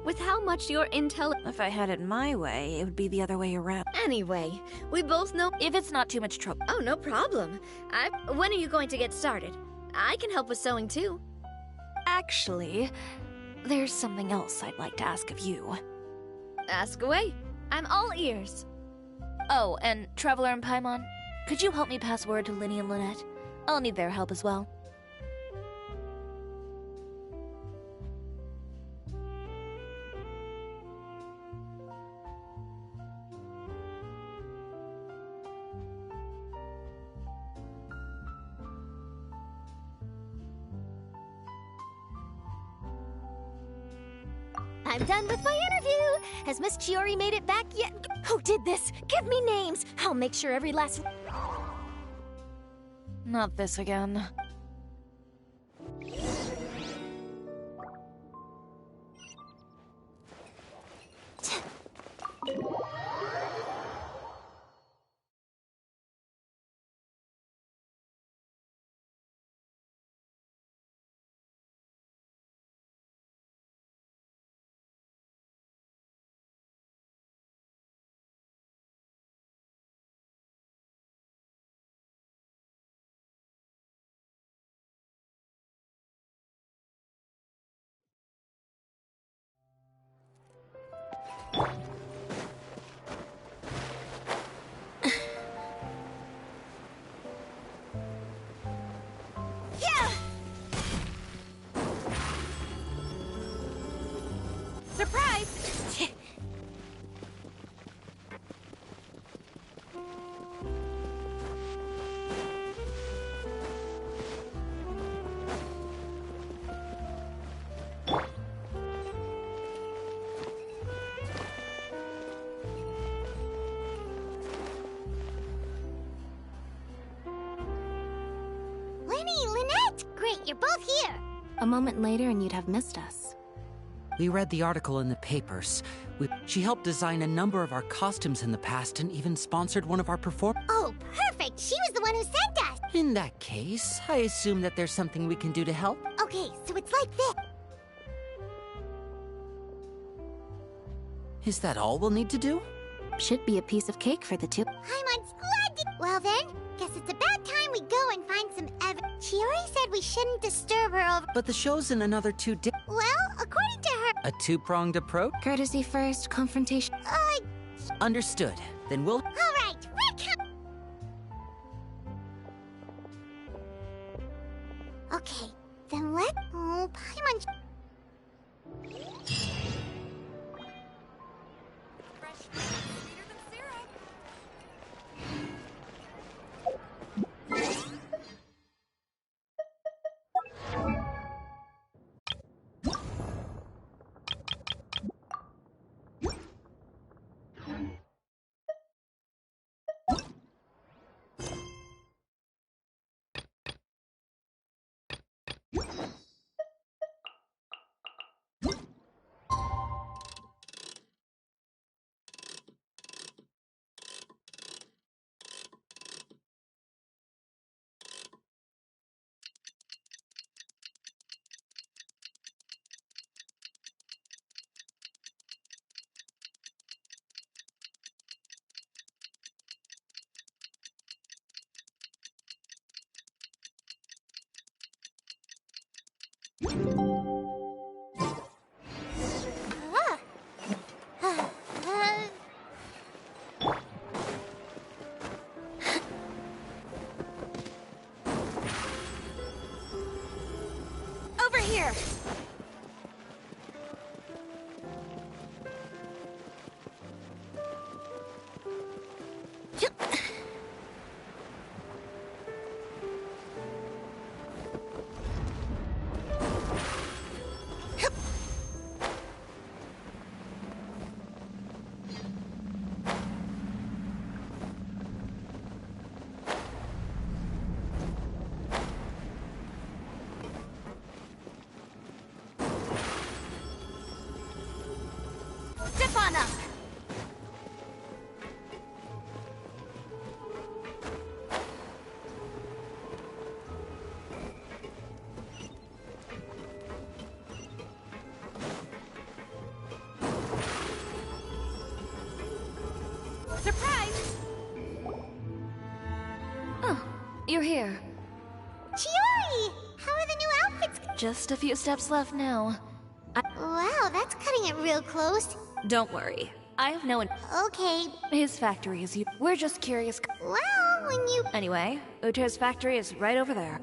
with how much your intel... If I had it my way, it would be the other way around. Anyway, we both know... If it's not too much trouble. Oh, no problem. When are you going to get started? I can help with sewing too. Actually, there's something else I'd like to ask of you. Ask away. I'm all ears. Oh, and Traveler and Paimon, could you help me pass word to Linny and Lynette? I'll need their help as well. I'm done with my interview! Has Miss Chiori made it back yet? Who did this? Give me names! I'll make sure every last... Not this again. great, you're both here. A moment later and you'd have missed us. We read the article in the papers. She helped design a number of our costumes in the past and even sponsored one of our performances. Oh, perfect! She was the one who sent us! In that case, I assume that there's something we can do to help. Okay, so it's like this. Is that all we'll need to do? Should be a piece of cake for the two. Paimon's glad to... Well then, guess it's about time we go and find some evidence. Chiori said we shouldn't disturb her over... But the show's in another 2 days. Well, according to her... A two-pronged approach? Courtesy first, confrontation... Understood. Then we'll... Alright, we're coming! Okay, then let... Oh, Paimon... Over here! Step on up! Surprise! Oh, you're here. Chiori! How are the new outfits? Just a few steps left now. Wow, that's cutting it real close. Don't worry. I have no... Okay. His factory is... We're just curious... Well, when you... Anyway, Ute's factory is right over there.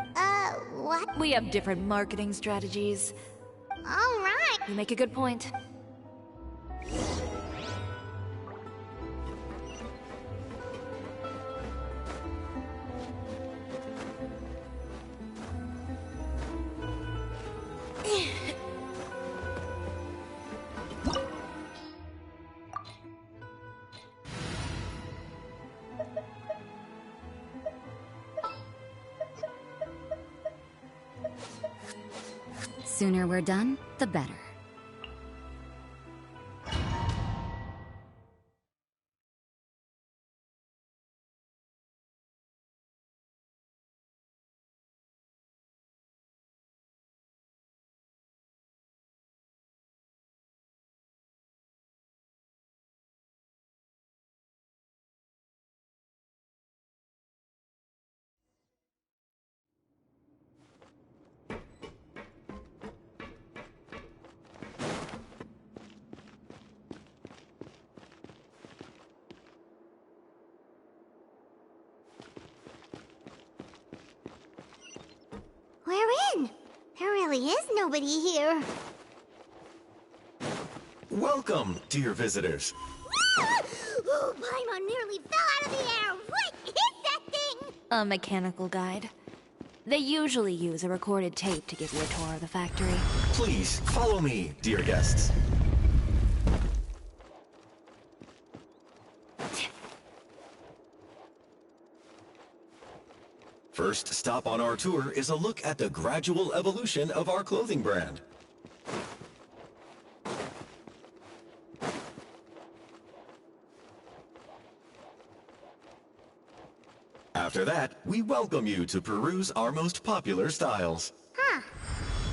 What? We have different marketing strategies. Alright. You make a good point. Sooner we're done, the better. We're in. There really is nobody here. Welcome, dear visitors. Oh, Paimon nearly fell out of the air. What is that thing? A mechanical guide. They usually use a recorded tape to give you a tour of the factory. Please, follow me, dear guests. First stop on our tour is a look at the gradual evolution of our clothing brand. After that, we welcome you to peruse our most popular styles. Huh.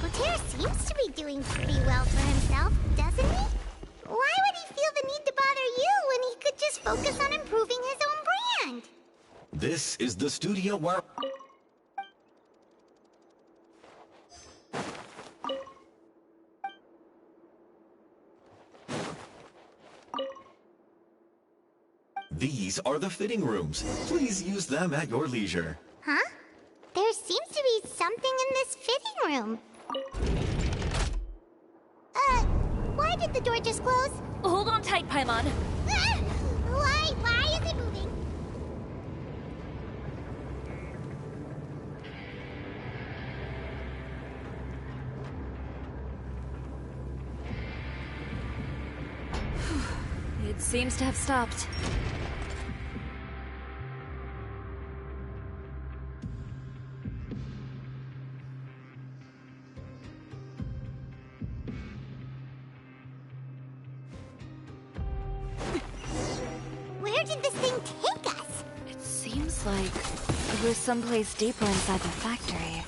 Butir seems to be doing pretty well for himself, doesn't he? Why would he feel the need to bother you when he could just focus on improving his own brand? This is the studio where... These are the fitting rooms. Please use them at your leisure. Huh? There seems to be something in this fitting room. Why did the door just close? Hold on tight, Paimon. Ah! Why is it moving? It seems to have stopped. Where did this thing take us? It seems like we're someplace deeper inside the factory.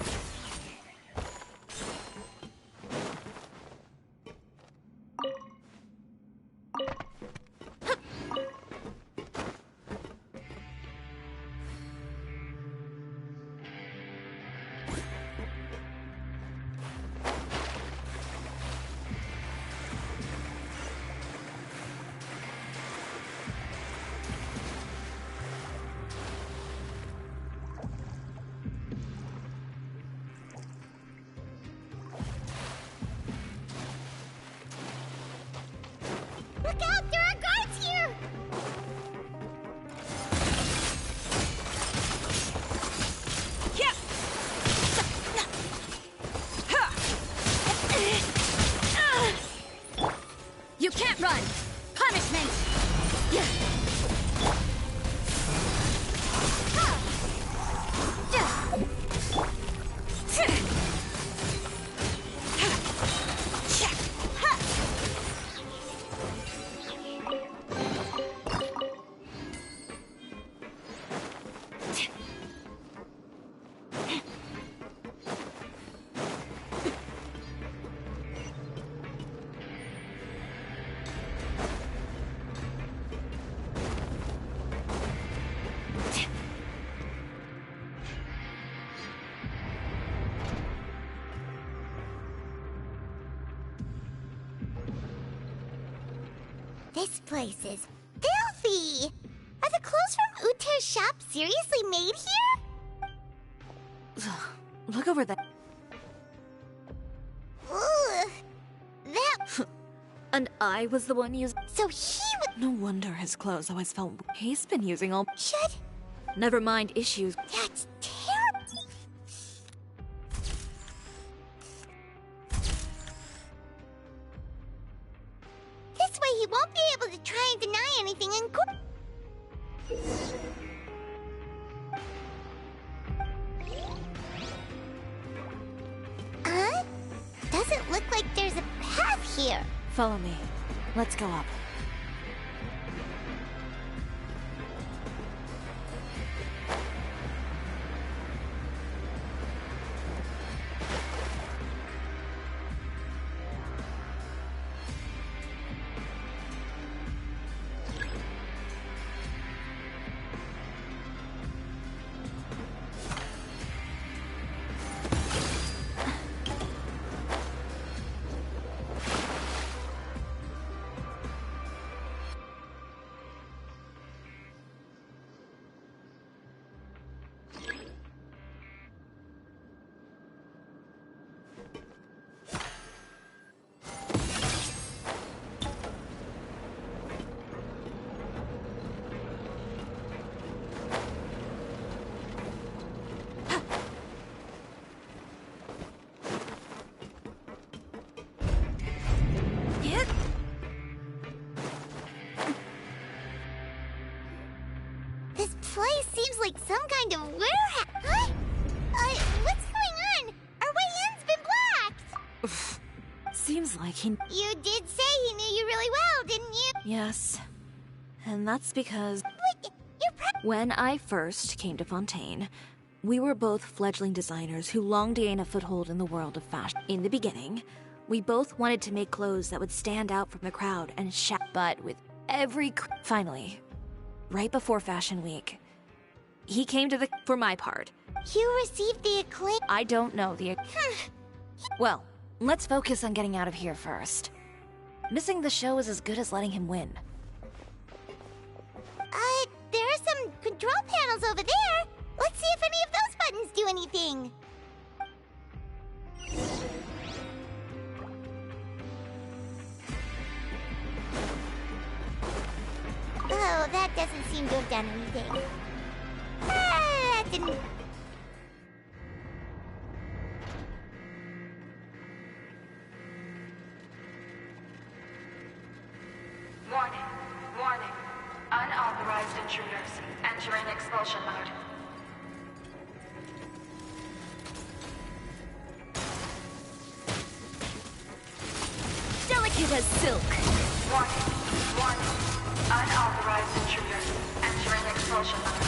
Look out! There are guards here! You can't run! Punishment! This place is filthy! Are the clothes from Uther's shop seriously made here? Look over there. Ugh. That... And I was the one using... So he would... No wonder his clothes always felt... He's been using all... Should... Never mind issues. That's terrible! This way he won't be able to try and deny anything in court. Doesn't look like there's a path here. Follow me. Let's go up. like he... You did say he knew you really well, didn't you? Yes. And that's because... But when I first came to Fontaine, we were both fledgling designers who longed to gain a foothold in the world of fashion. In the beginning, we both wanted to make clothes that would stand out from the crowd and but with every... Finally, right before Fashion Week, he came to the... For my part. You received the acclaim... I don't know the... Well, let's focus on getting out of here first. Missing the show is as good as letting him win. There are some control panels over there. Let's see if any of those buttons do anything. Oh, that doesn't seem to have done anything. That didn't... Warning. Warning. Unauthorized intruders entering expulsion mode. Delicate as silk. Warning. Warning. Unauthorized intruders entering expulsion mode.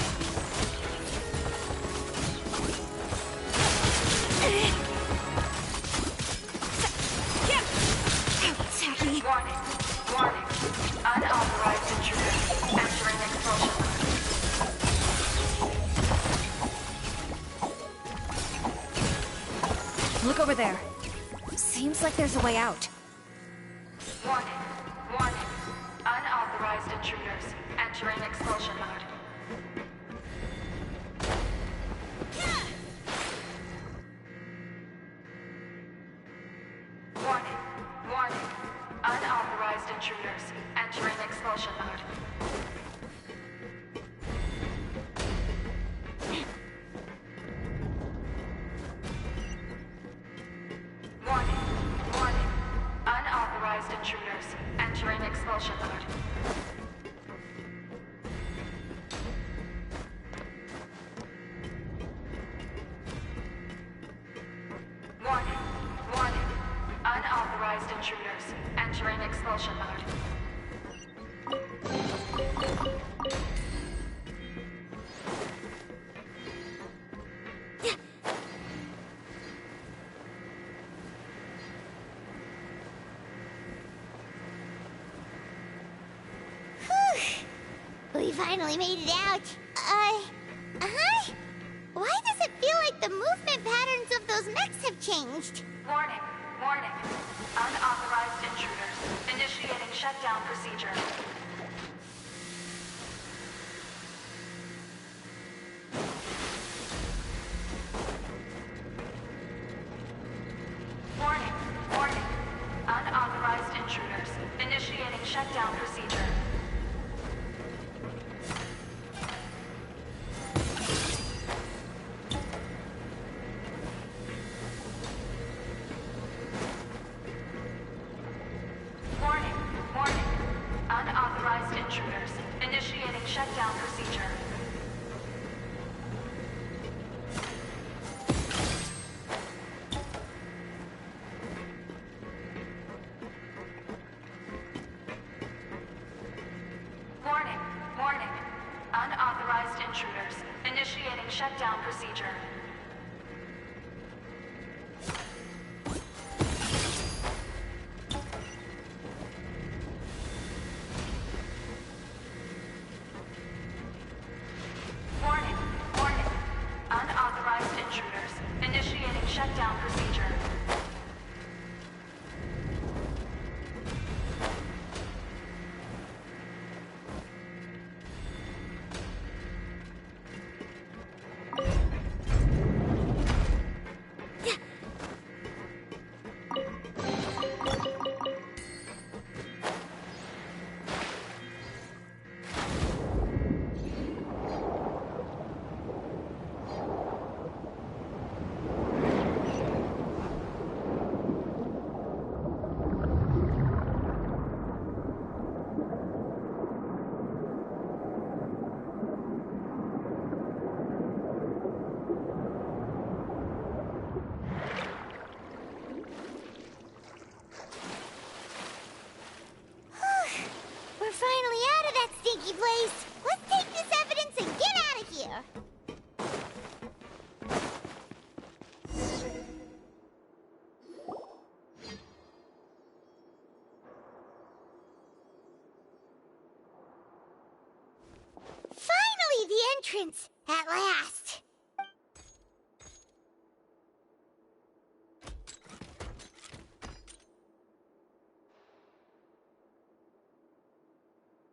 Tacky. Warning. Warning. Unauthorized intruders entering expulsion mode. Look over there. Seems like there's a way out. Warning. Warning. Unauthorized intruders entering expulsion mode. Warning. Warning. Unauthorized intruders entering expulsion mode. Warning. Warning. Unauthorized intruders entering expulsion mode. Warning. Warning. Unauthorized intruders entering expulsion mode. We finally made it out. Why does it feel like the movement patterns of those mechs have changed? Warning. Warning. Unauthorized intruders initiating shutdown procedure. Warning. Warning. Unauthorized intruders initiating shutdown procedure. Warning. Warning. Unauthorized intruders initiating shutdown procedure. Warning. Warning. Unauthorized intruders initiating shutdown procedure. Warning. Warning. Unauthorized intruders initiating shutdown procedure. entrance, at last.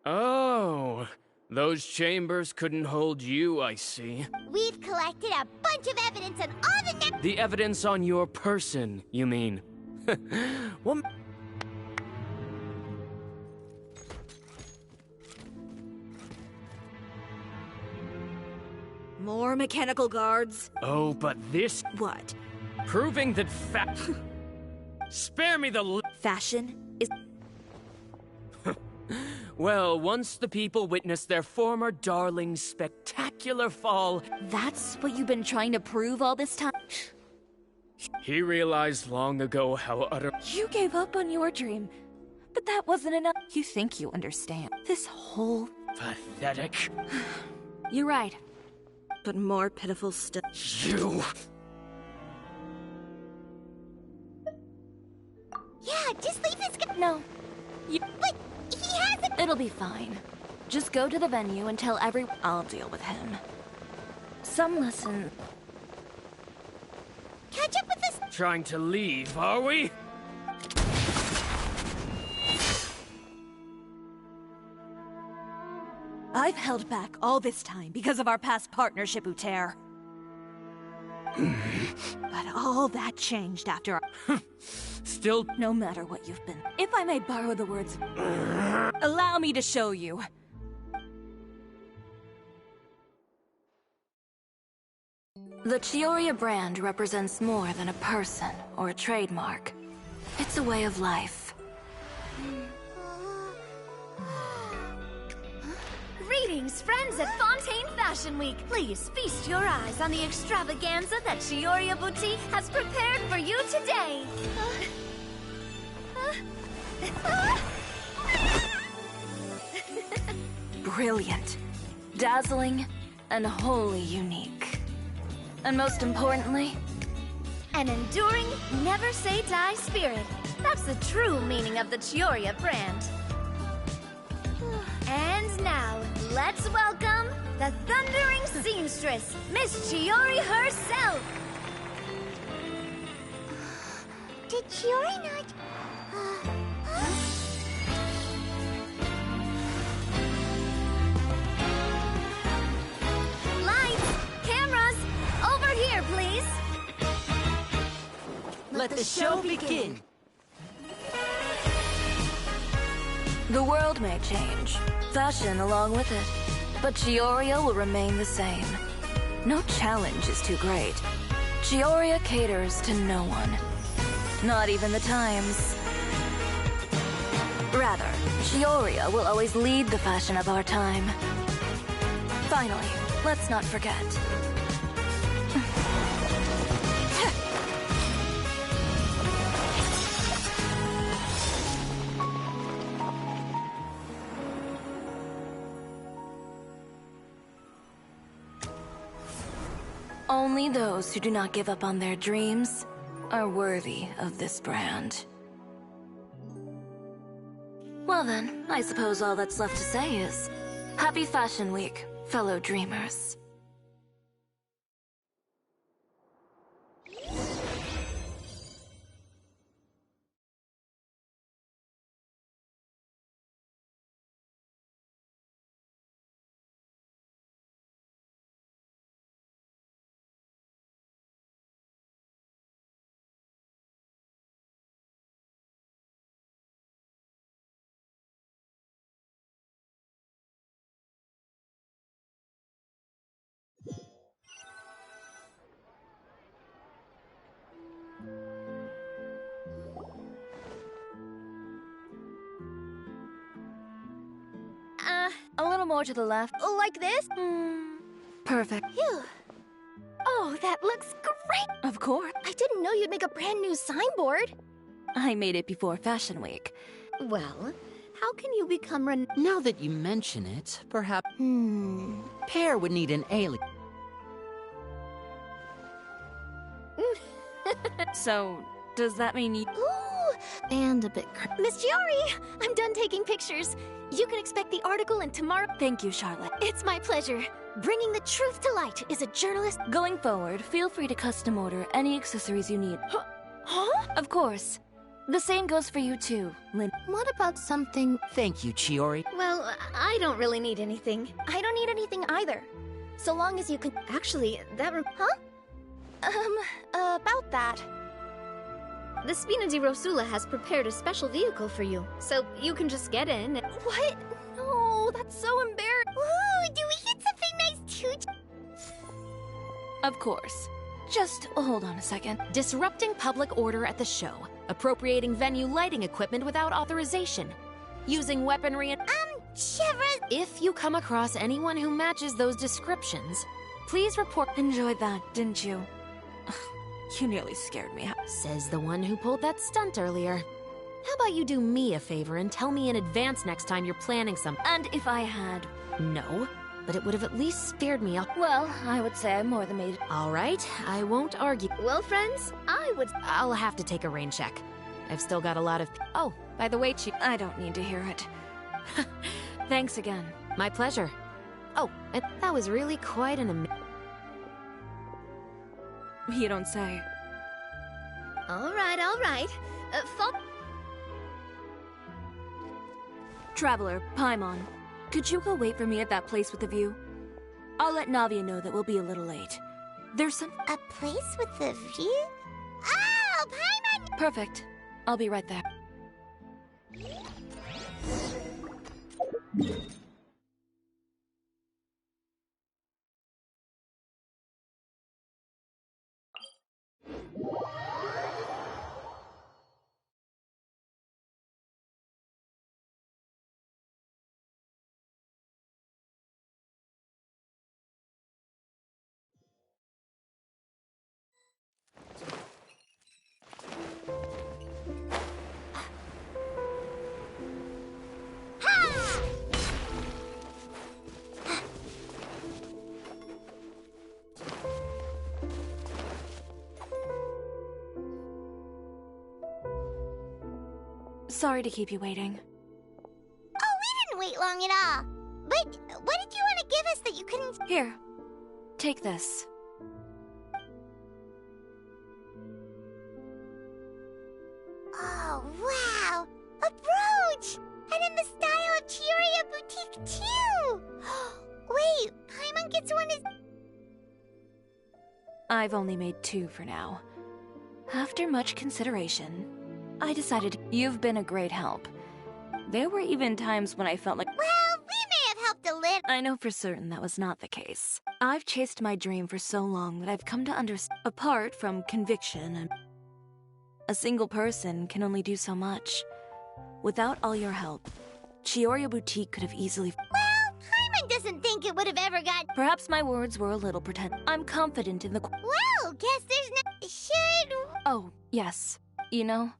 Oh, those chambers couldn't hold you, I see. We've collected a bunch of evidence on all the The evidence on your person, you mean? What? More mechanical guards? Oh, but this... What? Proving that Spare me the... Fashion is... Well, once the people witness their former darling's spectacular fall... That's what you've been trying to prove all this time? He realized long ago how utter... You gave up on your dream, but that wasn't enough. You think you understand. This whole... Pathetic. You're right. But more pitiful still. You... Yeah, just leave his... No. But he hasn't... It'll be fine. Just go to the venue and tell everyone. I'll deal with him. Some lesson... Catch up with this... Trying to leave, are we? I've held back all this time because of our past partnership, Uter. But all that changed after Still... No matter what you've been. If I may borrow the words... Allow me to show you. The Chioria brand represents more than a person or a trademark. It's a way of life. Greetings, friends at Fontaine Fashion Week. Please feast your eyes on the extravaganza that Chioria Boutique has prepared for you today. Brilliant, dazzling, and wholly unique. And most importantly, an enduring, never-say-die spirit. That's the true meaning of the Chioria brand. And now, let's welcome the thundering seamstress, Miss Chiori herself! Did Chiori not... Lights! Cameras! Over here, please! Let the show begin! The world may change, fashion along with it, but Chioria will remain the same. No challenge is too great. Chioria caters to no one. Not even the times. Rather, Chioria will always lead the fashion of our time. Finally, let's not forget. Only those who do not give up on their dreams are worthy of this brand. Well then, I suppose all that's left to say is, Happy Fashion Week, fellow dreamers. A little more to the left. Like this? Perfect. Phew. Oh, that looks great! Of course. I didn't know you'd make a brand new signboard. I made it before Fashion Week. Well, how can you become Now that you mention it, perhaps... Pear would need an alien. So, does that mean you... Ooh, and a bit... Miss Chiori, I'm done taking pictures. You can expect the article in tomorrow. Thank you, Charlotte. It's my pleasure. Bringing the truth to light is a journalist. Going forward, feel free to custom order any accessories you need. Huh? Of course. The same goes for you too, Lynn. What about something... Thank you, Chiori. Well, I don't really need anything. I don't need anything either. So long as you can... Actually, Huh? About that. The Spina di Rosula has prepared a special vehicle for you, so you can just get in. What? No, that's so embarrassing. Ooh, do we get something nice too? Of course. Just hold on a second. Disrupting public order at the show. Appropriating venue lighting equipment without authorization. Using weaponry and... Chevra... If you come across anyone who matches those descriptions, please report... Enjoyed that, didn't you? You nearly scared me. Says the one who pulled that stunt earlier. How about you do me a favor and tell me in advance next time you're planning something? And if I had... No, but it would have at least spared me a... Well, I would say I'm more than made... All right, I won't argue. Well, friends, I'll have to take a rain check. I've still got a lot of... Oh, by the way, I don't need to hear it. Thanks again. My pleasure. Oh, and that was really quite an You don't say. All right. Traveler, Paimon, could you go wait for me at that place with the view? I'll let Navia know that we'll be a little late. There's some... A place with the view? Oh, Paimon! Perfect. I'll be right there. Sorry to keep you waiting. Oh, we didn't wait long at all. But what did you want to give us that you couldn't... Here, take this. Oh, wow! A brooch! And in the style of Chioria Boutique, too! Wait, Paimon gets one as... I've only made 2 for now. After much consideration, I decided you've been a great help. There were even times when I felt like... Well, we may have helped a little. I know for certain that was not the case. I've chased my dream for so long that I've come to understand... Apart from conviction, and a single person can only do so much. Without all your help, Chioria Boutique could have easily... Well, Paimon doesn't think it would have ever got... Perhaps my words were a little pretend. I'm confident in the... Well, guess there's no... Should... Oh, yes. You know...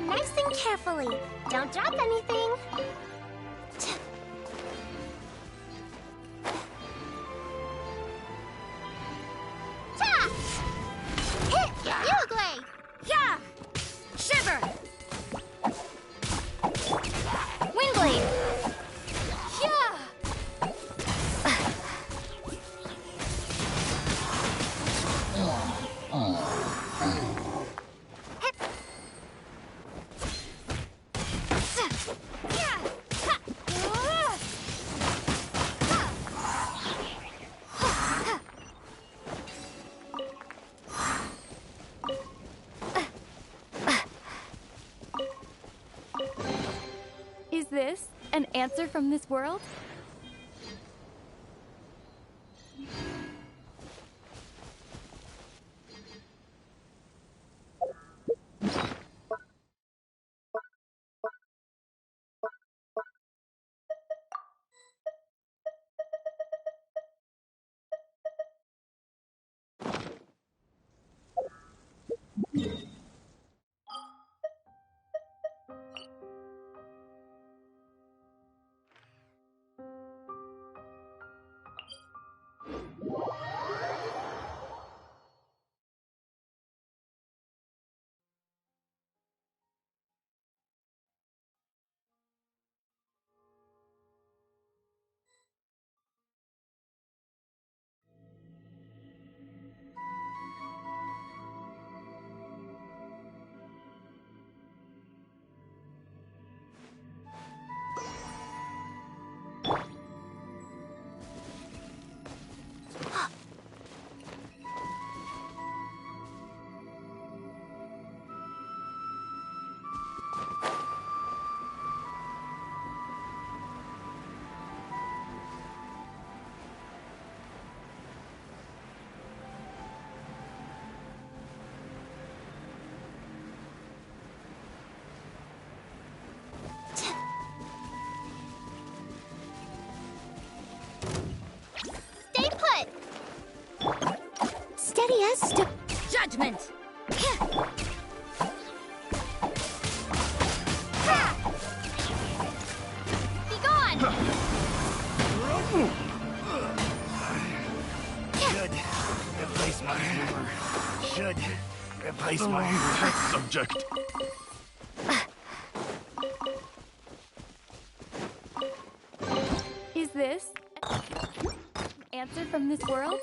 nice and carefully. Don't drop anything. Ta! Hit! Uruguay! Yeah! Shiver! Windblade! Yeah! Is this an answer from this world? Stay put! Steady as Judgment! Be gone! Should replace my humor. Should replace my test subject. Is this an answer from this world?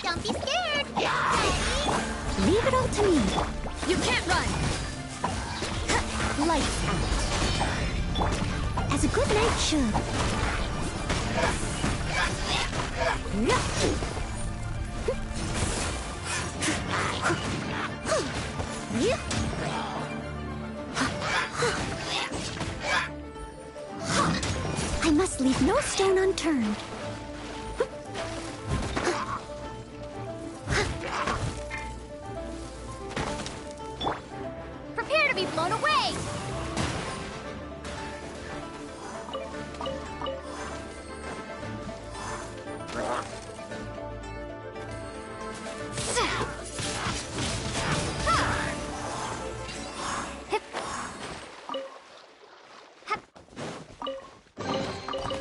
Don't be scared! Leave it all to me. You can't run! Lights out. As a good knight should. I must leave no stone unturned. Prepare to be blown away!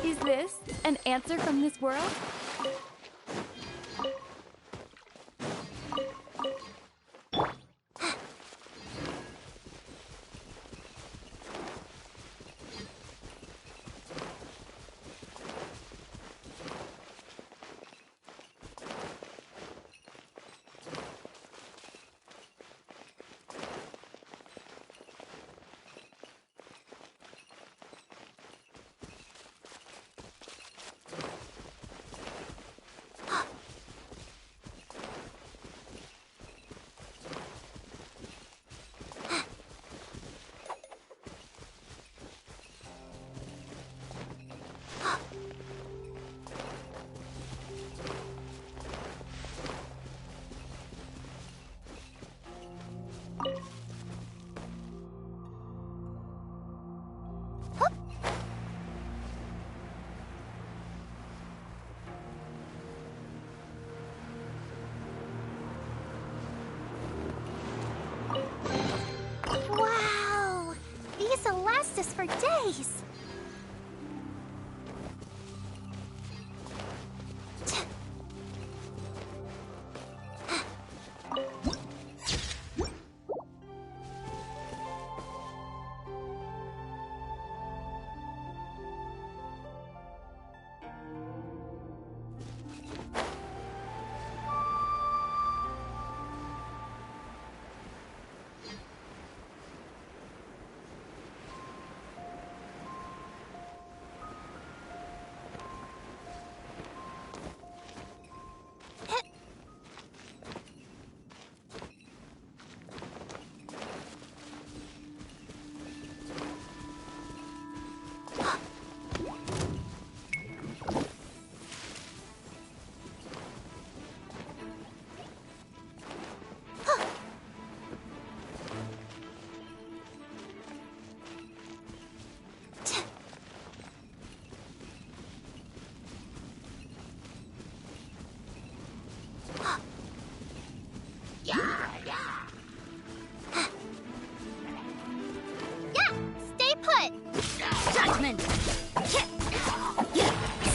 Is this an answer from this world? Wow! These will last us for days!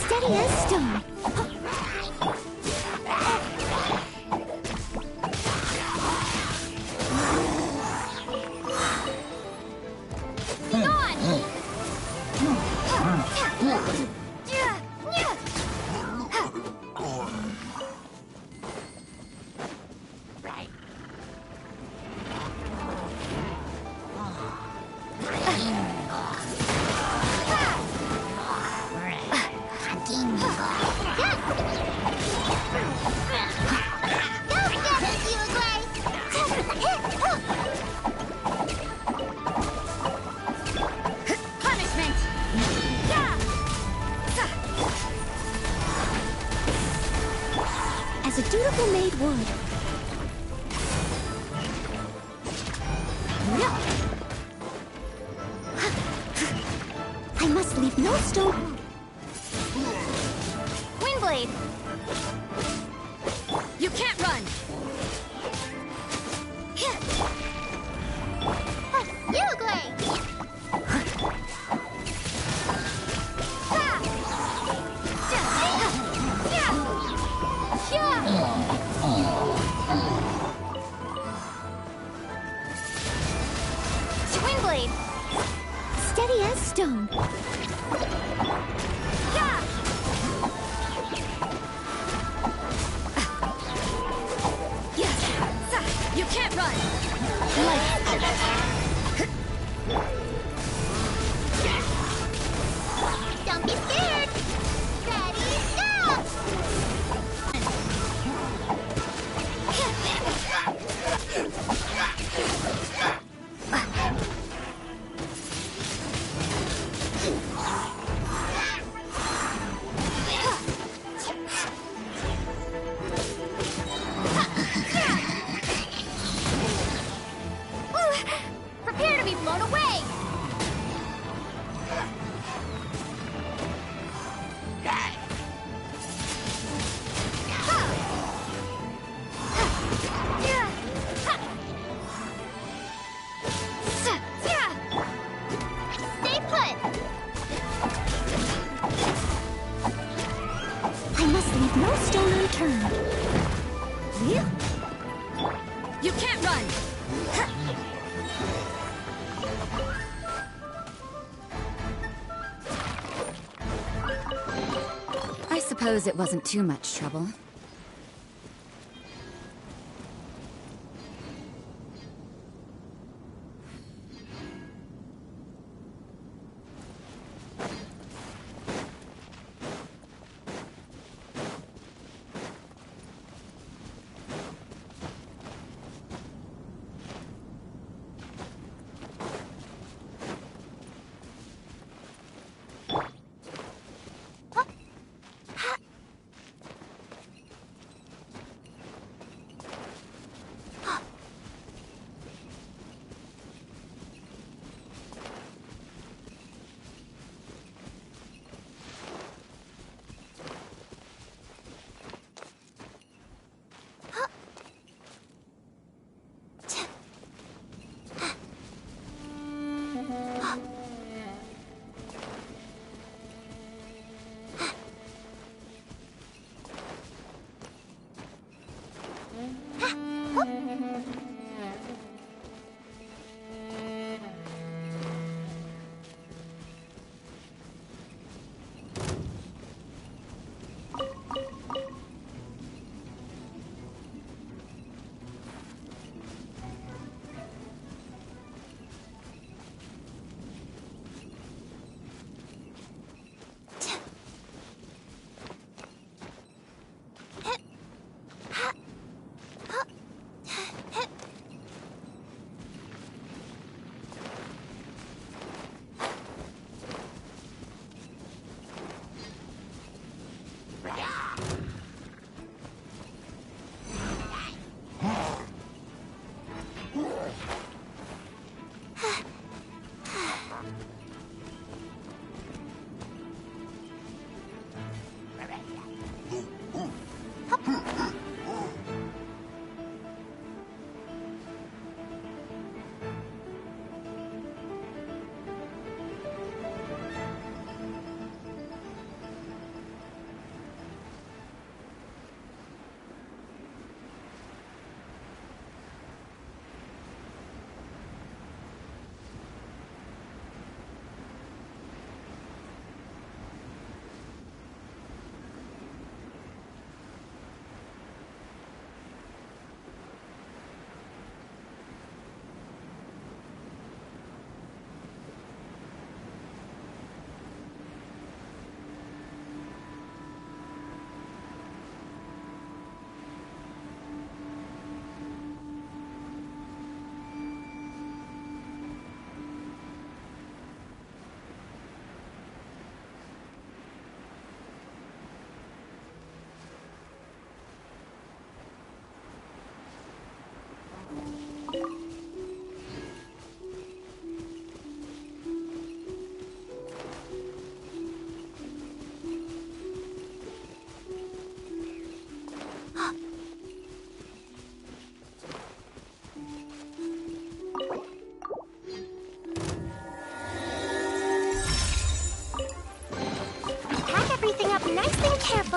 Steady as stone. As a dutiful maid would. I must leave no stone. Windblade! You can't run! Windblade! Steady as stone. You can't run! Don't be scared! Ready, go! Prepare to be blown away! Stay put! I must leave no stone unturned. You can't run! I suppose it wasn't too much trouble.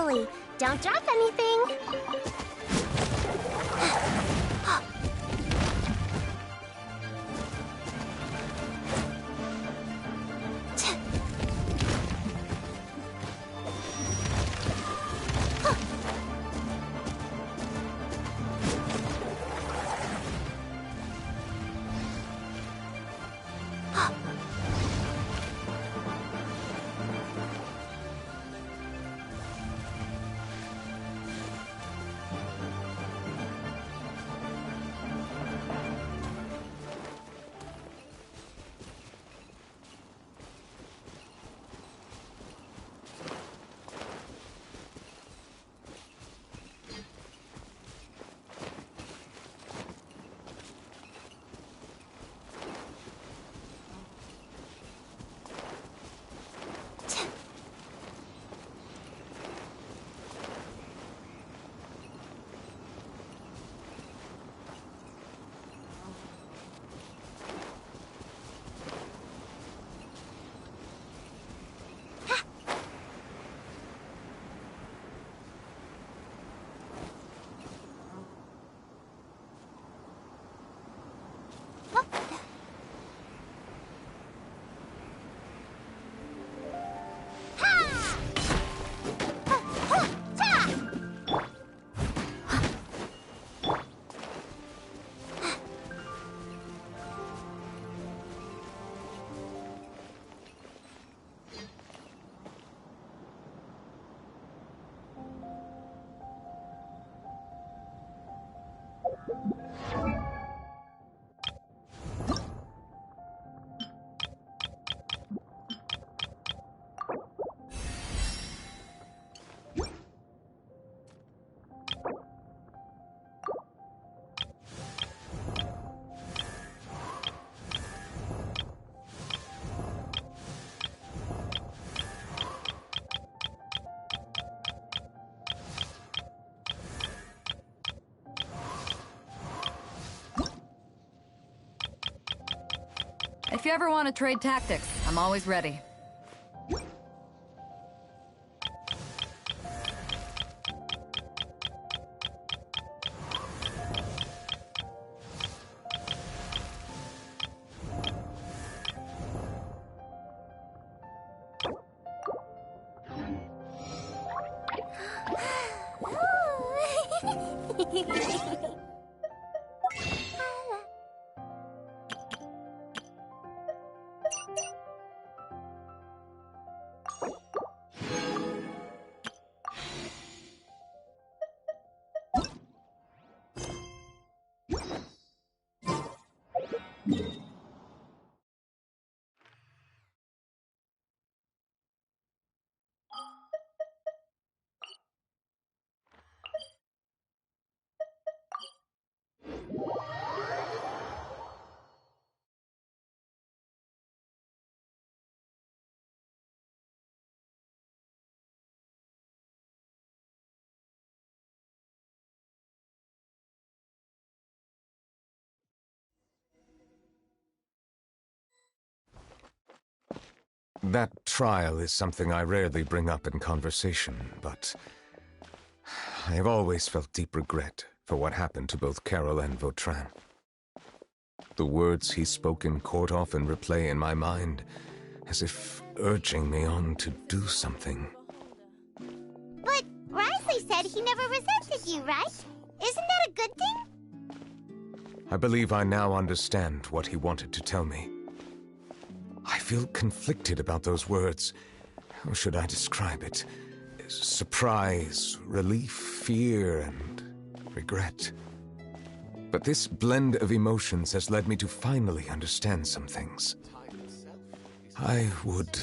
carefully. Don't drop anything. If you ever want to trade tactics, I'm always ready. That trial is something I rarely bring up in conversation, but I have always felt deep regret for what happened to both Carol and Vautrin. The words he spoke in court often replay in my mind, as if urging me on to do something. But Risley said he never resented you, right? Isn't that a good thing? I believe I now understand what he wanted to tell me. I feel conflicted about those words. How should I describe it? Surprise, relief, fear, and regret. But this blend of emotions has led me to finally understand some things. I would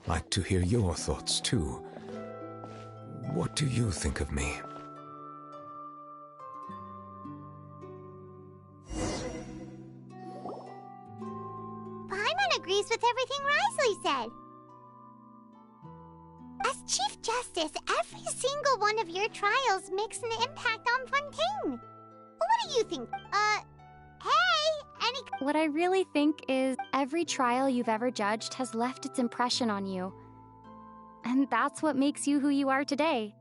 like to hear your thoughts, too. What do you think of me? Paimon agrees with everything Risley said. As Chief Justice, every single one of your trials makes an impact on Fontaine. What do you think? Hey, any... What I really think is every trial you've ever judged has left its impression on you. And that's what makes you who you are today.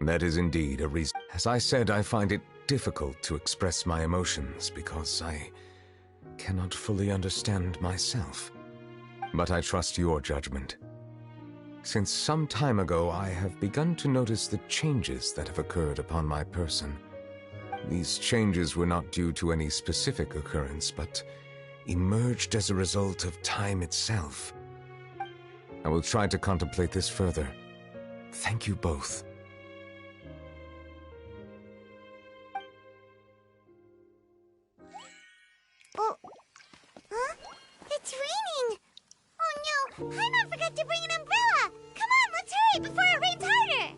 That is indeed a reason. As I said, I find it difficult to express my emotions because I cannot fully understand myself. But I trust your judgment. Since some time ago, I have begun to notice the changes that have occurred upon my person. These changes were not due to any specific occurrence, but emerged as a result of time itself. I will try to contemplate this further. Thank you both. Oh, huh? It's raining! Oh no, Paimon forgot to bring an umbrella! Come on, let's hurry before it rains harder!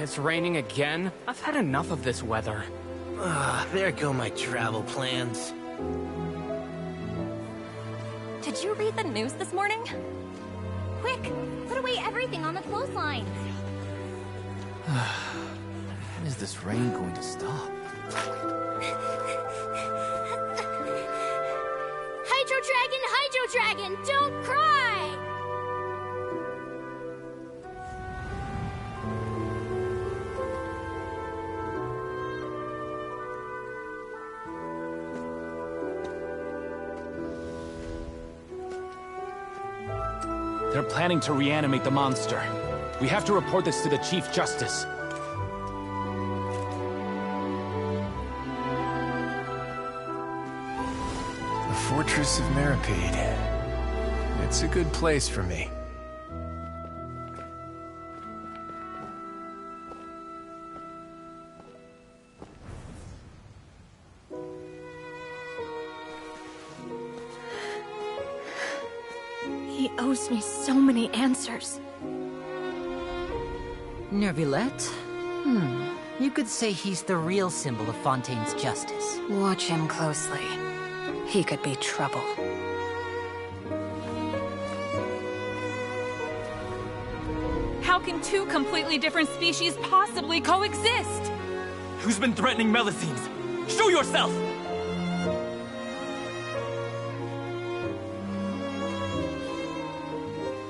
It's raining again? I've had enough of this weather. There go my travel plans. Did you read the news this morning? Quick, put away everything on the clothesline. When is this rain going to stop? Hydro Dragon, don't cry! They're planning to reanimate the monster. We have to report this to the Chief Justice. The Fortress of Meripede. It's a good place for me. He owes me so many answers. Neuvillette? You could say he's the real symbol of Fontaine's justice. Watch him closely. He could be trouble. How can two completely different species possibly coexist? Who's been threatening Melusines? Show yourself!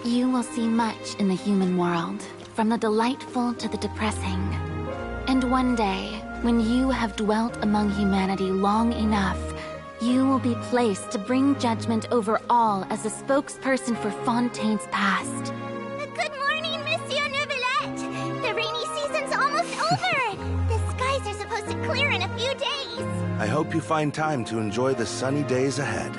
You will see much in the human world, from the delightful to the depressing. And one day, when you have dwelt among humanity long enough, you will be placed to bring judgment over all as a spokesperson for Fontaine's past. Good morning, Monsieur Neuvillette! The rainy season's almost over! The skies are supposed to clear in a few days! I hope you find time to enjoy the sunny days ahead.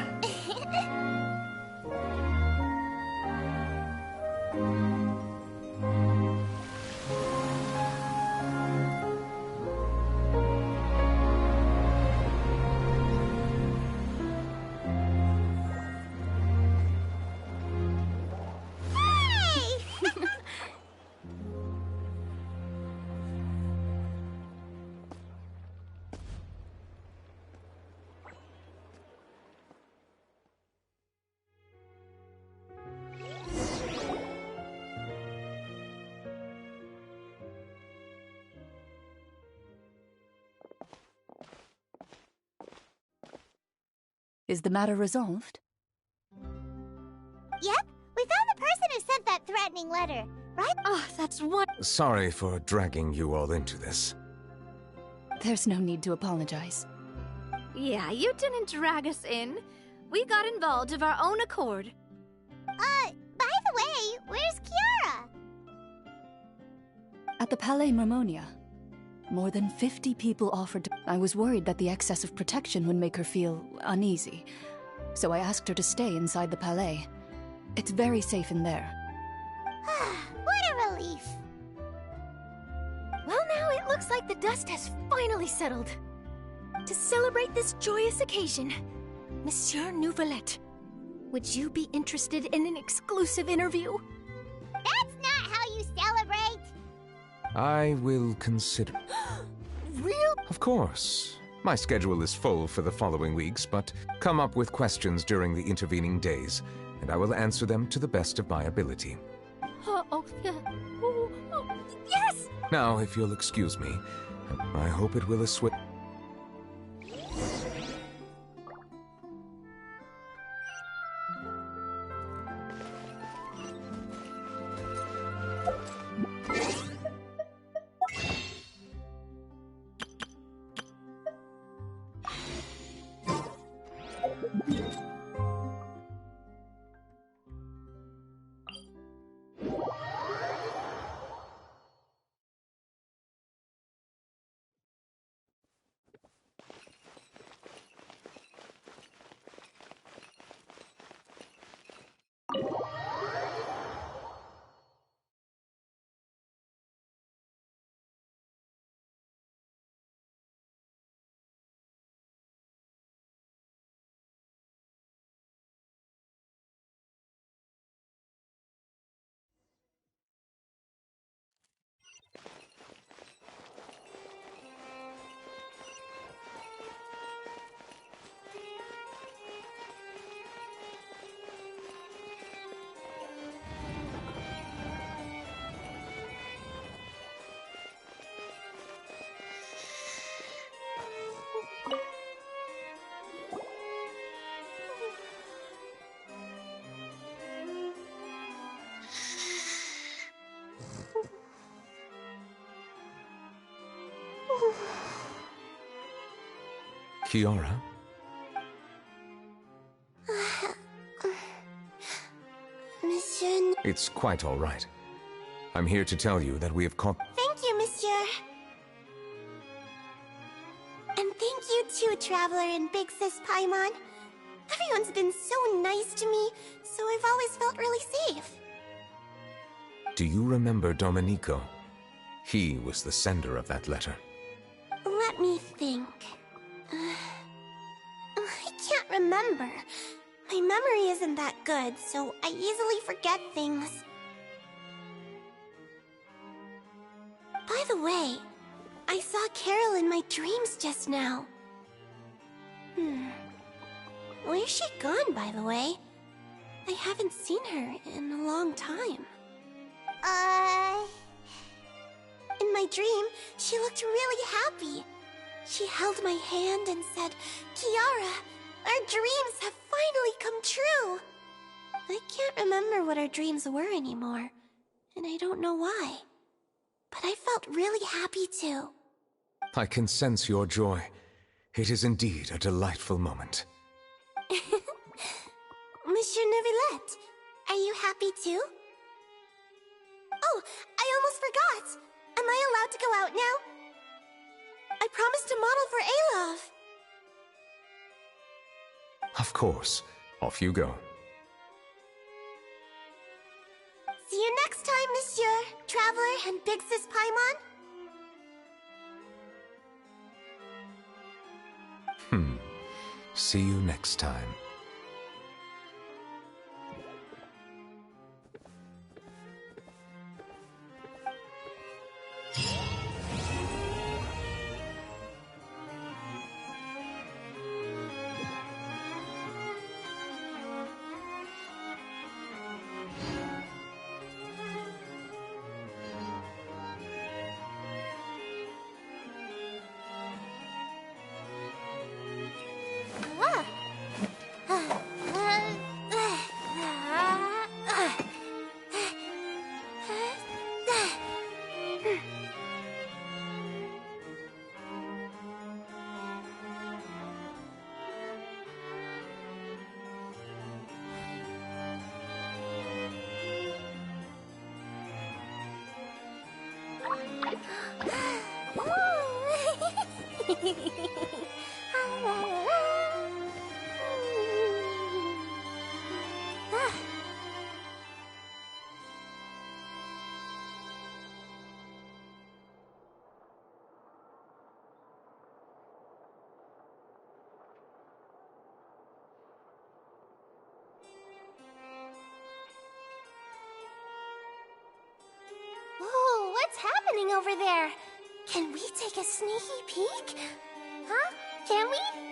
Is the matter resolved? Yep, we found the person who sent that threatening letter, right? Oh, that's what. Sorry for dragging you all into this. There's no need to apologize. Yeah, you didn't drag us in. We got involved of our own accord. By the way, where's Kiara? At the Palais Mermonia. More than 50 people offered to... I was worried that the excess of protection would make her feel uneasy. So I asked her to stay inside the Palais. It's very safe in there. What a relief. Well, now it looks like the dust has finally settled. To celebrate this joyous occasion, Monsieur Neuvillette, would you be interested in an exclusive interview? That's not how you celebrate! I will consider. Real? Of course. My schedule is full for the following weeks, but come up with questions during the intervening days, and I will answer them to the best of my ability. Yeah. Yes! Now, if you'll excuse me, I hope it will assuage... Kiara? Monsieur... It's quite all right. I'm here to tell you that we have caught... Thank you, Monsieur. And thank you too, Traveler and Big Sis Paimon. Everyone's been so nice to me, so I've always felt really safe. Do you remember Domenico? He was the sender of that letter. Let me think. I can't remember. My memory isn't that good, so I easily forget things. By the way, I saw Carol in my dreams just now. Where's she gone, by the way? I haven't seen her in a long time. In my dream, she looked really happy. She held my hand and said, "Kiara, our dreams have finally come true." I can't remember what our dreams were anymore, and I don't know why. But I felt really happy too. I can sense your joy. It is indeed a delightful moment. Monsieur Neuvillette, are you happy too? Oh, I almost forgot! Am I allowed to go out now? I promised to model for Alov. Of course. Off you go. See you next time, Monsieur, Traveler, and Big Sis Paimon. See you next time. Whoa, what's happening over there? Can we take a sneaky peek? Huh? Can we?